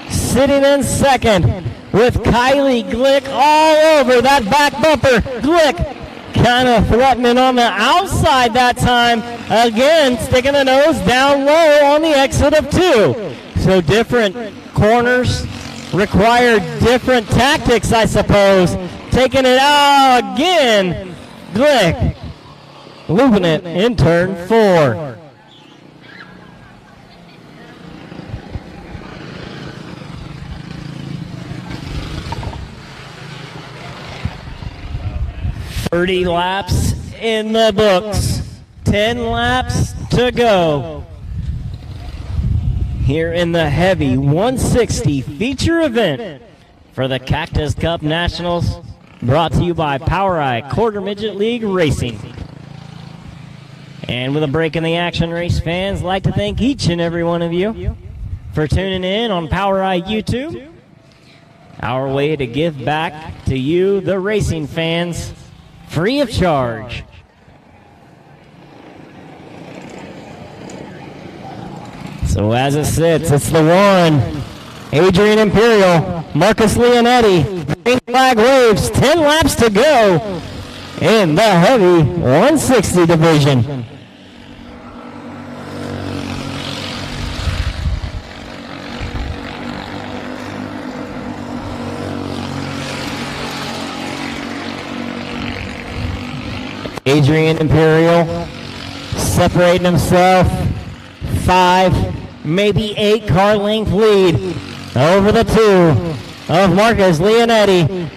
sitting in second with Kylie Glick all over that back bumper. Glick kind of threatening on the outside that time. Again, sticking the nose down low on the exit of 2. So different corners require different tactics, I suppose. Taking it out again. Glick looping it in turn 4. "30 laps in the books, 10 laps to go here in the heavy 160 feature event for the Cactus Cup Nationals, brought to you by POWRi Quarter Midget League Racing." And with a break in the action, race fans, I'd like to thank each and every one of you for tuning in on POWRi YouTube, our way to give back to you, the racing fans, free of charge. So as it sits, it's the 1, Adrian Imperial, Marcus Leonetti, green flag waves, 10 laps to go in the heavy 160 division. Adrian Imperial separating himself 5, maybe 8 car length lead over the 2 of Marcus Leonetti.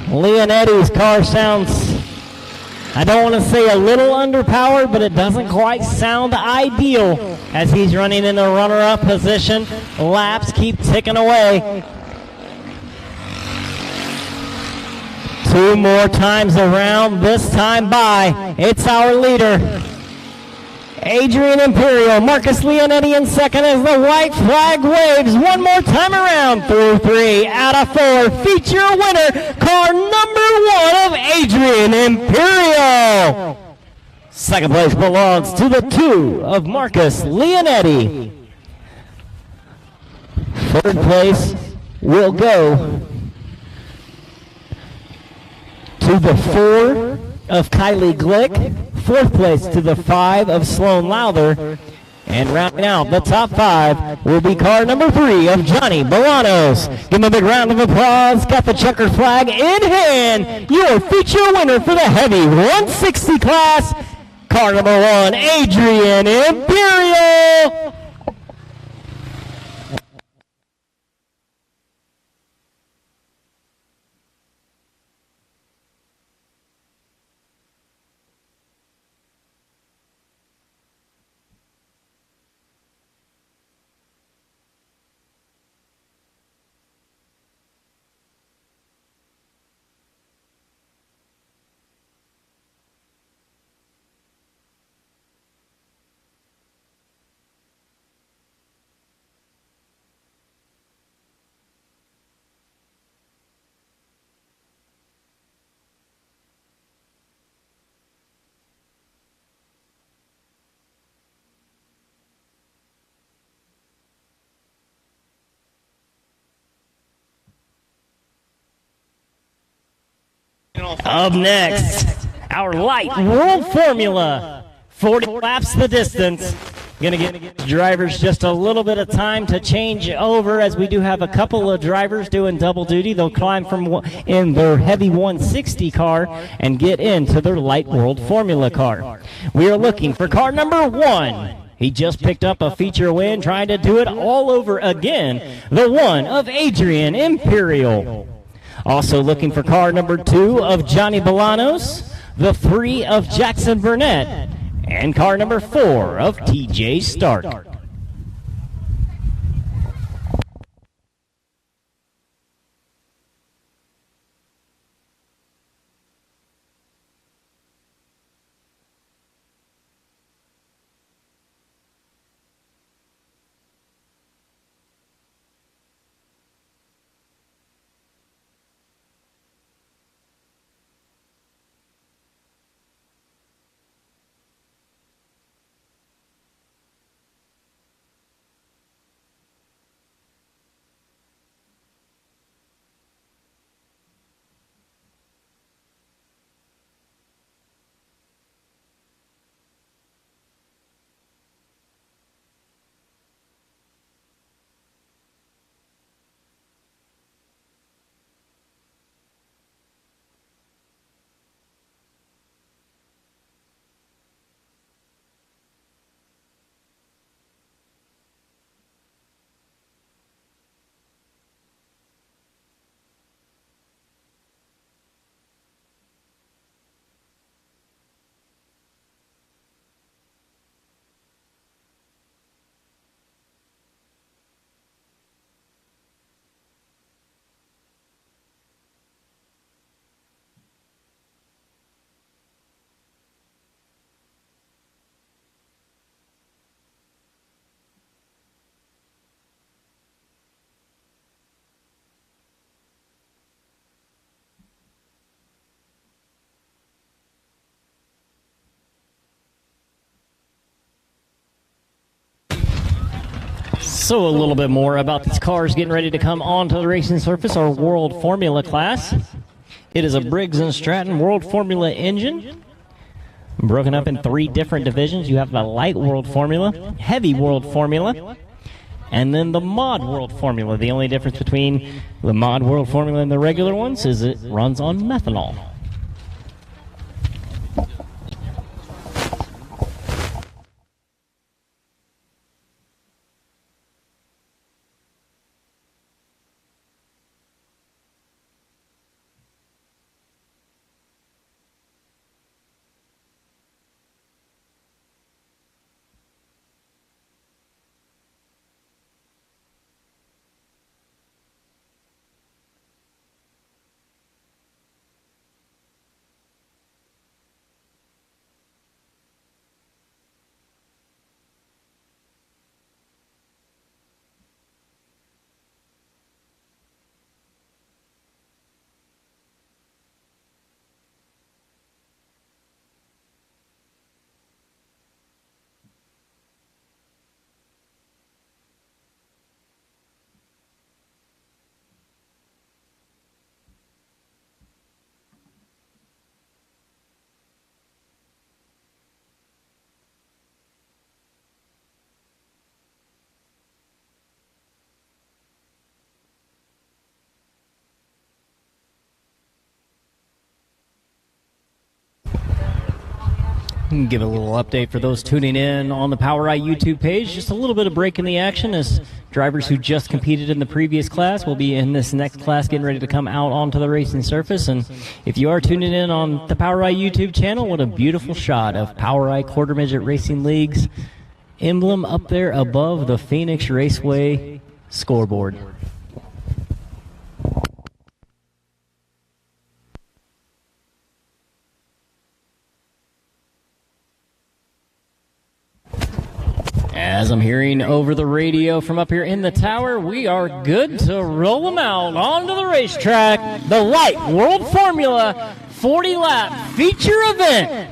Leonetti's car sounds, I don't want to say a little underpowered, but it doesn't quite sound ideal as he's running in the runner-up position. Laps keep ticking away. 2 more times around, this time by. It's our leader, Adrian Imperial. Marcus Leonetti in second as the white flag waves. 1 more time around, through 3 out of 4. Feature winner, car number 1 of Adrian Imperial. Second place belongs to the 2 of Marcus Leonetti. Third place will go to the 4 of Kylie Glick. Fourth place to the 5 of Sloan Lowther. And rounding out the top 5 will be car number 3 of Johnny Bolanos. Give him a big round of applause. Got the checkered flag in hand. Your feature winner for the heavy 160 class, car number 1, Adrian Imperial. Up next, our light World Formula. 40 laps the distance. Gonna give drivers just a little bit of time to change over, as we do have a couple of drivers doing double duty. They'll climb from in their heavy 160 car and get into their light World Formula car. We are looking for car number 1. He just picked up a feature win, trying to do it all over again. The 1 of Adrian Imperial. Also looking for car number 2 of Johnny Bolanos. The 3 of Jackson Burnett. And car number 4 of TJ Stark. So a little bit more about these cars getting ready to come onto the racing surface, our World Formula class. It is a Briggs & Stratton World Formula engine, broken up in 3 different divisions. You have the light World Formula, heavy World Formula, and then the mod World Formula. The only difference between the mod World Formula and the regular ones is it runs on methanol. Give a little update for those tuning in on the POWRi YouTube page. Just a little bit of break in the action, as drivers who just competed in the previous class will be in this next class getting ready to come out onto the racing surface. And if you are tuning in on the POWRi YouTube channel, what a beautiful shot of POWRi Quarter Midget Racing League's emblem up there above the Phoenix Raceway scoreboard. As I'm hearing over the radio from up here in the tower, we are good to roll them out onto the racetrack. The Light World Formula 40-lap feature event.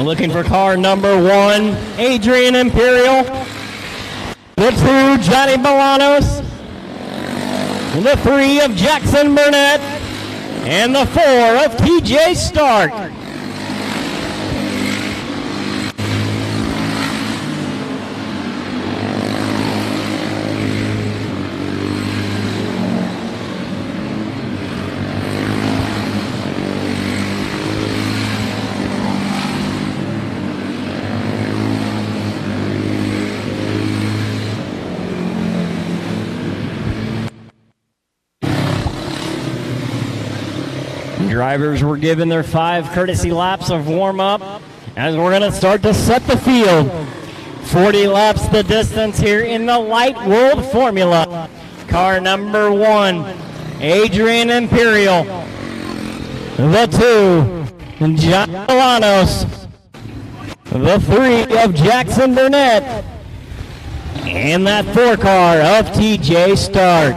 Looking for car number 1, Adrian Imperial. The 2, Johnny Bolanos. The 3 of Jackson Burnett. And the 4 of TJ Stark. Drivers were given their 5 courtesy laps of warm-up as we're going to start to set the field. 40 laps the distance here in the Light World Formula. Car number 1, Adrian Imperial. The 2, John Bolanos. The 3 of Jackson Burnett. And that 4 car of TJ Stark.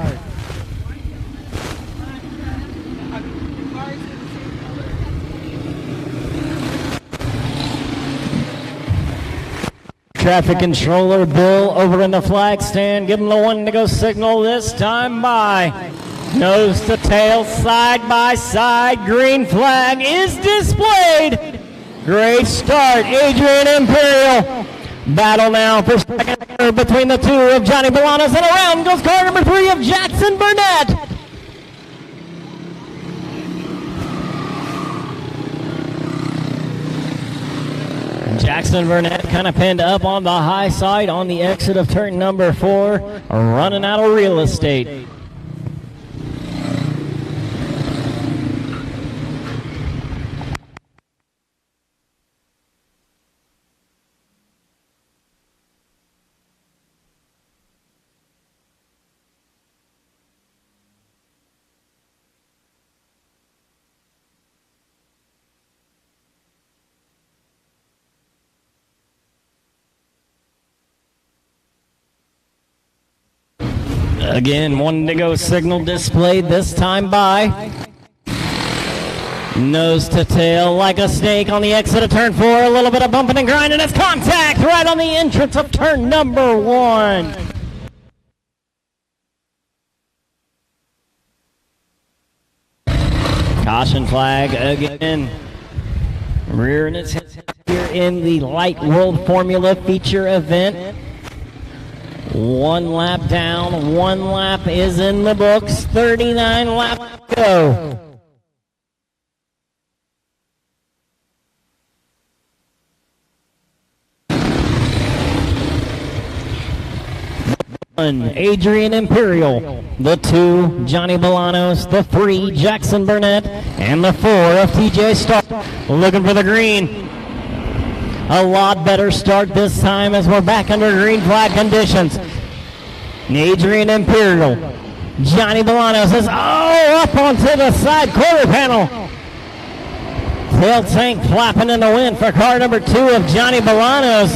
Traffic controller Bill over in the flag stand, give him the 1 to go signal, this time by. Nose to tail, side by side, green flag is displayed. Great start, Adrian Imperial. Battle now for second between the 2 of Johnny Bolanos, and around goes car number 3 of Jackson Burnett. Jackson Burnett kind of pinned up on the high side on the exit of turn number 4, running out of real estate. Again, 1 to go signal displayed, this time by. Nose to tail like a snake on the exit of turn 4. A little bit of bumping and grinding. It's contact right on the entrance of turn number 1. Caution flag again. Rearing its head here in the Light World Formula feature event. 1 lap down, 1 lap is in the books, 39 laps to go. Adrian Imperial, the 2, Johnny Bolanos, the 3, Jackson Burnett, and the 4 of TJ Stark. Looking for the green. A lot better start this time as we're back under green flag conditions. Adrian Imperial. Johnny Bolanos is up onto the side quarter panel. Tail tank flapping in the wind for car number 2 of Johnny Bolanos.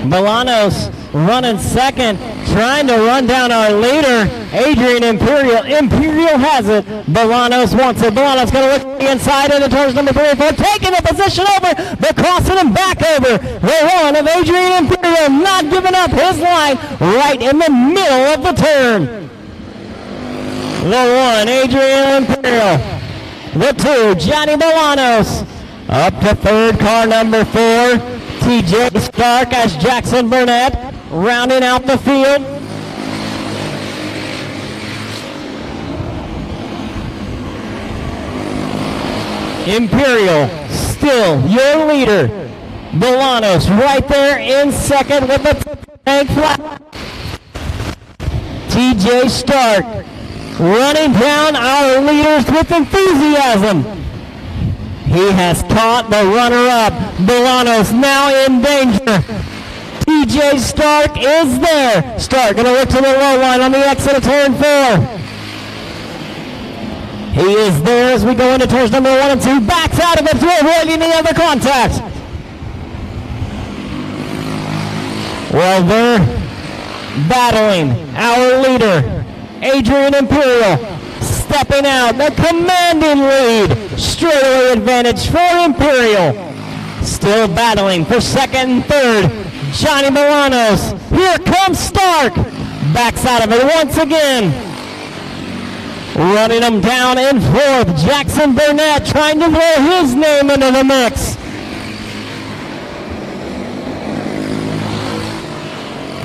Bolanos running second, trying to run down our leader, Adrian Imperial. Imperial has it. Bolanos wants it. Bolanos going to look at the inside into turns number 3 and 4, taking the position over, but crossing him back over. The 1 of Adrian Imperial, not giving up his line, right in the middle of the turn. The 1, Adrian Imperial. The 2, Johnny Bolanos. Up to third, car number 4, TJ Stark as Jackson Burnett rounding out the field. Imperial still your leader. Bolanos right there in second with the tank flat. TJ Stark running down our leaders with enthusiasm. He has caught the runner-up. Bolanos now in danger. TJ Stark is there. Stark going to look to the low line on the exit of turn 4. He is there as we go into turns number 1 and 2. Backs out of it to avoid any other contact. Well, they're battling our leader, Adrian Imperial. stepping out. The commanding lead. Straightaway advantage for Imperial. Still battling for second and third. Johnny Milanos. Here comes Stark. Backs out of it once again. Running them down in fourth. Jackson Burnett trying to throw his name into the mix.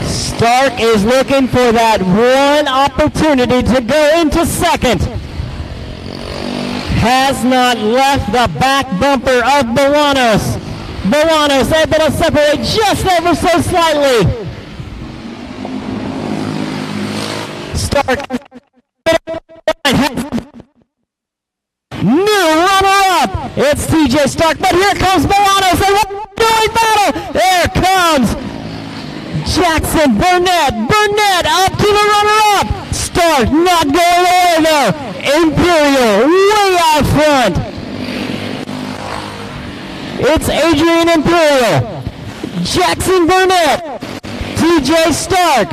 Stark is looking for that one opportunity to go into second. Has not left the back bumper of Milanos. Milanos able to separate just ever so slightly. Stark. New runner-up. It's TJ Stark, but here comes Milanos. They want doing battle. There comes Jackson Burnett. Burnett up to the runner-up. Stark not going away though. Imperial way out front. It's Adrian Imperial, Jackson Burnett, TJ Stark,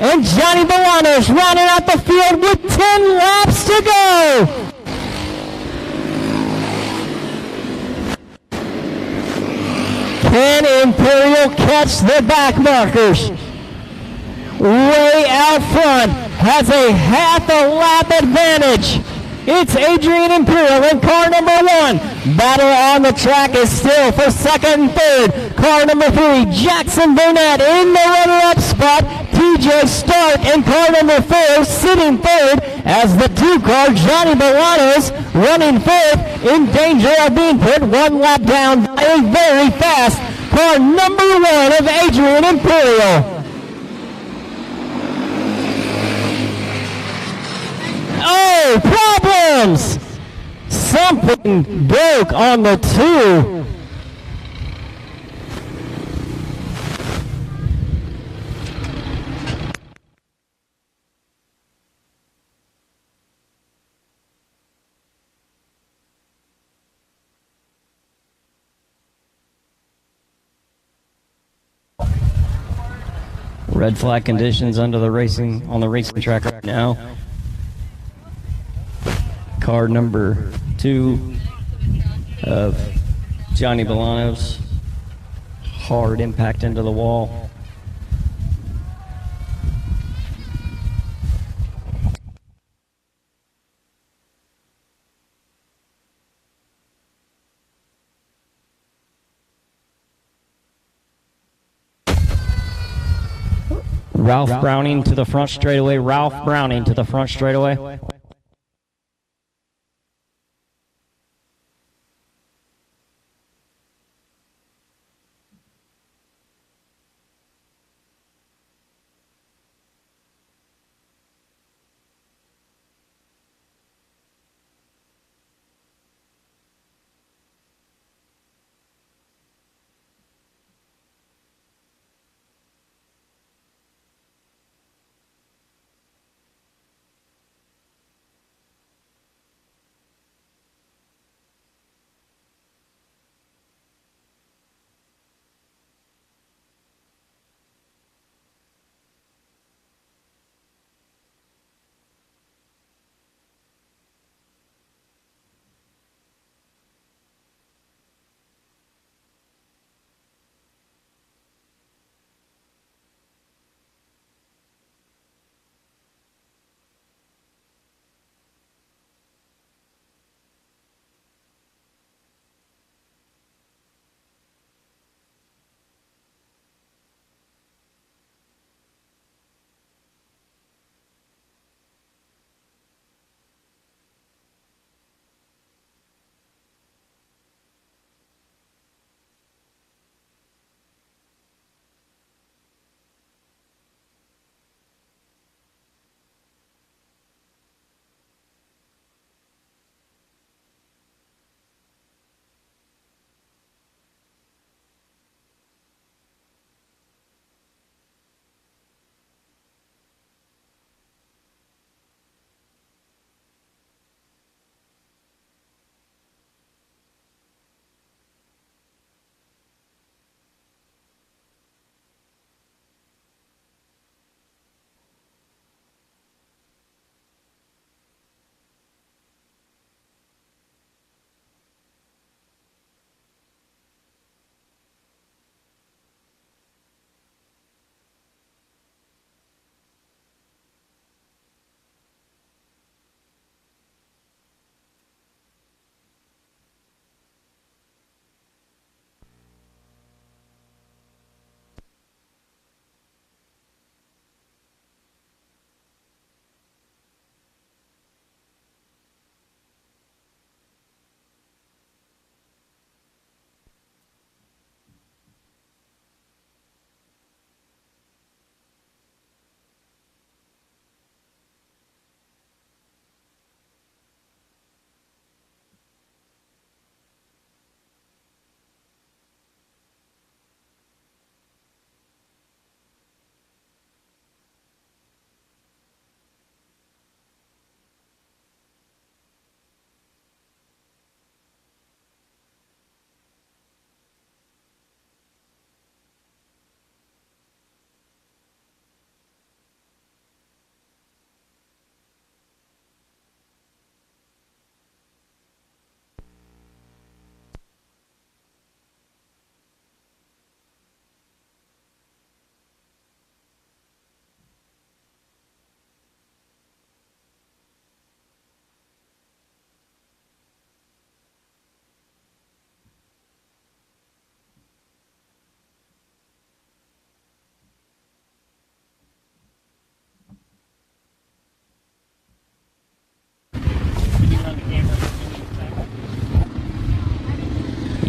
and Johnny Milanos rounding out the field with 10 laps to go. Can Imperial catch the back markers? Way out front, has a half a lap advantage. It's Adrian Imperial in car number 1. Battle on the track is still for second and third. Car number 3, Jackson Burnett in the runner-up spot. TJ Stark in car number 4 sitting third as the 2-car Johnny Milanos running fourth in danger of being put one lap down by a very fast car number 1 of Adrian Imperial. Oh, problems! Something broke on the 2. Red flag conditions on the racing track right now. Car number 2 of Johnny Milanos. Hard impact into the wall. Ralph Browning to the front straightaway. Ralph Browning to the front straightaway.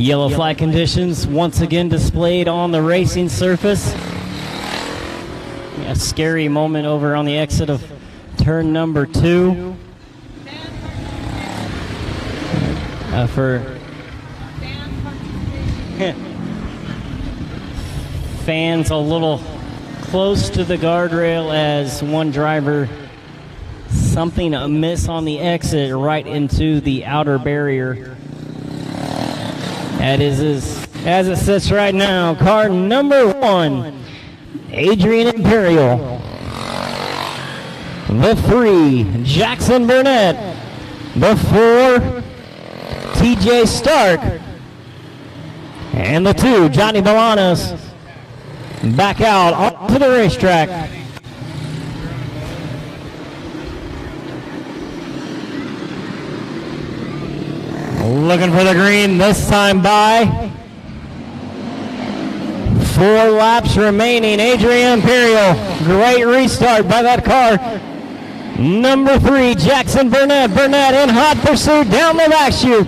Yellow flag conditions once again displayed on the racing surface. A scary moment over on the exit of turn number 2. For fans a little close to the guardrail as one driver, something amiss on the exit right into the outer barrier. That is as it sits right now, car number 1, Adrian Imperial. The 3, Jackson Burnett. The 4, TJ Stark. And the 2, Johnny Bolanos. Back out onto the racetrack. Looking for the green this time by. 4 laps remaining. Adrian Imperial. Great restart by that car. Number 3, Jackson Burnett. Burnett in hot pursuit down the back chute.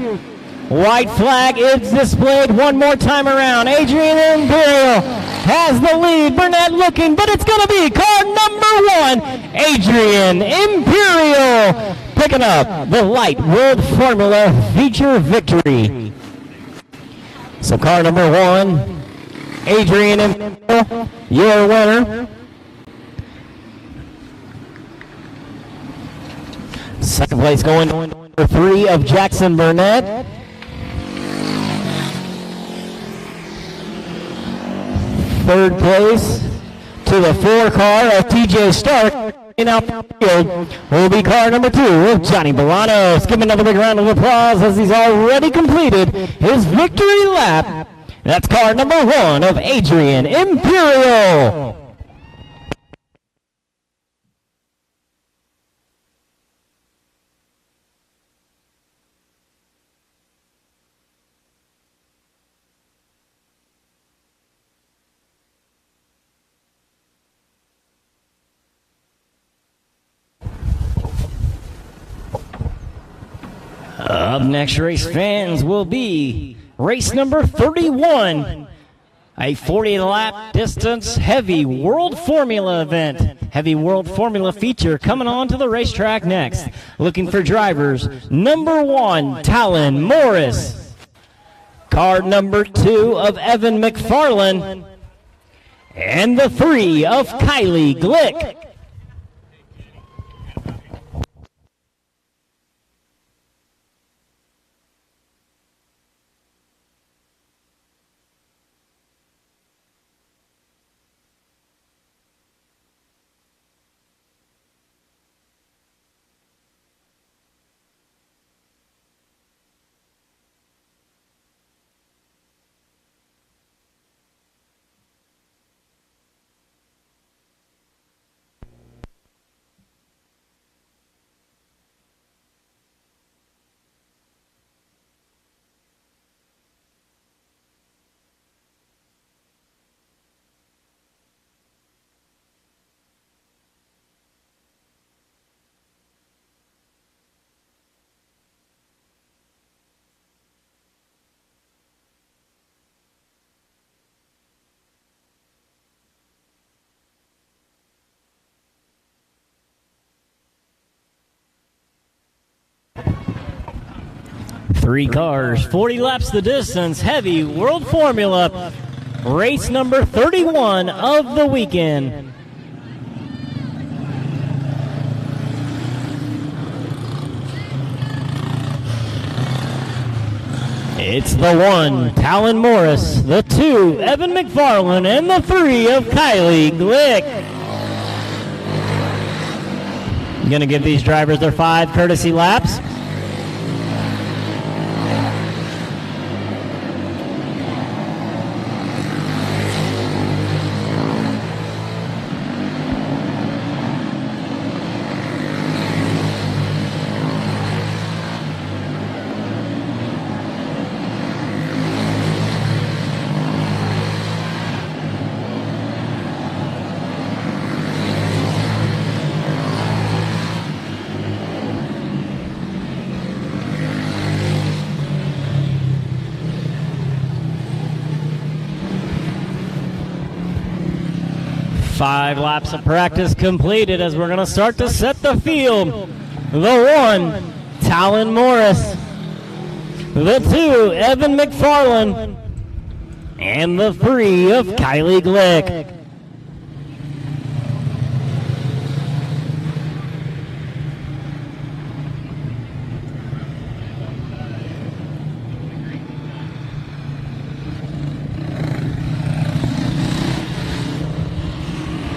White flag is displayed one more time around. Adrian Imperial has the lead. Burnett looking, but it's going to be car number 1, Adrian Imperial, picking up the Light World Formula feature victory. So car number 1, Adrian Imperial, your winner. Second place going to number 3 of Jackson Burnett. Third place to the 4 car of TJ Stark. In outfield will be car number 2 of Johnny Bolanos. Give him another big round of applause as he's already completed his victory lap. That's car number 1 of Adrian Imperial. Up next, race fans, will be race number 31, a 40-lap distance heavy World Formula event. Heavy World Formula feature coming on to the racetrack next. Looking for drivers, number 1, Talon Morris. Car number 2 of Evan McFarlane. And the 3 of Kylie Glick. Three cars, 40 laps the distance, heavy World Formula, race number 31 of the weekend. It's the 1, Talon Morris, the 2, Evan McFarlane, and the 3 of Kylie Glick. I'm going to give these drivers their 5 courtesy laps. 5 laps of practice completed as we're going to start to set the field. The 1, Talon Morris. The 2, Evan McFarland. And the 3 of Kylie Glick.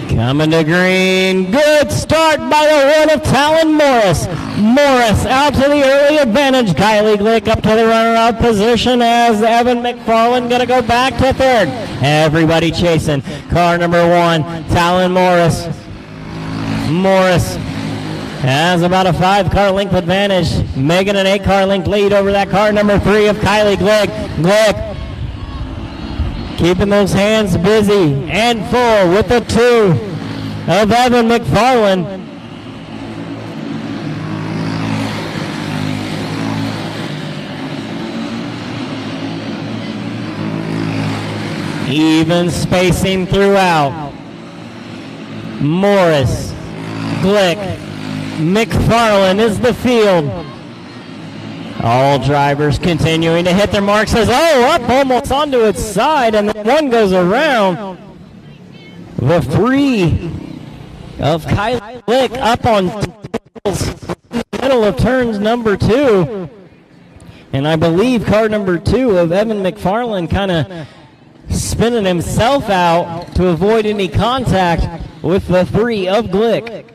Coming to green, good start by the 1 of Talon Morris. Morris out to the early advantage. Kylie Glick up to the runner-up position as Evan McFarland going to go back to 3rd. Everybody chasing. Car number 1, Talon Morris. Morris has about a 5-car length advantage, making an 8-car length lead over that car number 3 of Kylie Glick. Glick keeping those hands busy and full with the 2 of Evan McFarland. Even spacing throughout. Morris, Glick, McFarland is the field. All drivers continuing to hit their marks as, up almost onto its side, and then one goes around. The 3 of Kylie Glick up on the middle of turns number 2. And I believe car number 2 of Evan McFarland kind of spinning himself out to avoid any contact with the 3 of Glick.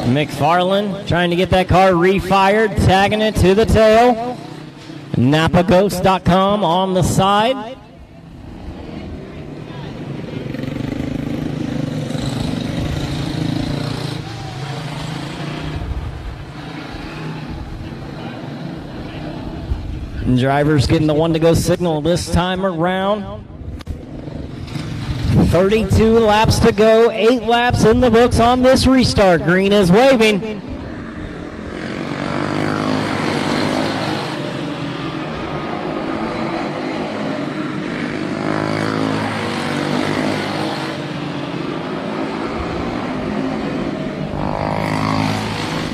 McFarland trying to get that car refired, tagging it to the tail. NapaGhost.com on the side. And drivers getting the 1-to-go signal this time around. 32 laps to go, 8 laps in the books on this restart. Green is waving.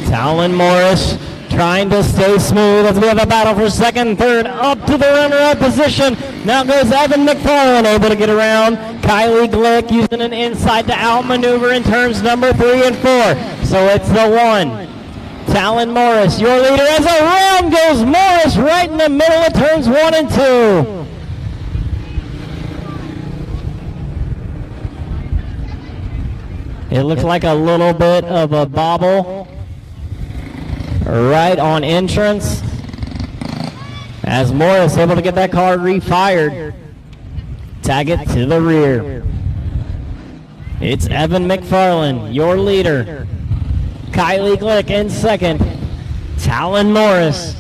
Talon Morris trying to stay smooth as we have a battle for 2nd, 3rd, up to the runner-up position. Now goes Evan McFarland, able to get around. Kylie Glick using an inside-to-out maneuver in turns number 3 and 4. So it's the 1. Talon Morris, your leader, as around goes Morris right in the middle of turns 1 and 2. It looks like a little bit of a bobble right on entrance as Morris able to get that car refired. Tag it to the rear. It's Evan McFarland, your leader. Kylie Glick in 2nd. Talon Morris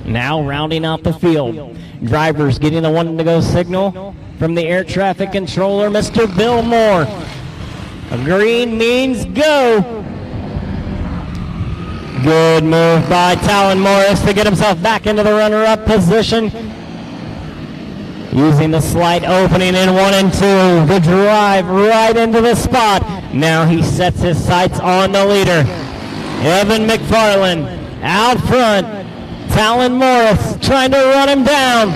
now rounding out the field. Drivers getting the 1-to-go signal from the air traffic controller, Mr. Bill Moore. A green means go. Good move by Talon Morris to get himself back into the runner-up position. Using the slight opening in 1 and 2 to drive right into the spot. Now he sets his sights on the leader. Evan McFarland out front. Talon Morris trying to run him down.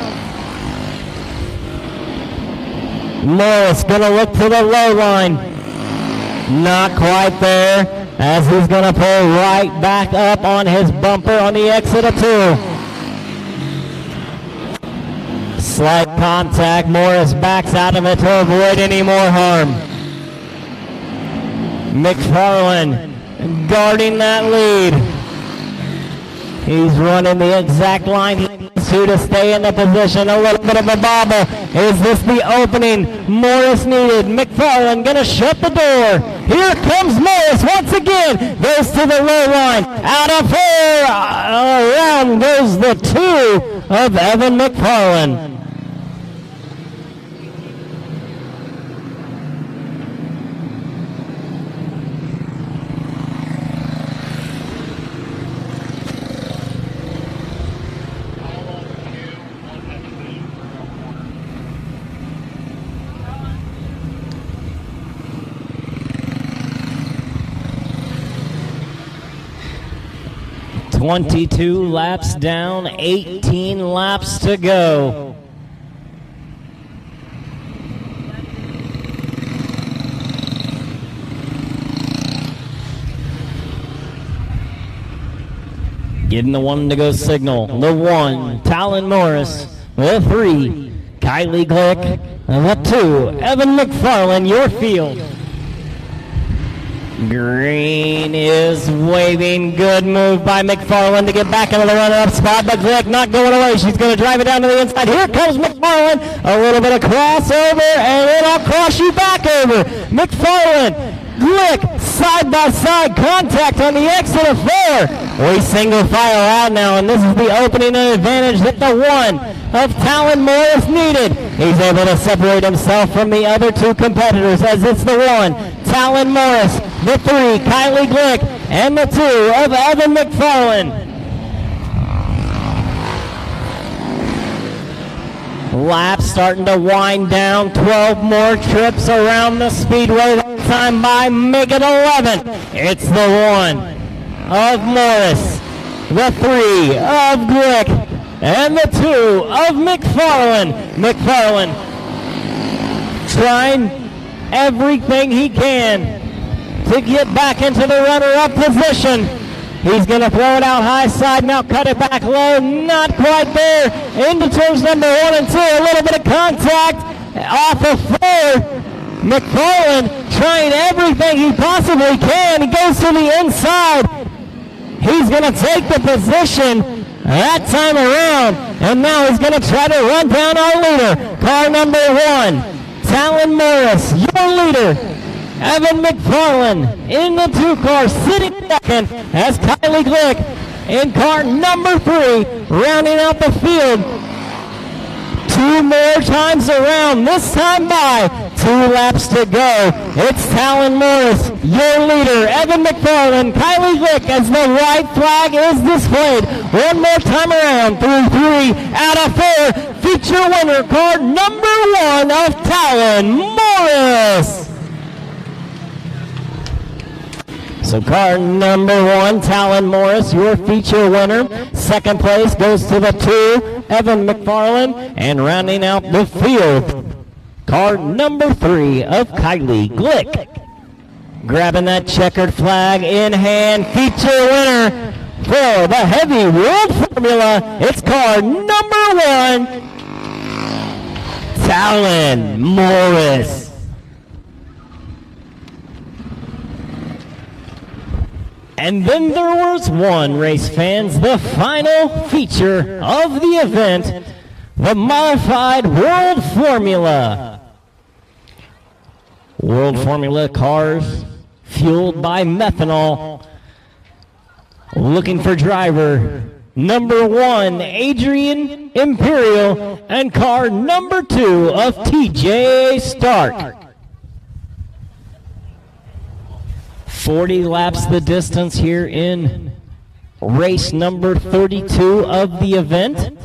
Morris going to look to the low line. Not quite there, as he's going to pull right back up on his bumper on the exit of 2. Slight contact. Morris backs out of it to avoid any more harm. McFarland guarding that lead. He's running the exact line he needs to stay in the position. A little bit of a bobble. Is this the opening Morris needed? McFarland going to shut the door. Here comes Morris once again. Goes to the low line. Out of 4. Around goes the 2 of Evan McFarland. 22 laps down, 18 laps to go. Getting the 1 to go signal. The 1, Talon Morris. The 3, Kylie Glick. The 2, Evan McFarland, your field. Green is waving. Good move by McFarland to get back into the runner-up spot, but Glick not going away. She's going to drive it down to the inside. Here comes McFarland. A little bit of crossover, and it'll cross you back over. McFarland, Glick, side-by-side contact on the exit of 4. We single file out now, and this is the opening advantage that the 1 of Talon Morris needed. He's able to separate himself from the other 2 competitors as it's the 1, Talon Morris, the 3, Kylie Glick, and the 2 of Evan McFarland. Lap starting to wind down. 12 more trips around the speedway. That time by make it 11. It's the 1 of Morris, the 3 of Glick, and the 2 of McFarland. McFarland trying everything he can to get back into the runner-up position. He's going to throw it out high side, now cut it back low, not quite there. Into turns number 1 and 2, a little bit of contact off of 4. McFarland trying everything he possibly can. He goes to the inside. He's going to take the position that time around, and now he's going to try to run down our leader. Car number 1, Talon Morris, your leader. Evan McFarland in the 2 car, sitting second as Kylie Glick in car number 3, rounding out the field. 2 more times around, this time by 2 laps to go. It's Talon Morris, your leader. Evan McFarland, Kylie Glick as the white flag is displayed. 1 more time around through 3 out of 4. Feature winner, car number 1 of Talon Morris. So car number 1, Talon Morris, your feature winner. Second place goes to the 2, Evan McFarland. And rounding out the field, car number 3 of Kylie Glick. Grabbing that checkered flag in hand, feature winner for the Heavy World Formula. It's car number 1, Talon Morris. And then there was one, race fans, the final feature of the event, the modified World Formula. World Formula cars fueled by methanol. Looking for driver number 1, Adrian Imperial, and car number 2 of TJ Stark. 40 laps the distance here in race number 32 of the event.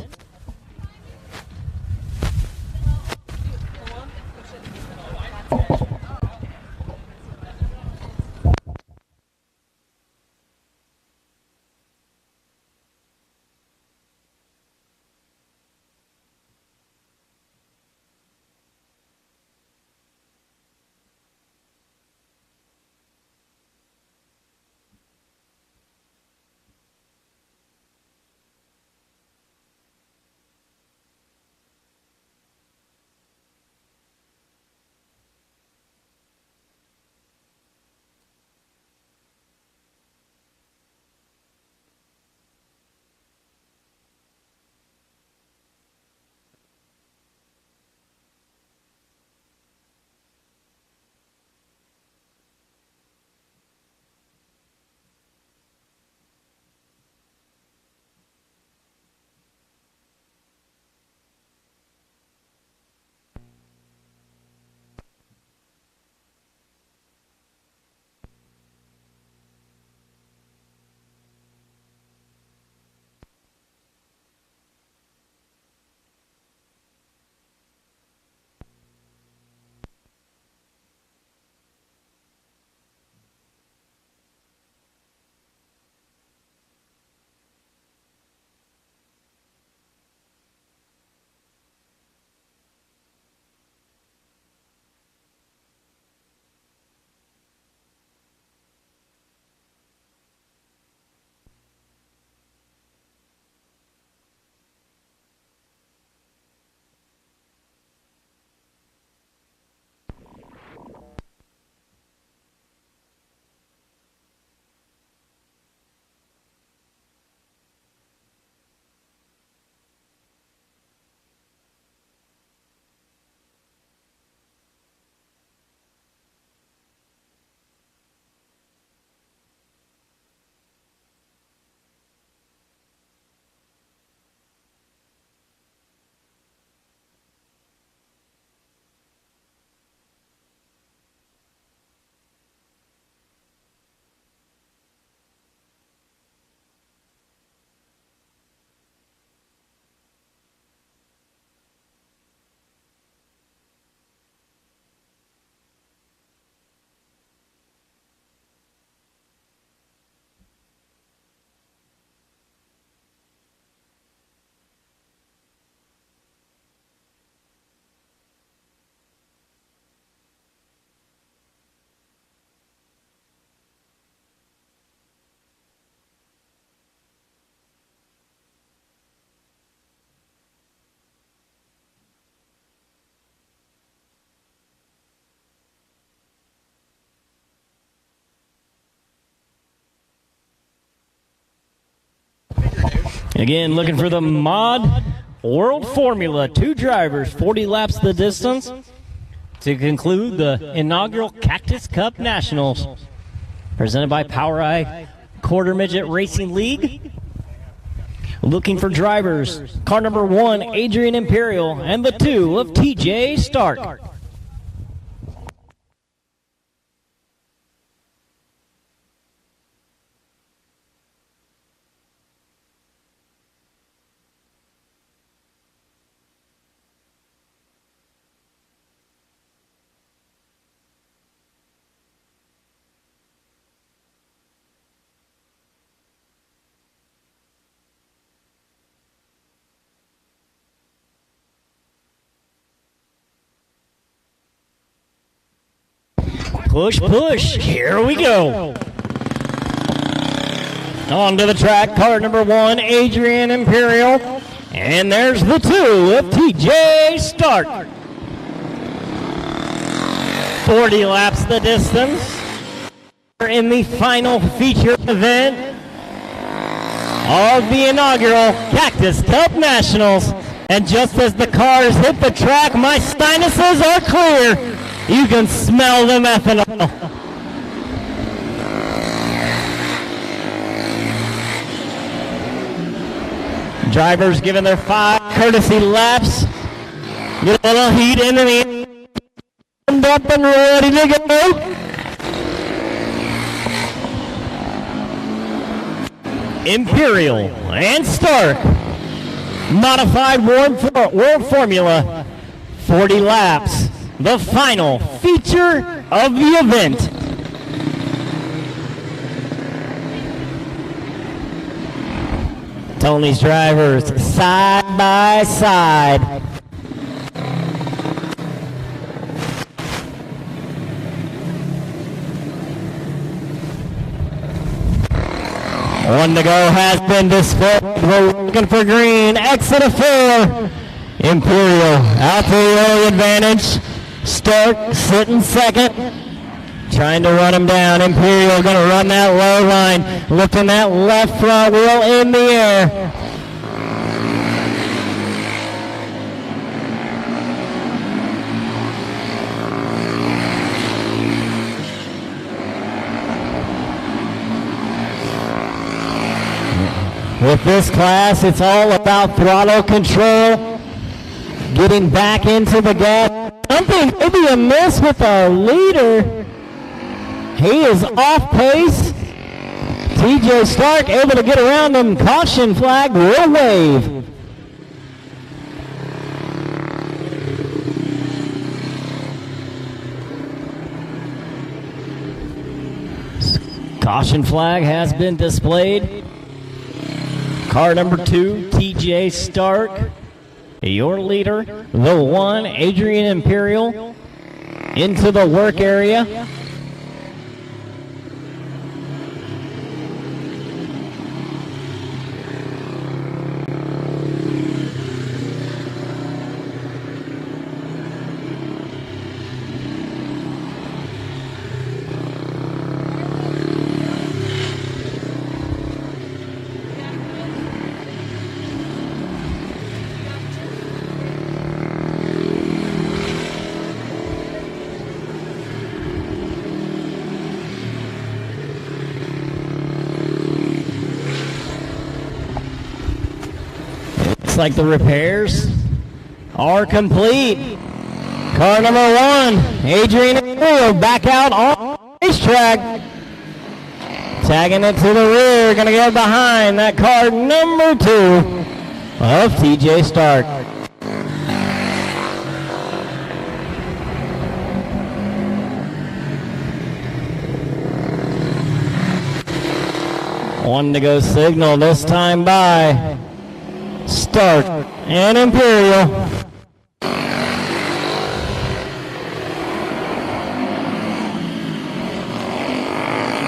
Again, looking for the Mod World Formula. 2 drivers, 40 laps the distance to conclude the inaugural Cactus Cup Nationals. Presented by POWRi Quarter Midget Racing League. Looking for drivers, car number 1, Adrian Imperial, and the 2 of TJ Stark. Push, push, here we go. Onto the track, car number 1, Adrian Imperial. And there's the 2 of TJ Stark. 40 laps the distance. We're in the final feature event of the inaugural Cactus Cup Nationals. And just as the cars hit the track, my sinuses are clear. You can smell the methanol. Drivers giving their 5 courtesy laps. Get a little heat in the up and ready to go. Imperial and Stark. Modified World Formula. 40 laps. The final feature of the event. Tony's drivers side by side. One to go has been displayed. We're looking for green. Exit of 4. Imperial out to the early advantage. Stark sitting second, trying to run him down. Imperial going to run that low line, lifting that left front wheel in the air. With this class, it's all about throttle control, getting back into the gas. Something maybe amiss with our leader. He is off pace. TJ Stark able to get around him. Caution flag will wave. Caution flag has been displayed. Car number 2, TJ Stark. Your leader, the 1, Adrian Imperial, into the work area. Like the repairs are complete. Car number 1, Adrian Imperial, back out on the racetrack. Tagging it to the rear, gonna go behind that car number 2 of TJ Stark. One to go signal, this time by Stark and Imperial.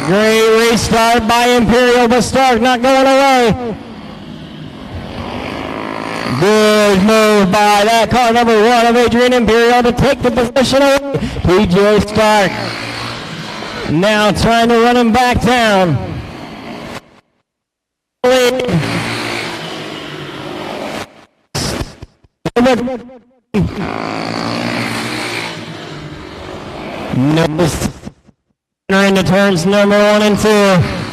Great restart by Imperial, but Stark not going away. Good move by that car number 1 of Adrian Imperial to take the position away. TJ Stark now trying to run him back down. the novice into turns number 1 and 2.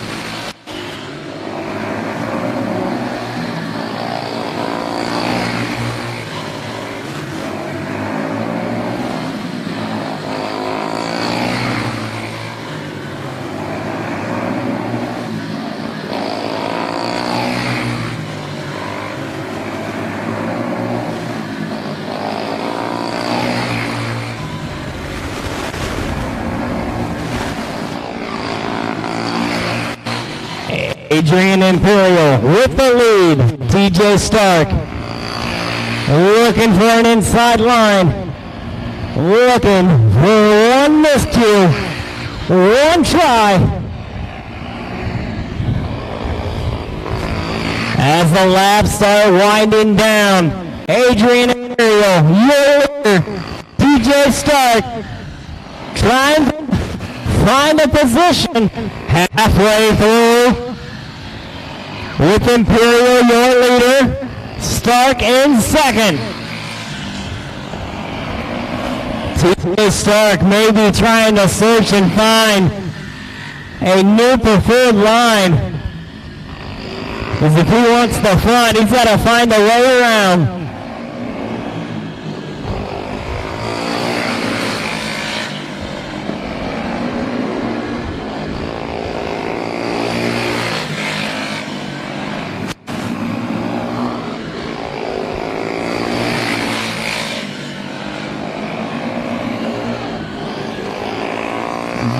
Adrian Imperial with the lead. TJ Stark looking for an inside line. Looking for one miscue. One try. As the laps start winding down, Adrian Imperial, your leader. TJ Stark trying to find a position halfway through. With Imperial, your leader, Stark in second. TJ Stark may be trying to search and find a new preferred line. Because if he wants the front, he's got to find a way around.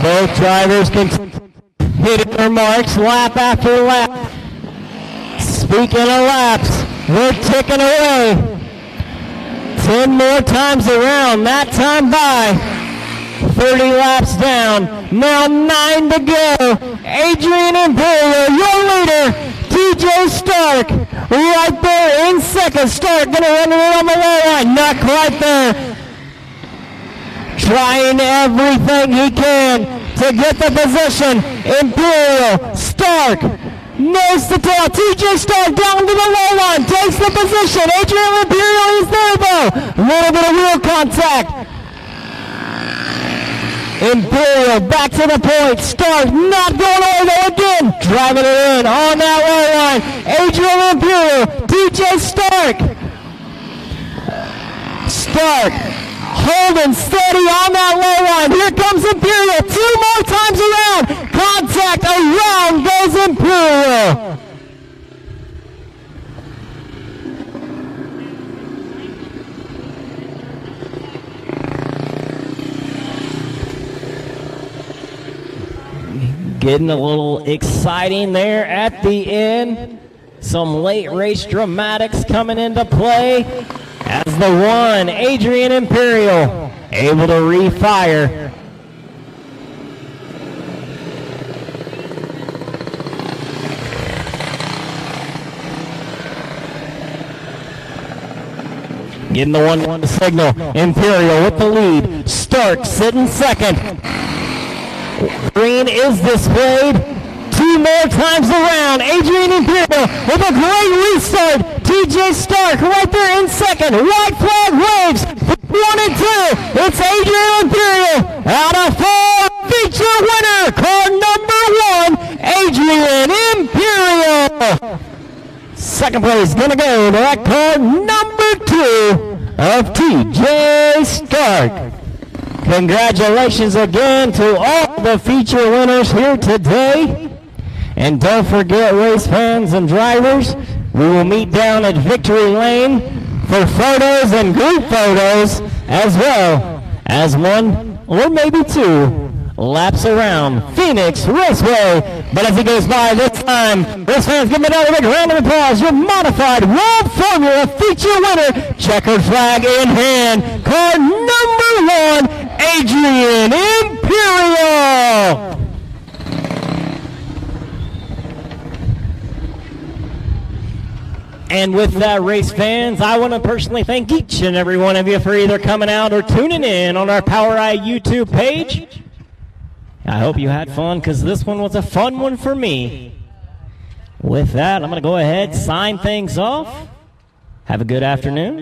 Both drivers can hit their marks lap after lap. Speaking of laps, we're ticking away. 10 more times around, that time by. 30 laps down, now 9 to go. Adrian Imperial, your leader. TJ Stark, right there in second. Stark gonna run it on the low line, not quite there. Trying everything he can to get the position. Imperial, Stark, nose to tail. TJ Stark down to the low line, takes the position. Adrian Imperial is there though. A little bit of wheel contact. Imperial back to the point. Stark not going over again. Driving it in on that low line. Adrian Imperial, TJ Stark. Stark holding steady on that low line. Here comes Imperial. 2 more times around. Contact around goes Imperial. Getting a little exciting there at the end. Some late race dramatics coming into play. As the one, Adrian Imperial, able to refire. Getting the 1-1 to signal. Imperial with the lead. Stark sitting second. Green is displayed. 2 more times around. Adrian Imperial with a great restart. TJ Stark right there in second. White flag waves. 1 and 2. It's Adrian Imperial out of 4. Feature winner. Car number 1. Adrian Imperial. Second place gonna go to that car number 2 of TJ Stark. Congratulations again to all the feature winners here today. And don't forget, race fans and drivers, we will meet down at Victory Lane for photos and group photos, as well as 1 or maybe 2 laps around Phoenix Raceway. But as he goes by this time, race fans, give him another big round of applause. Your modified World Formula feature winner, checkered flag in hand, car number 1, Adrian Imperial. And with that, race fans, I want to personally thank each and every one of you for either coming out or tuning in on our POWRi YouTube page. I hope you had fun, because this one was a fun one for me. With that, I'm going to go ahead, sign things off. Have a good afternoon.